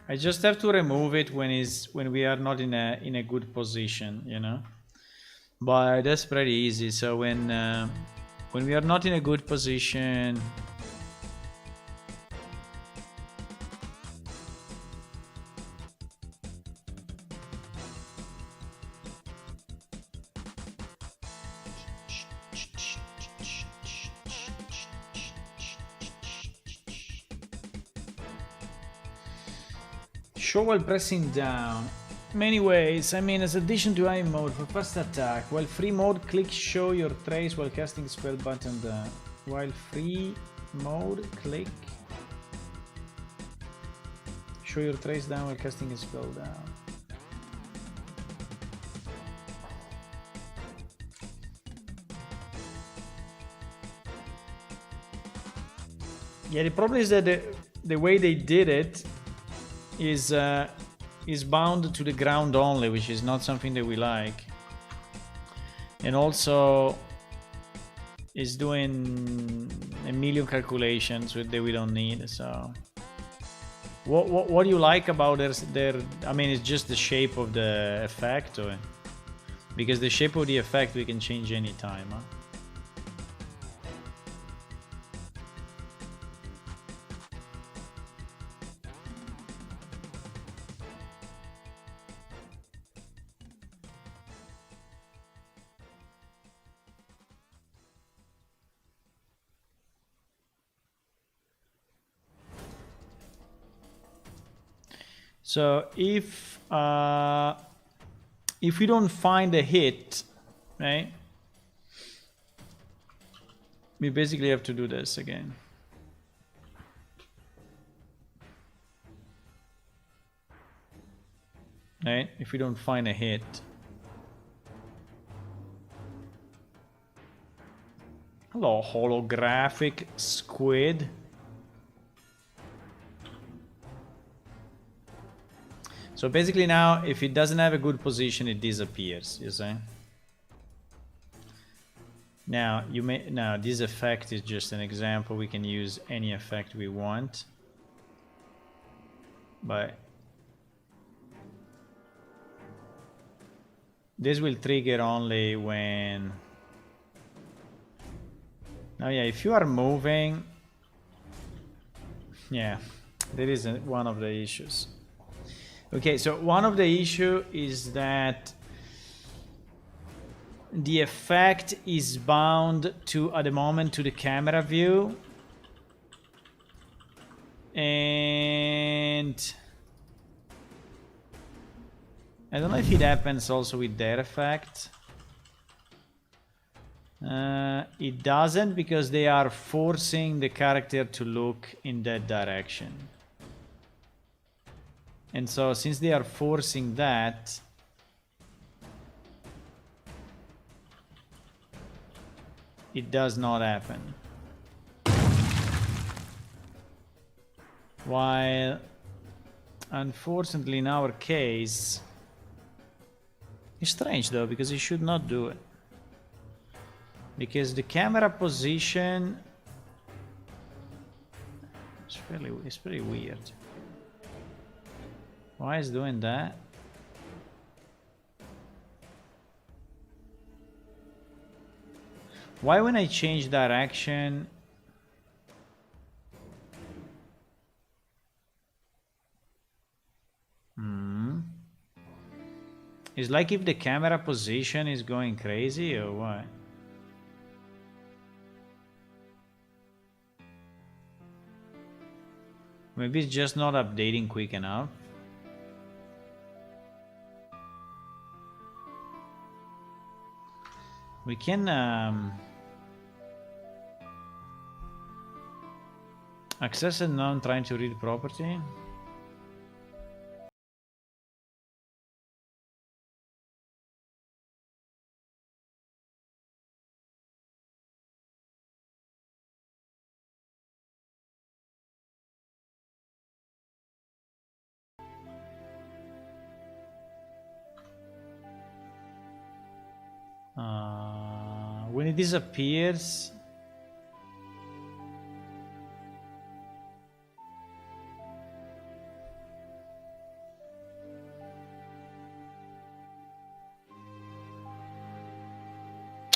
I just have to remove it when we are not in a good position, But that's pretty easy. So when we are not in a good position, show while pressing down. Many ways. I mean, as addition to AoE mode for fast attack. While free mode, click show your trace while casting spell button down. While free mode, click show your trace down while casting a spell down. Yeah, the problem is that the way they did it is bound to the ground only, which is not something that we like. And also is doing a million calculations that we don't need. So what do you like about their I mean, it's just the shape of the effect, or because the shape of the effect we can change anytime, huh? So if we don't find a hit, right, we basically have to do this again. Right? If we don't find a hit. Hello, holographic squid. So basically now, if it doesn't have a good position, it disappears, you see? Now, this effect is just an example. We can use any effect we want. But this will trigger only when... Now, yeah, if you are moving... Yeah, that is one of the issues. Okay, so one of the issue is that the effect is bound to, at the moment, to the camera view. And I don't know if it happens also with their effect. It doesn't, because they are forcing the character to look in that direction. And so since they are forcing that, it does not happen. While, unfortunately, in our case, it's strange though, because it should not do it. Because the camera position it's pretty weird. Why is doing that? Why when I change direction? It's like if the camera position is going crazy or what? Maybe it's just not updating quick enough. We can access it now. I'm trying to read property. When it disappears,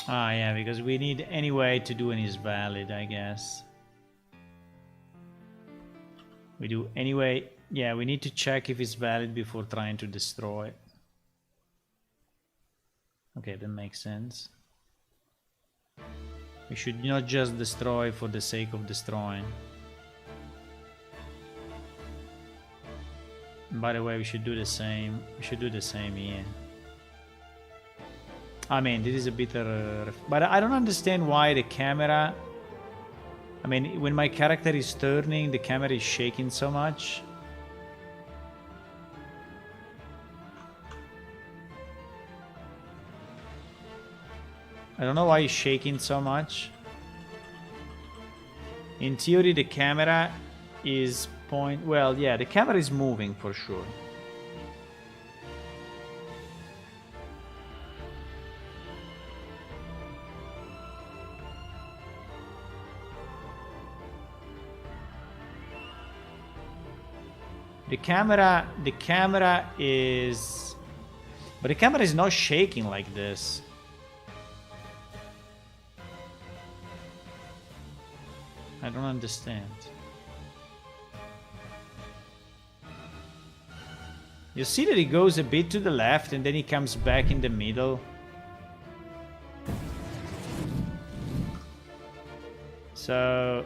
yeah, because we need anyway to do an is valid, I guess. We do anyway. Yeah, we need to check if it's valid before trying to destroy. Okay, that makes sense. We should not just destroy for the sake of destroying. And by the way, we should do the same. We should do the same here. I mean, this is a bit... but I don't understand why the camera... I mean, when my character is turning, the camera is shaking so much. I don't know why it's shaking so much. In theory, the camera is well, yeah, the camera is moving for sure. The camera is... But the camera is not shaking like this. I don't understand. You see that he goes a bit to the left and then he comes back in the middle. So...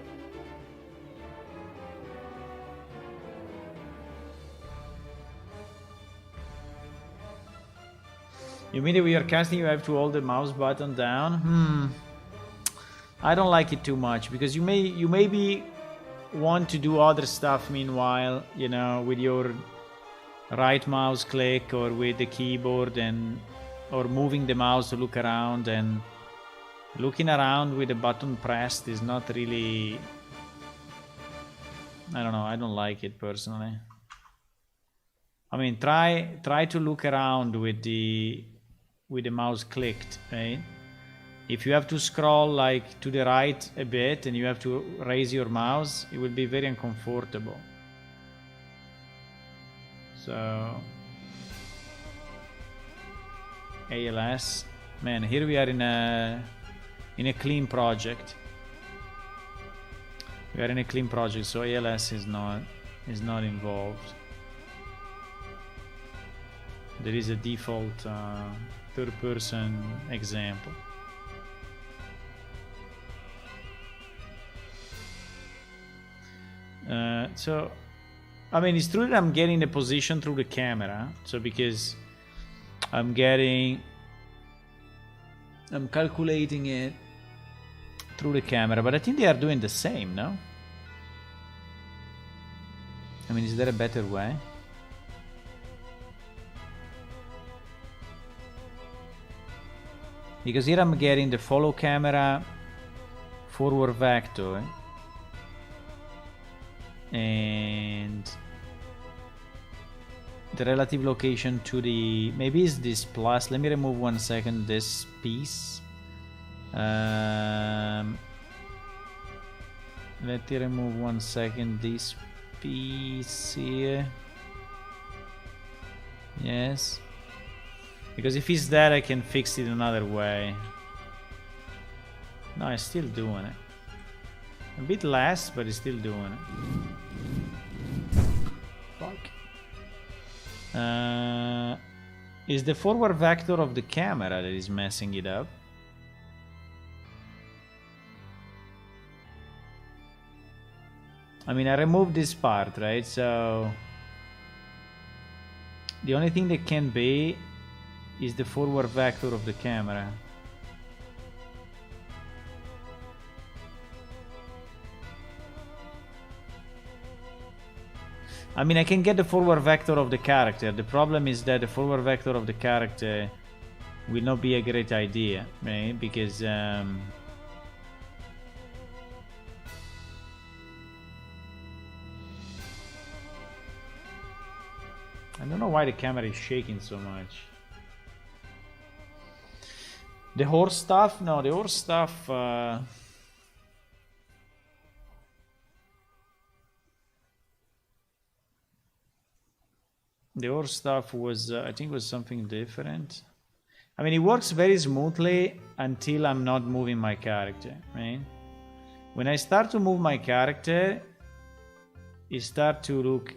You mean that when you're casting you have to hold the mouse button down? I don't like it too much because you maybe want to do other stuff meanwhile, you know, with your right mouse click or with the keyboard or moving the mouse to look around, and looking around with the button pressed is not really, I don't know, I don't like it personally. I mean, try to look around with the mouse clicked, right? If you have to scroll like to the right a bit and you have to raise your mouse, it will be very uncomfortable. So ALS, man, here we are in a clean project. We are in a clean project, so ALS is not involved. There is a default third-person example. So, I mean, it's true that I'm getting the position through the camera. So because I'm calculating it through the camera, but I think they are doing the same, no? I mean, is there a better way? Because here I'm getting the follow camera forward vector and the relative location to the, maybe it's this plus. Let me remove 1 second this piece. Let me remove 1 second this piece here. Yes, because if it's that, I can fix it another way. No, it's still doing it. A bit less, but it's still doing it. Fuck. Is the forward vector of the camera that is messing it up? I mean, I removed this part, right? So the only thing that can be is the forward vector of the camera. I mean, I can get the forward vector of the character. The problem is that the forward vector of the character will not be a great idea, right? Because I don't know why the camera is shaking so much. The horse stuff? No, the horse stuff... The horse stuff was, I think, was something different. I mean, it works very smoothly until I'm not moving my character, right? When I start to move my character, it start to look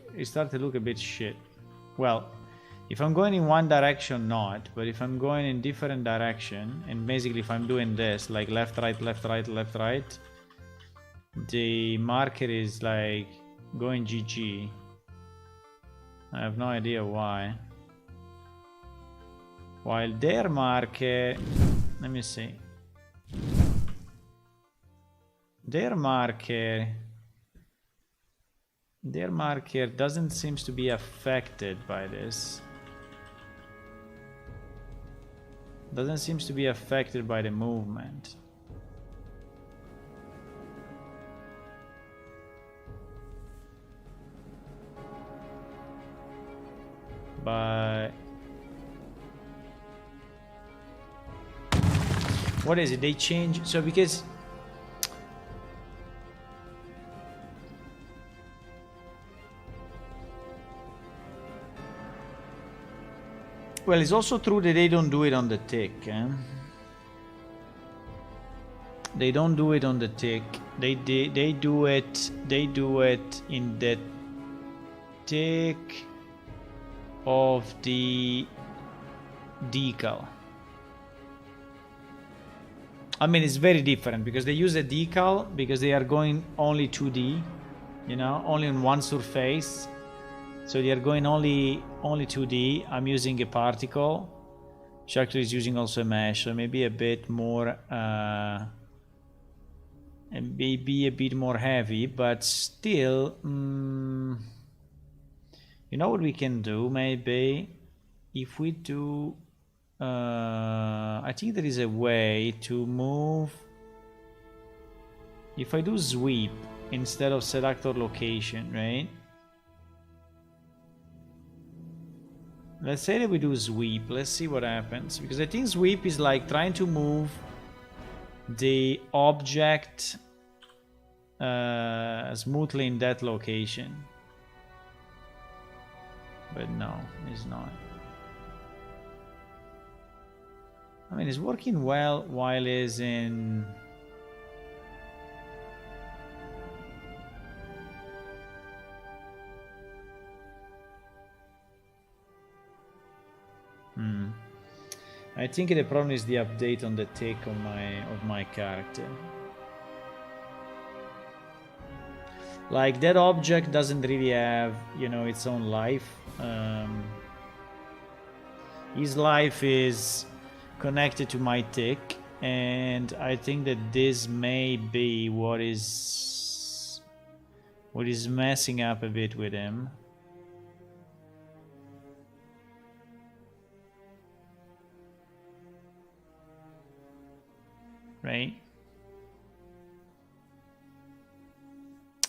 a bit shit. Well, if I'm going in one direction, not, but if I'm going in different direction, and basically if I'm doing this, like left, right, left, right, left, right, the marker is like going GG. I have no idea why. While their marker, let me see. Their marker doesn't seem to be affected by this. Doesn't seem to be affected by the movement. But what is it? They change, so because Well, it's also true that they don't do it on the tick. They don't do it on the tick. They do it. They do it in the tick of the decal. I mean, it's very different because they use a decal because they are going only 2D, you know, only on one surface. So they are going only 2D. I'm using a particle, which actually is using also a mesh, so maybe a bit more, and maybe a bit more heavy, but still, you know what we can do? Maybe if we do. I think there is a way to move. If I do sweep instead of selector location, right? Let's say that we do sweep. Let's see what happens. Because I think sweep is like trying to move the object smoothly in that location. But no, it's not. I mean, it's working well while it's in... I think the problem is the update on the tick of my character. Like, that object doesn't really have, you know, its own life. His life is connected to my tick, and I think that this may be what is messing up a bit with him. Right?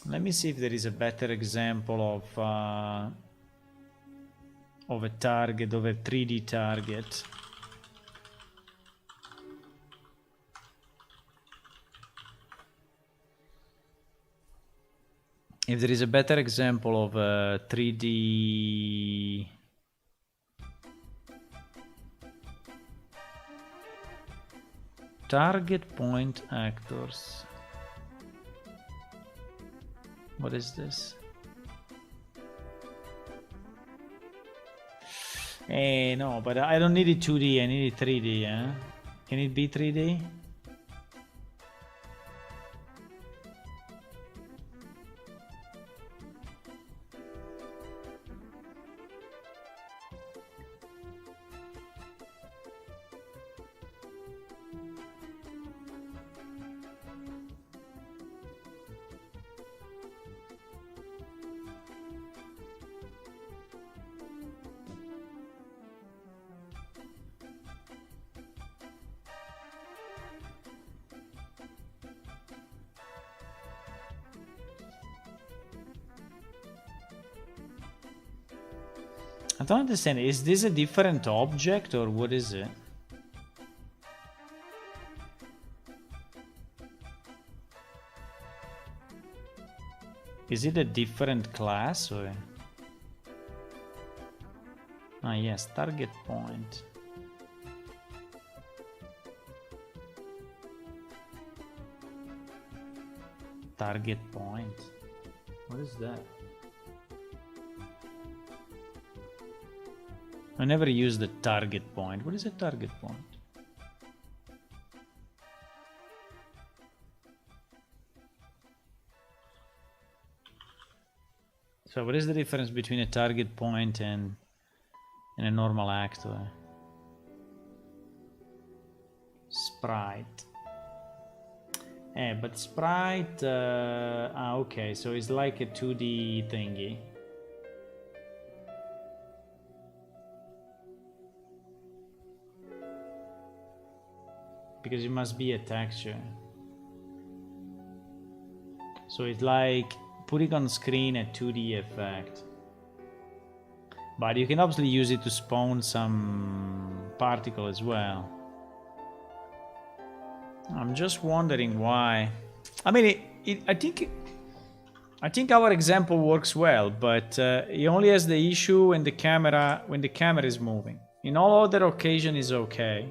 Let me see if there is a better example of a target, of a 3D target. If there is a better example of a 3D target point actors. What is this? Hey, no, but I don't need it 2D, I need it 3D, eh? Can it be 3D? I don't understand. Is this a different object or what is it? Is it a different class or? Ah, yes, target point. Target point. What is that? I never use the target point. What is a target point? So what is the difference between a target point and a normal actor? Sprite. But sprite... okay, so it's like a 2D thingy. Because it must be a texture. So it's like putting on screen a 2D effect. But you can obviously use it to spawn some particle as well. I'm just wondering why. I mean, I think our example works well, but it only has the issue when the camera is moving. In all other occasion is okay.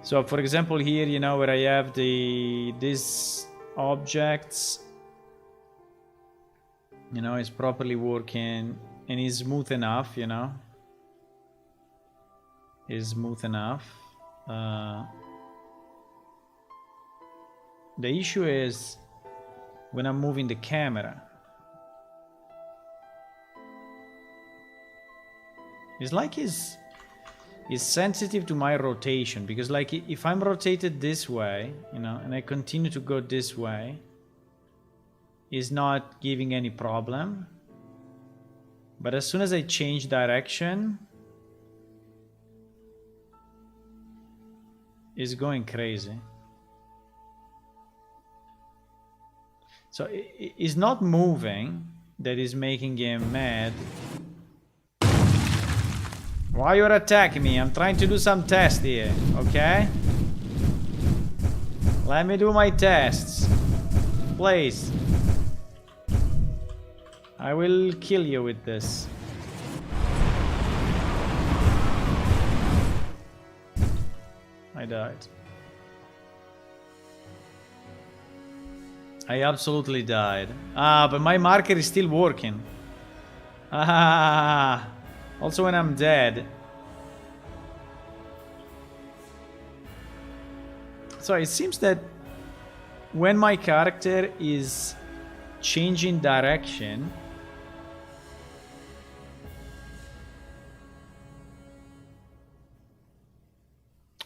So for example here, you know, where I have these objects, you know, it's properly working and is smooth enough, you know. Is smooth enough. The issue is when I'm moving the camera. It's like it's sensitive to my rotation, because like if I'm rotated this way, you know, and I continue to go this way, it's not giving any problem. But as soon as I change direction, it's going crazy. So it's not moving that is making him mad. Why you're attacking me? I'm trying to do some tests here, okay? Let me do my tests. Please. I will kill you with this. I died. I absolutely died. Ah, but my marker is still working. Ah, also when I'm dead. So it seems that when my character is changing direction,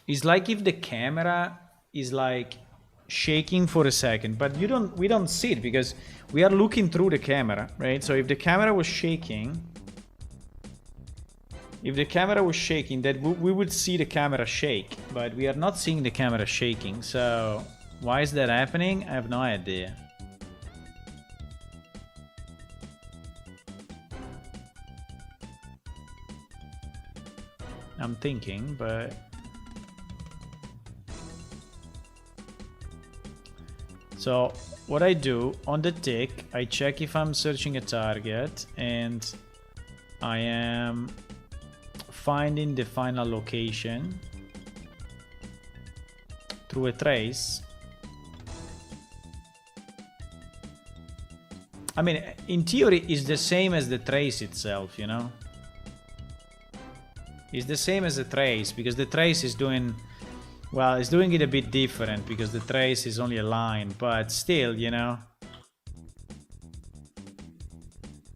it's like if the camera is like shaking for a second, but we don't see it because we are looking through the camera, right? So if the camera was shaking, then we would see the camera shake, but we are not seeing the camera shaking. So why is that happening? I have no idea. I'm thinking, but so what I do on the tick, I check if I'm searching a target and I am finding the final location through a trace. I mean, in theory, it's the same as the trace itself, you know? It's the same as the trace, because the trace is doing... Well, it's doing it a bit different, because the trace is only a line, but still, you know?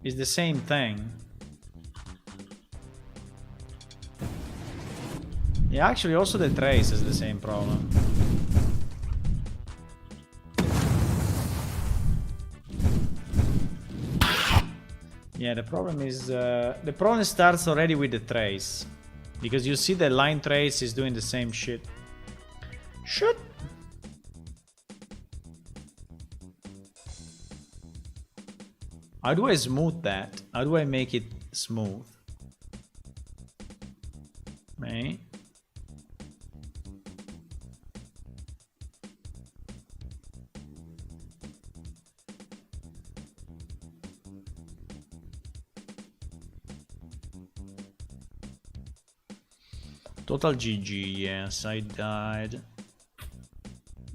It's the same thing. Yeah, actually, also the trace has the same problem. Yeah, the problem is... the problem starts already with the trace. Because you see the line trace is doing the same shit. Shit! How do I smooth that? How do I make it smooth? Me? Total GG, yes, I died.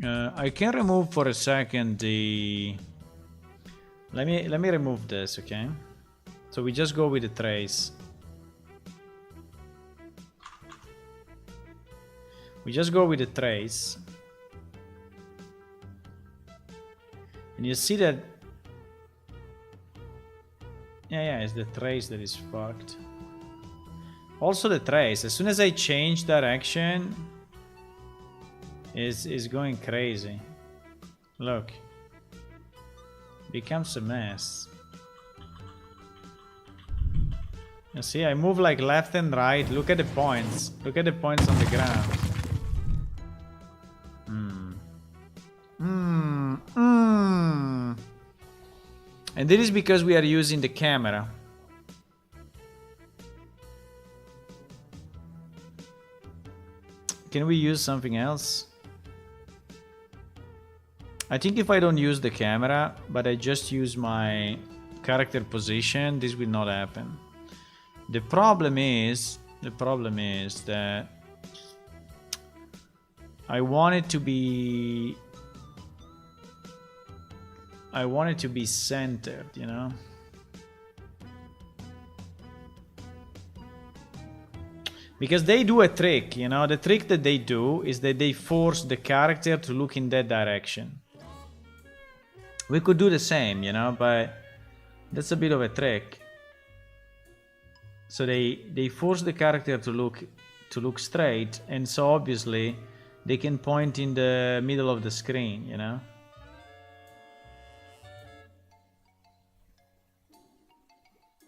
I can remove for a second the... Let me remove this, okay? So we just go with the trace. We just go with the trace. And you see that... Yeah, it's the trace that is fucked. Also the trace, as soon as I change direction, is going crazy. Look. Becomes a mess. You see, I move like left and right. Look at the points. Look at the points on the ground. And this is because we are using the camera. Can we use something else? I think if I don't use the camera, but I just use my character position, this will not happen. The problem is that I want it to be centered, you know? Because they do a trick, you know? The trick that they do is that they force the character to look in that direction. We could do the same, you know, but that's a bit of a trick. So they force the character to look straight, and so obviously they can point in the middle of the screen, you know?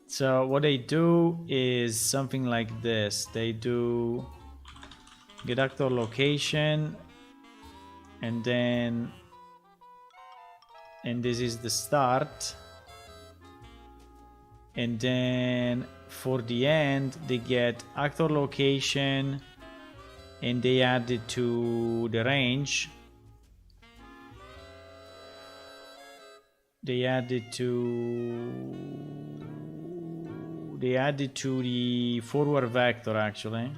So what they do is something like this. They do get actor location, and this is the start, and then for the end they get actor location and they add it to the range. They add it to the forward vector, actually.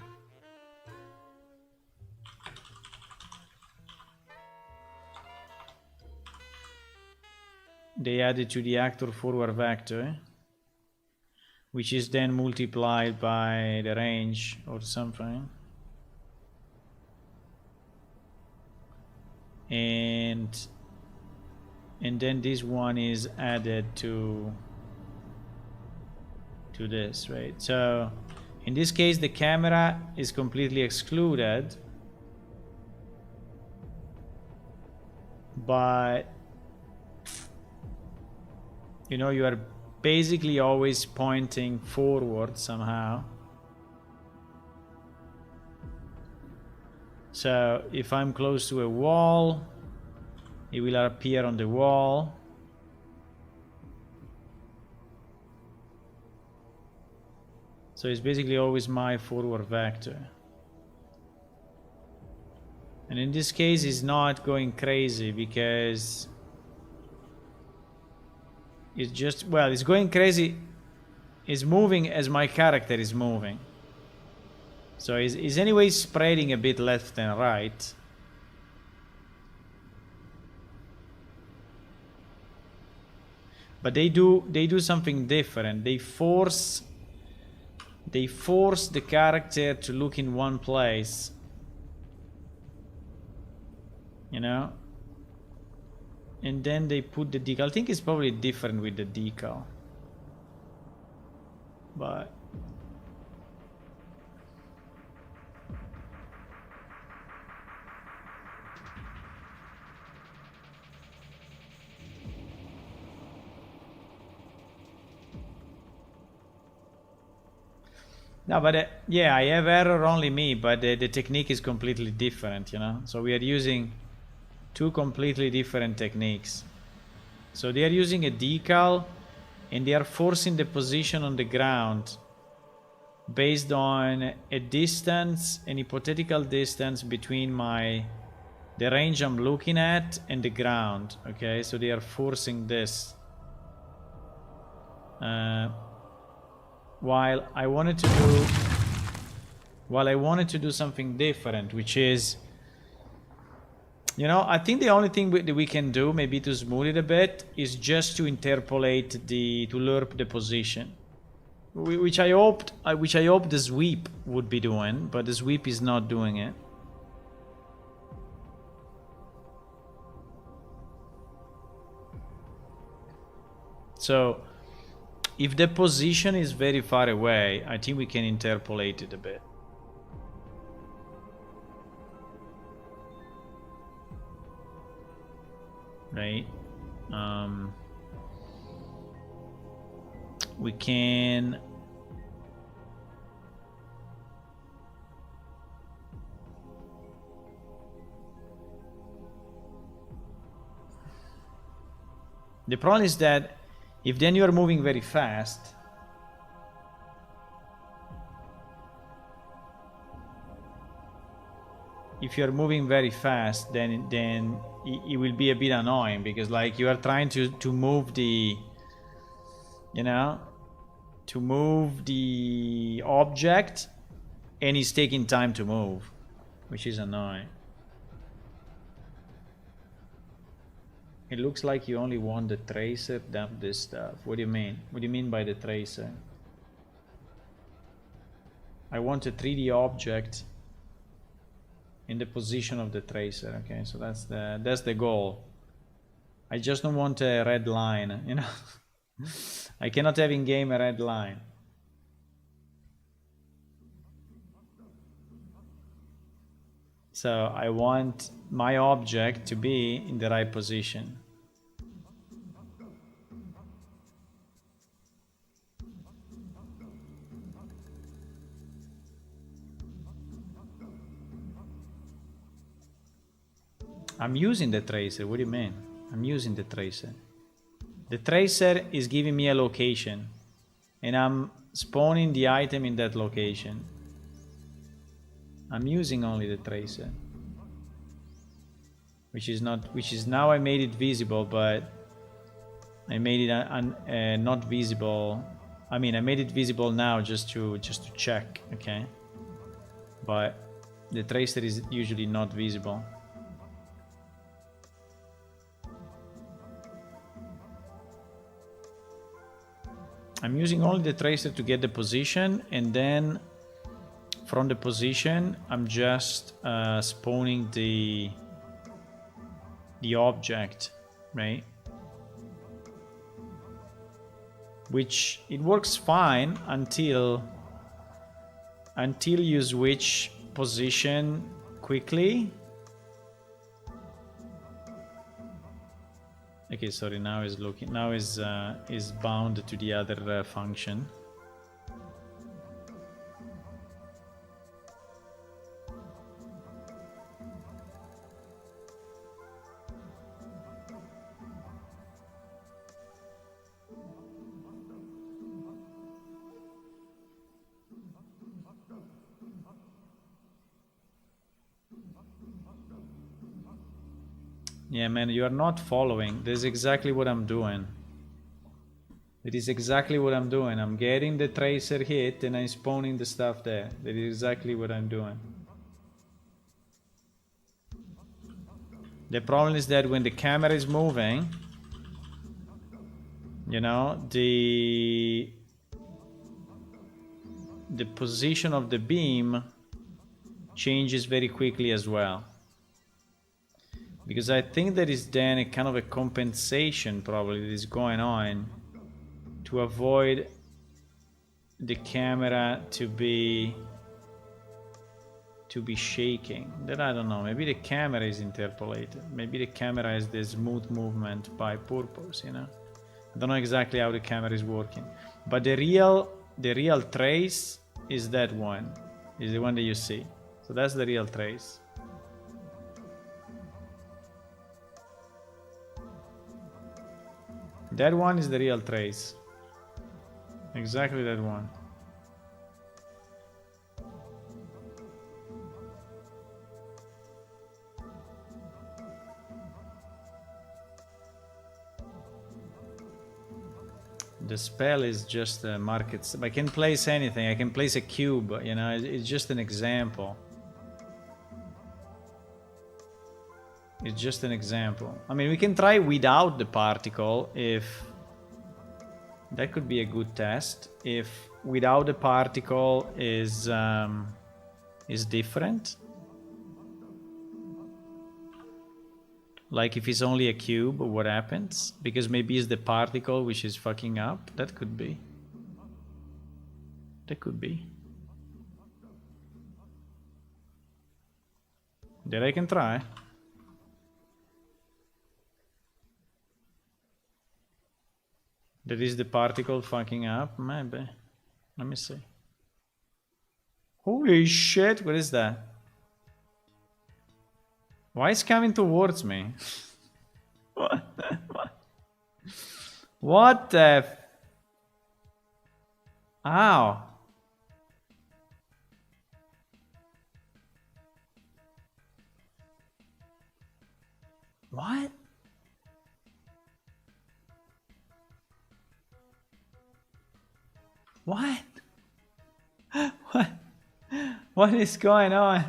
They add it to the actor forward vector, which is then multiplied by the range or something. And then this one is added to this, right? So in this case the camera is completely excluded, but you know, you are basically always pointing forward somehow. So if I'm close to a wall, it will appear on the wall. So it's basically always my forward vector. And in this case it's not going crazy because it's just, well, it's going crazy. It's moving as my character is moving. So it's anyway spreading a bit left and right. But they do something different. They force the character to look in one place. You know? And then they put the decal. I think it's probably different with the decal. But no, but yeah, I have error, only me, but the technique is completely different, you know? So we are using two completely different techniques. So they are using a decal and they are forcing the position on the ground based on a distance, an hypothetical distance between the range I'm looking at and the ground. Okay, so they are forcing this. While I wanted to do something different, which is, you know, I think the only thing that we can do, maybe to smooth it a bit, is just to interpolate to lerp the position, which I hoped the sweep would be doing, but the sweep is not doing it. So if the position is very far away, I think we can interpolate it a bit. Right? We can the problem is that if then you are moving very fast, if you're moving very fast, then it will be a bit annoying, because like you are trying to move the, you know, to move the object, and it's taking time to move, which is annoying. It looks like you only want the tracer, dump this stuff. What do you mean? What do you mean by the tracer? I want a 3D object in the position of the tracer. Okay, so that's the goal. I just don't want a red line, you know. I cannot have in game a red line. So I want my object to be in the right position. I'm using the tracer. What do you mean? I'm using the tracer. The tracer is giving me a location, and I'm spawning the item in that location. I'm using only the tracer, which is now I made it visible, but I made it not visible. I mean, I made it visible now just to check, okay? But the tracer is usually not visible. I'm using only the tracer to get the position, and then from the position I'm just spawning the object, right? Which it works fine until you switch position quickly. Okay, sorry, now is looking, now is bound to the other function. Yeah, man, you are not following. This is exactly what I'm doing. It is exactly what I'm doing. I'm getting the tracer hit and I'm spawning the stuff there. That is exactly what I'm doing. The problem is that when the camera is moving, you know, the position of the beam changes very quickly as well. Because I think there is then a kind of a compensation probably that is going on to avoid the camera to be shaking. That I don't know. Maybe the camera is interpolated. Maybe the camera has this smooth movement by purpose, you know. I don't know exactly how the camera is working. But the real trace is that one. Is the one that you see. So that's the real trace. That one is the real trace. Exactly that one. The spell is just a market. I can place anything. I can place a cube, you know, it's just an example. It's just an example. I mean, we can try without the particle if... That could be a good test. If without the particle is different. Like if it's only a cube, what happens? Because maybe it's the particle which is fucking up. That could be. That could be. That I can try. That is the particle fucking up? Maybe. Let me see. Holy shit, what is that? Why is it coming towards me? What the Ow. What? What? What? What is going on?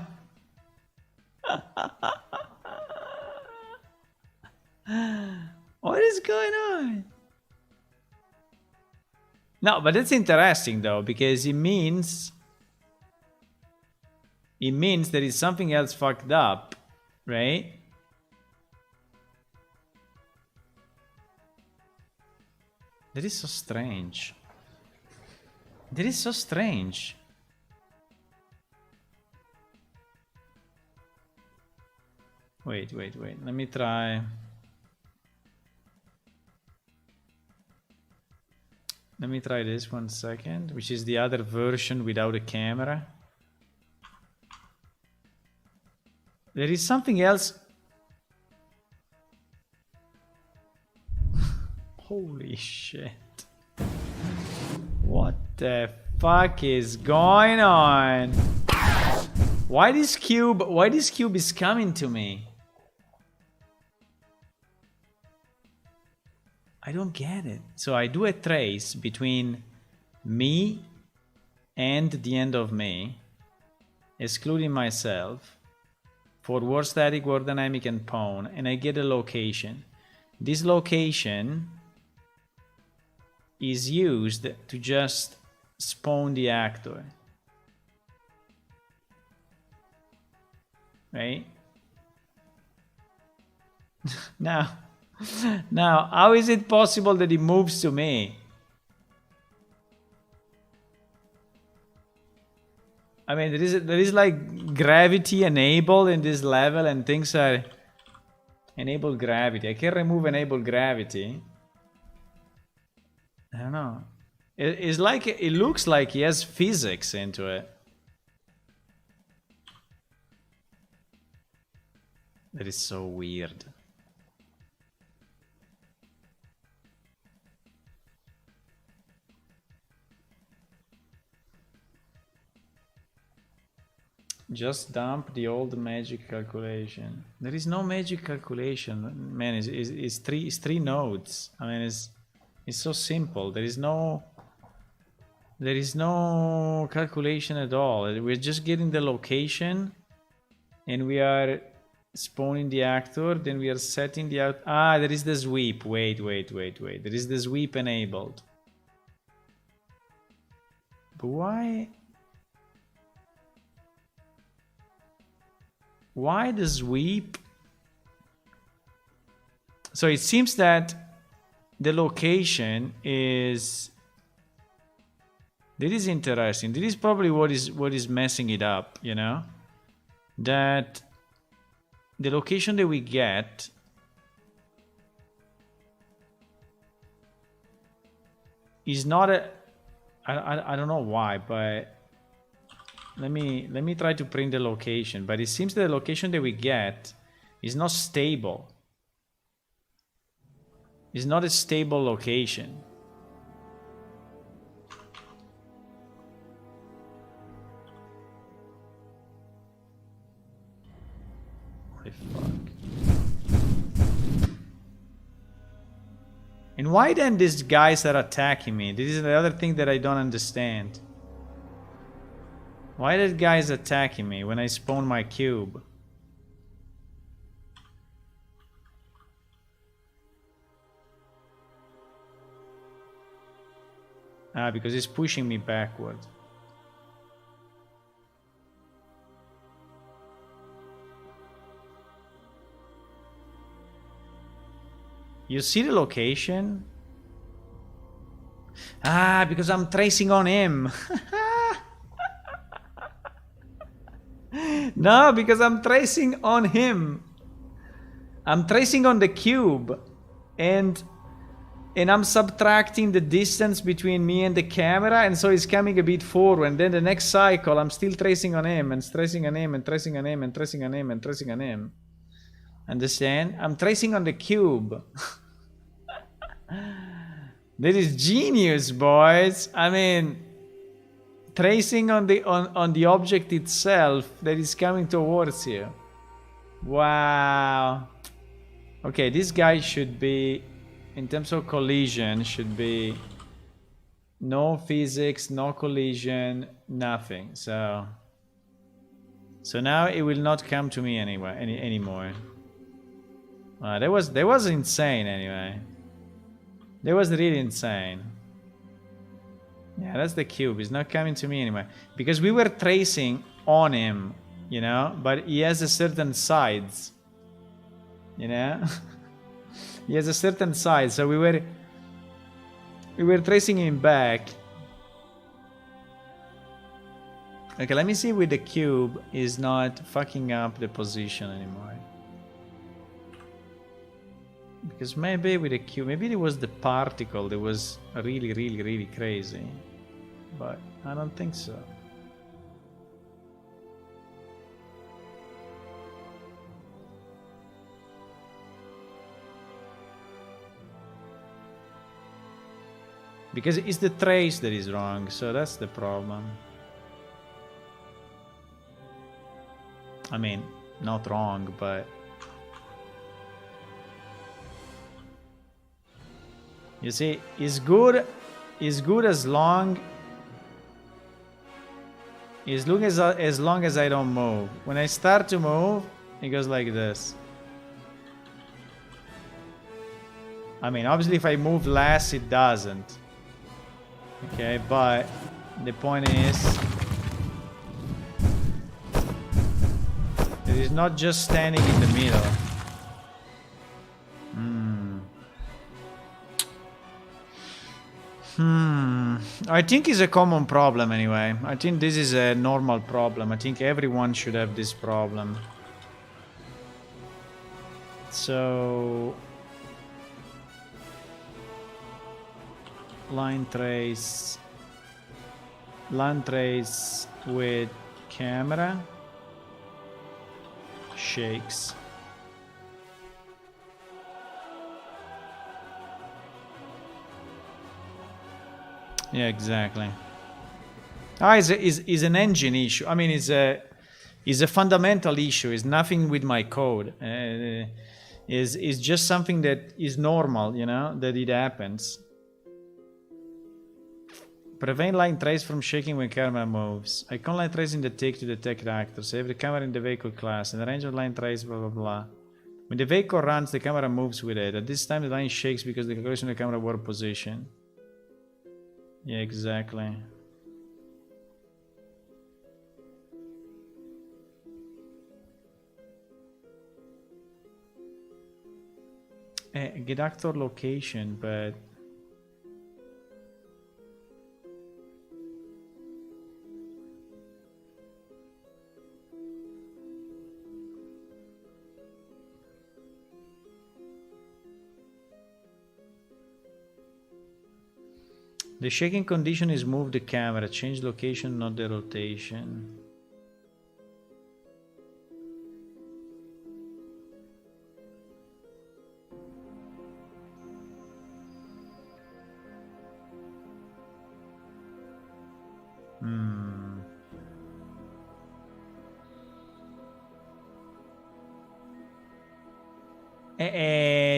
What is going on? No, but it's interesting though, because it means there is something else fucked up, right? That is so strange. That is so strange. Wait. Let me try. Let me try this 1 second, which is the other version without a camera. There is something else. Holy shit. What the fuck is going on? Why this cube is coming to me? I don't get it. So I do a trace between me and the end of me, excluding myself, for war static, war dynamic, and pawn, and I get a location. This location is used to just spawn the actor. Right? Now, how is it possible that it moves to me? I mean, there is like gravity enabled in this level, and things are enabled gravity. I can remove enable gravity. I don't know. It's like, it looks like he has physics into it. That is so weird. Just dump the old magic calculation. There is no magic calculation, man. It's three nodes. I mean, it's so simple. There is no calculation at all. We're just getting the location, and we are spawning the actor. Then we are setting the out. Ah, there is the sweep. Wait. There is the sweep enabled. But why? Why the sweep? So it seems that the location is... This is interesting. This is probably what is messing it up, you know? That the location that we get is not a... I don't know why, but... Let me try to print the location, but it seems that the location that we get is not stable. It's not a stable location. Holy fuck. And why then these guys are attacking me? This is the other thing that I don't understand. Why that guy is attacking me when I spawn my cube? Ah, because he's pushing me backward. You see the location? Ah, because I'm tracing on him. No, because I'm tracing on him. I'm tracing on the cube. And I'm subtracting the distance between me and the camera, and so it's coming a bit forward. And then the next cycle, I'm still tracing on him, and tracing on him, and tracing on him, and tracing on him, and tracing on him. Understand? I'm tracing on the cube. That is genius, boys. I mean... Tracing on the object itself that is coming towards you. Wow. Okay, this guy should be, in terms of collision, should be no physics, no collision, nothing. So now it will not come to me anyway anymore. That was insane anyway. That was really insane. Yeah, that's the cube. It's not coming to me anymore because we were tracing on him, you know, but he has a certain size, you know. He has a certain size, so we were tracing him back. Okay, let me see if the cube is not fucking up the position anymore. Because maybe with the cube, maybe it was the particle that was really, really, really crazy. But I don't think so. Because it's the trace that is wrong, so that's the problem. I mean, not wrong, but... You see, it's good as long as I don't move. When I start to move, it goes like this. I mean, obviously if I move less, it doesn't. Okay, but the point is that it's not just standing in the middle. I think it's a common problem anyway. I think this is a normal problem. I think everyone should have this problem. So... line trace with camera shakes. Yeah, exactly. Is an engine issue. I mean, it's a fundamental issue. It's nothing with my code. Is just something that is normal, you know, that it happens. Prevent line trace from shaking when camera moves. Icon line trace in the tick to detect actors. Save the camera in the vehicle class. And the range of line trace, blah, blah, blah. When the vehicle runs, the camera moves with it. At this time, the line shakes because the calculation of the camera warp position. Yeah, exactly. Get actor location, but... The shaking condition is move the camera, change location, not the rotation.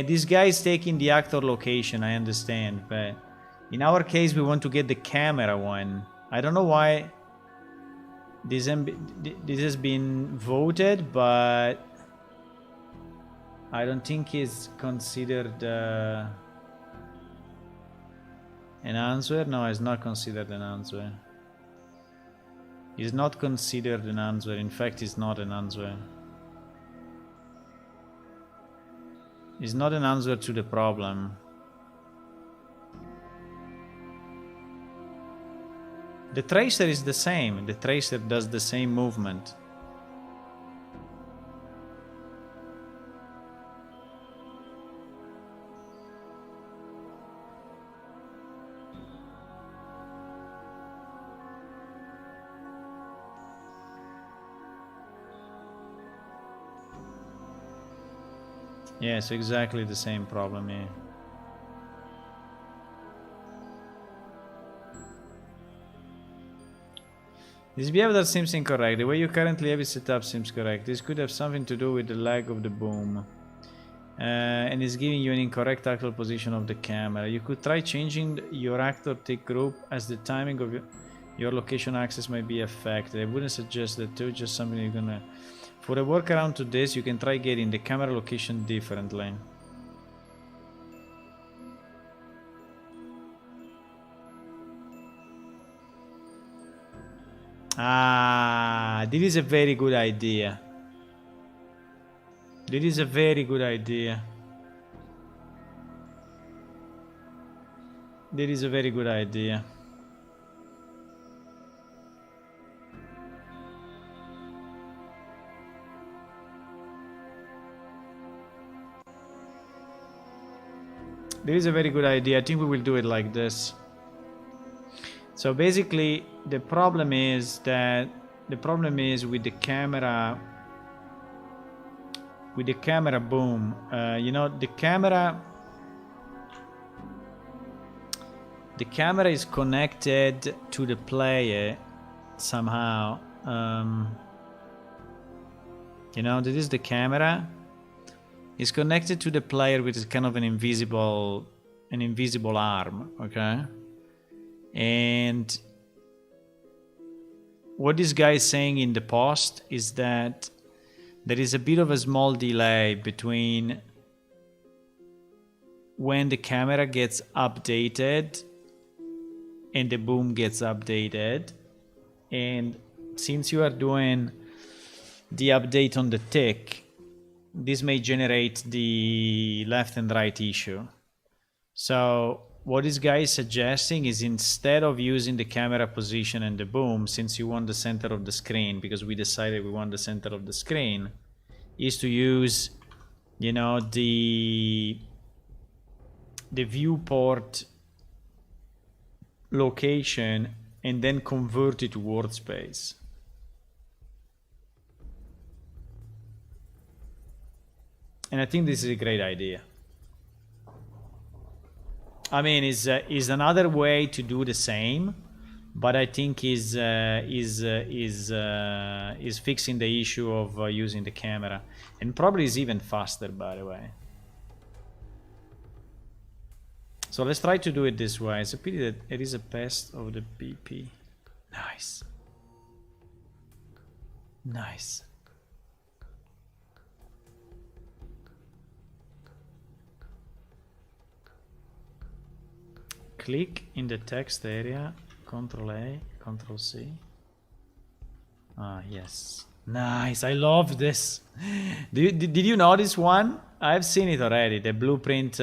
This guy is taking the actor location, I understand, but in our case we want to get the camera one. I don't know why this has been voted, but I don't think it's considered an answer. No, it's not considered an answer. It's not considered an answer. In fact, it's not an answer. It's not an answer to the problem. The tracer is the same. The tracer does the same movement. Yes, exactly the same problem here. This behavior seems incorrect. The way you currently have it set up seems correct. This could have something to do with the lag of the boom. and is giving you an incorrect actual position of the camera. You could try changing your actor tick group as the timing of your location access might be affected. I wouldn't suggest that too, just something you're gonna... For a workaround to this, you can try getting the camera location differently. Ah, this is a very good idea. This is a very good idea. This is a very good idea. This is a very good idea. I think we will do it like this. So basically, the problem is with the camera. With the camera boom, you know, the camera is connected to the player somehow. You know, this is the camera. It's connected to the player with kind of an invisible arm, okay? And what this guy is saying in the post is that there is a bit of a small delay between when the camera gets updated and the boom gets updated. And since you are doing the update on the tick, this may generate the left and right issue. So what this guy is suggesting is, instead of using the camera position and the boom, since you want the center of the screen, because we decided we want the center of the screen, is to use, you know, the viewport location and then convert it to word space. And I think this is a great idea. I mean, is another way to do the same, but I think is fixing the issue of using the camera, and probably is even faster, by the way. So let's try to do it this way. It's a pity that it is a pest of the BP. Nice. Nice. Click in the text area, Control A, Control C. Ah, yes. Nice, I love this. Did you know this one? I've seen it already, the blueprint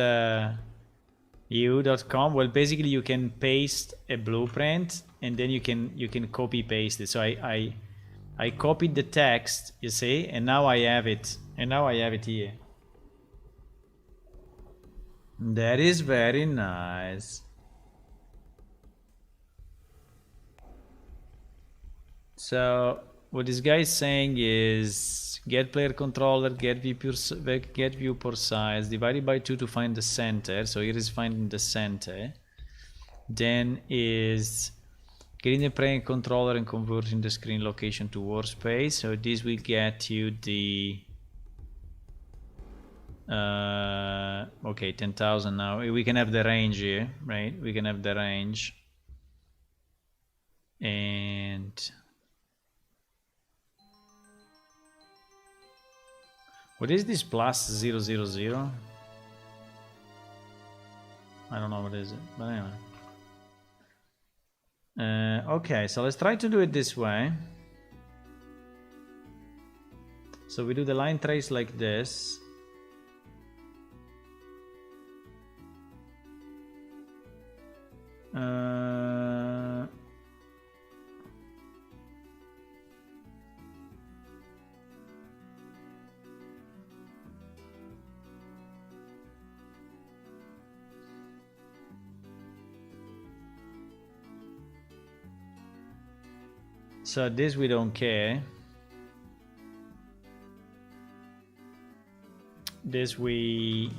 eu.com. Well, basically you can paste a blueprint and then you can copy paste it. So I copied the text, you see, and now I have it. And now I have it here. That is very nice. So what this guy is saying is get player controller, get viewport size, divided by 2 to find the center. So here is finding the center. Then is getting the player controller and converting the screen location to workspace. So this will get you the okay, 10,000 now. We can have the range here, right? We can have the range. And what is this plus 000? I don't know what is it, but anyway. Okay, so let's try to do it this way. So we do the line trace like this. So this we don't care. This we...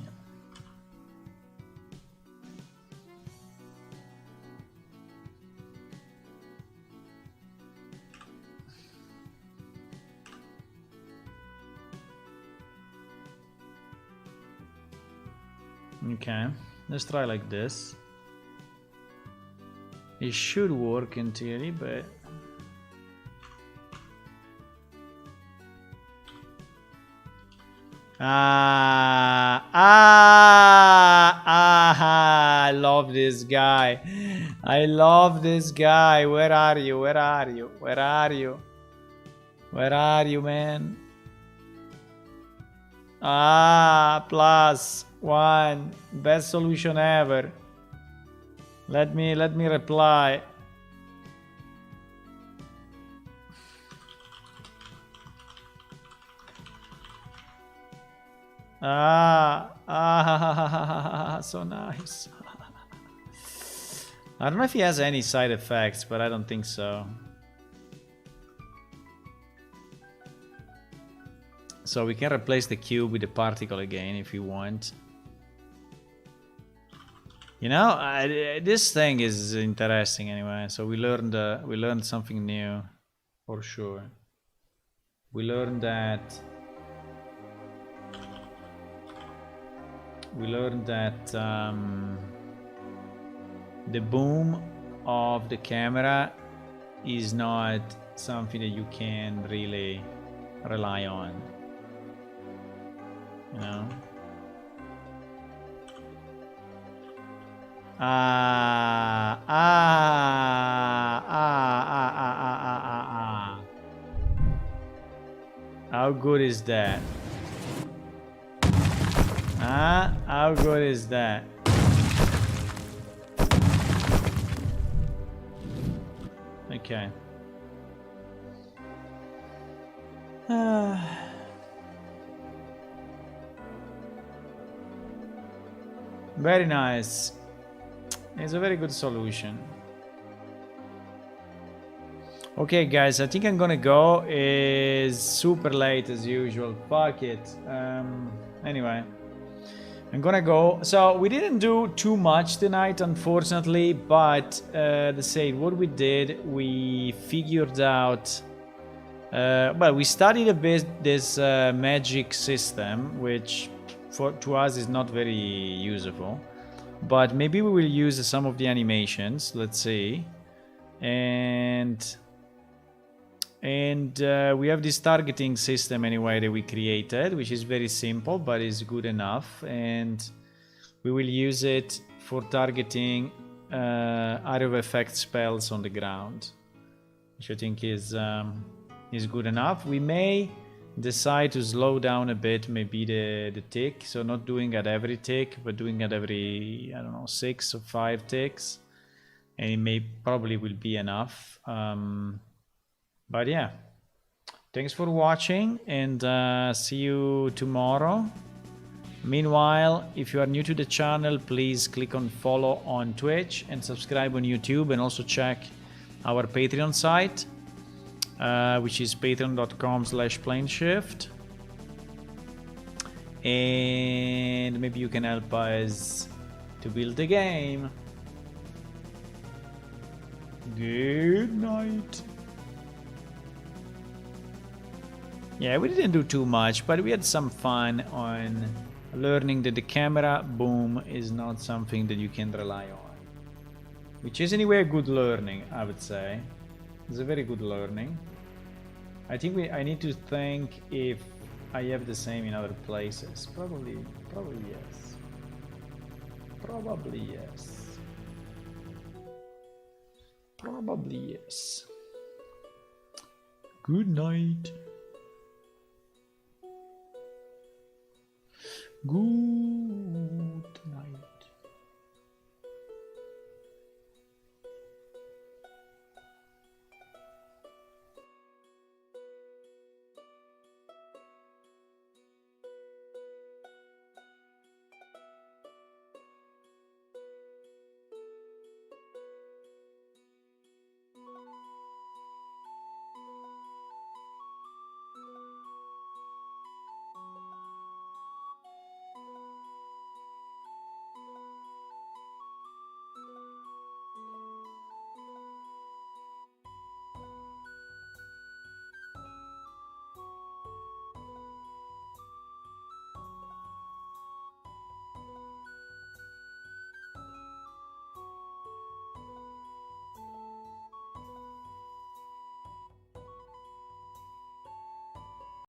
Okay, let's try like this. It should work in theory, but I love this guy. I love this guy. Where are you? Where are you? Where are you? Where are you, man? +1. Best solution ever. Let me reply. So nice. I don't know if he has any side effects, but I don't think so. So we can replace the cube with the particle again if we want. You know, this thing is interesting anyway. So we learned something new, for sure. We learned that. The boom of the camera is not something that you can really rely on. You know? How good is that? How good is that? Okay. Very nice. It's a very good solution. Okay, guys, I think I'm gonna go. It's super late as usual. Fuck it. Anyway, I'm gonna go. So we didn't do too much tonight, unfortunately, but let's say what we did, we figured out. Well, we studied a bit this magic system, which to us is not very useful, but maybe we will use some of the animations. Let's see, and we have this targeting system anyway that we created, which is very simple but is good enough, and we will use it for targeting area of effect spells on the ground, which I think is good enough. We may decide to slow down a bit, maybe the tick, so not doing at every tick, but doing at every, I don't know, 6 or 5 ticks, and it probably will be enough. But yeah, thanks for watching, and see you tomorrow. Meanwhile, if you are new to the channel, please click on follow on Twitch and subscribe on YouTube, and also check our Patreon site, which is patreon.com/planeshift. And maybe you can help us to build the game. Good night. Yeah, we didn't do too much, but we had some fun on learning that the camera boom is not something that you can rely on. Which is anyway a good learning, I would say. It's a very good learning. I think I need to think if I have the same in other places. Probably yes. Probably yes. Probably yes. Good night. Good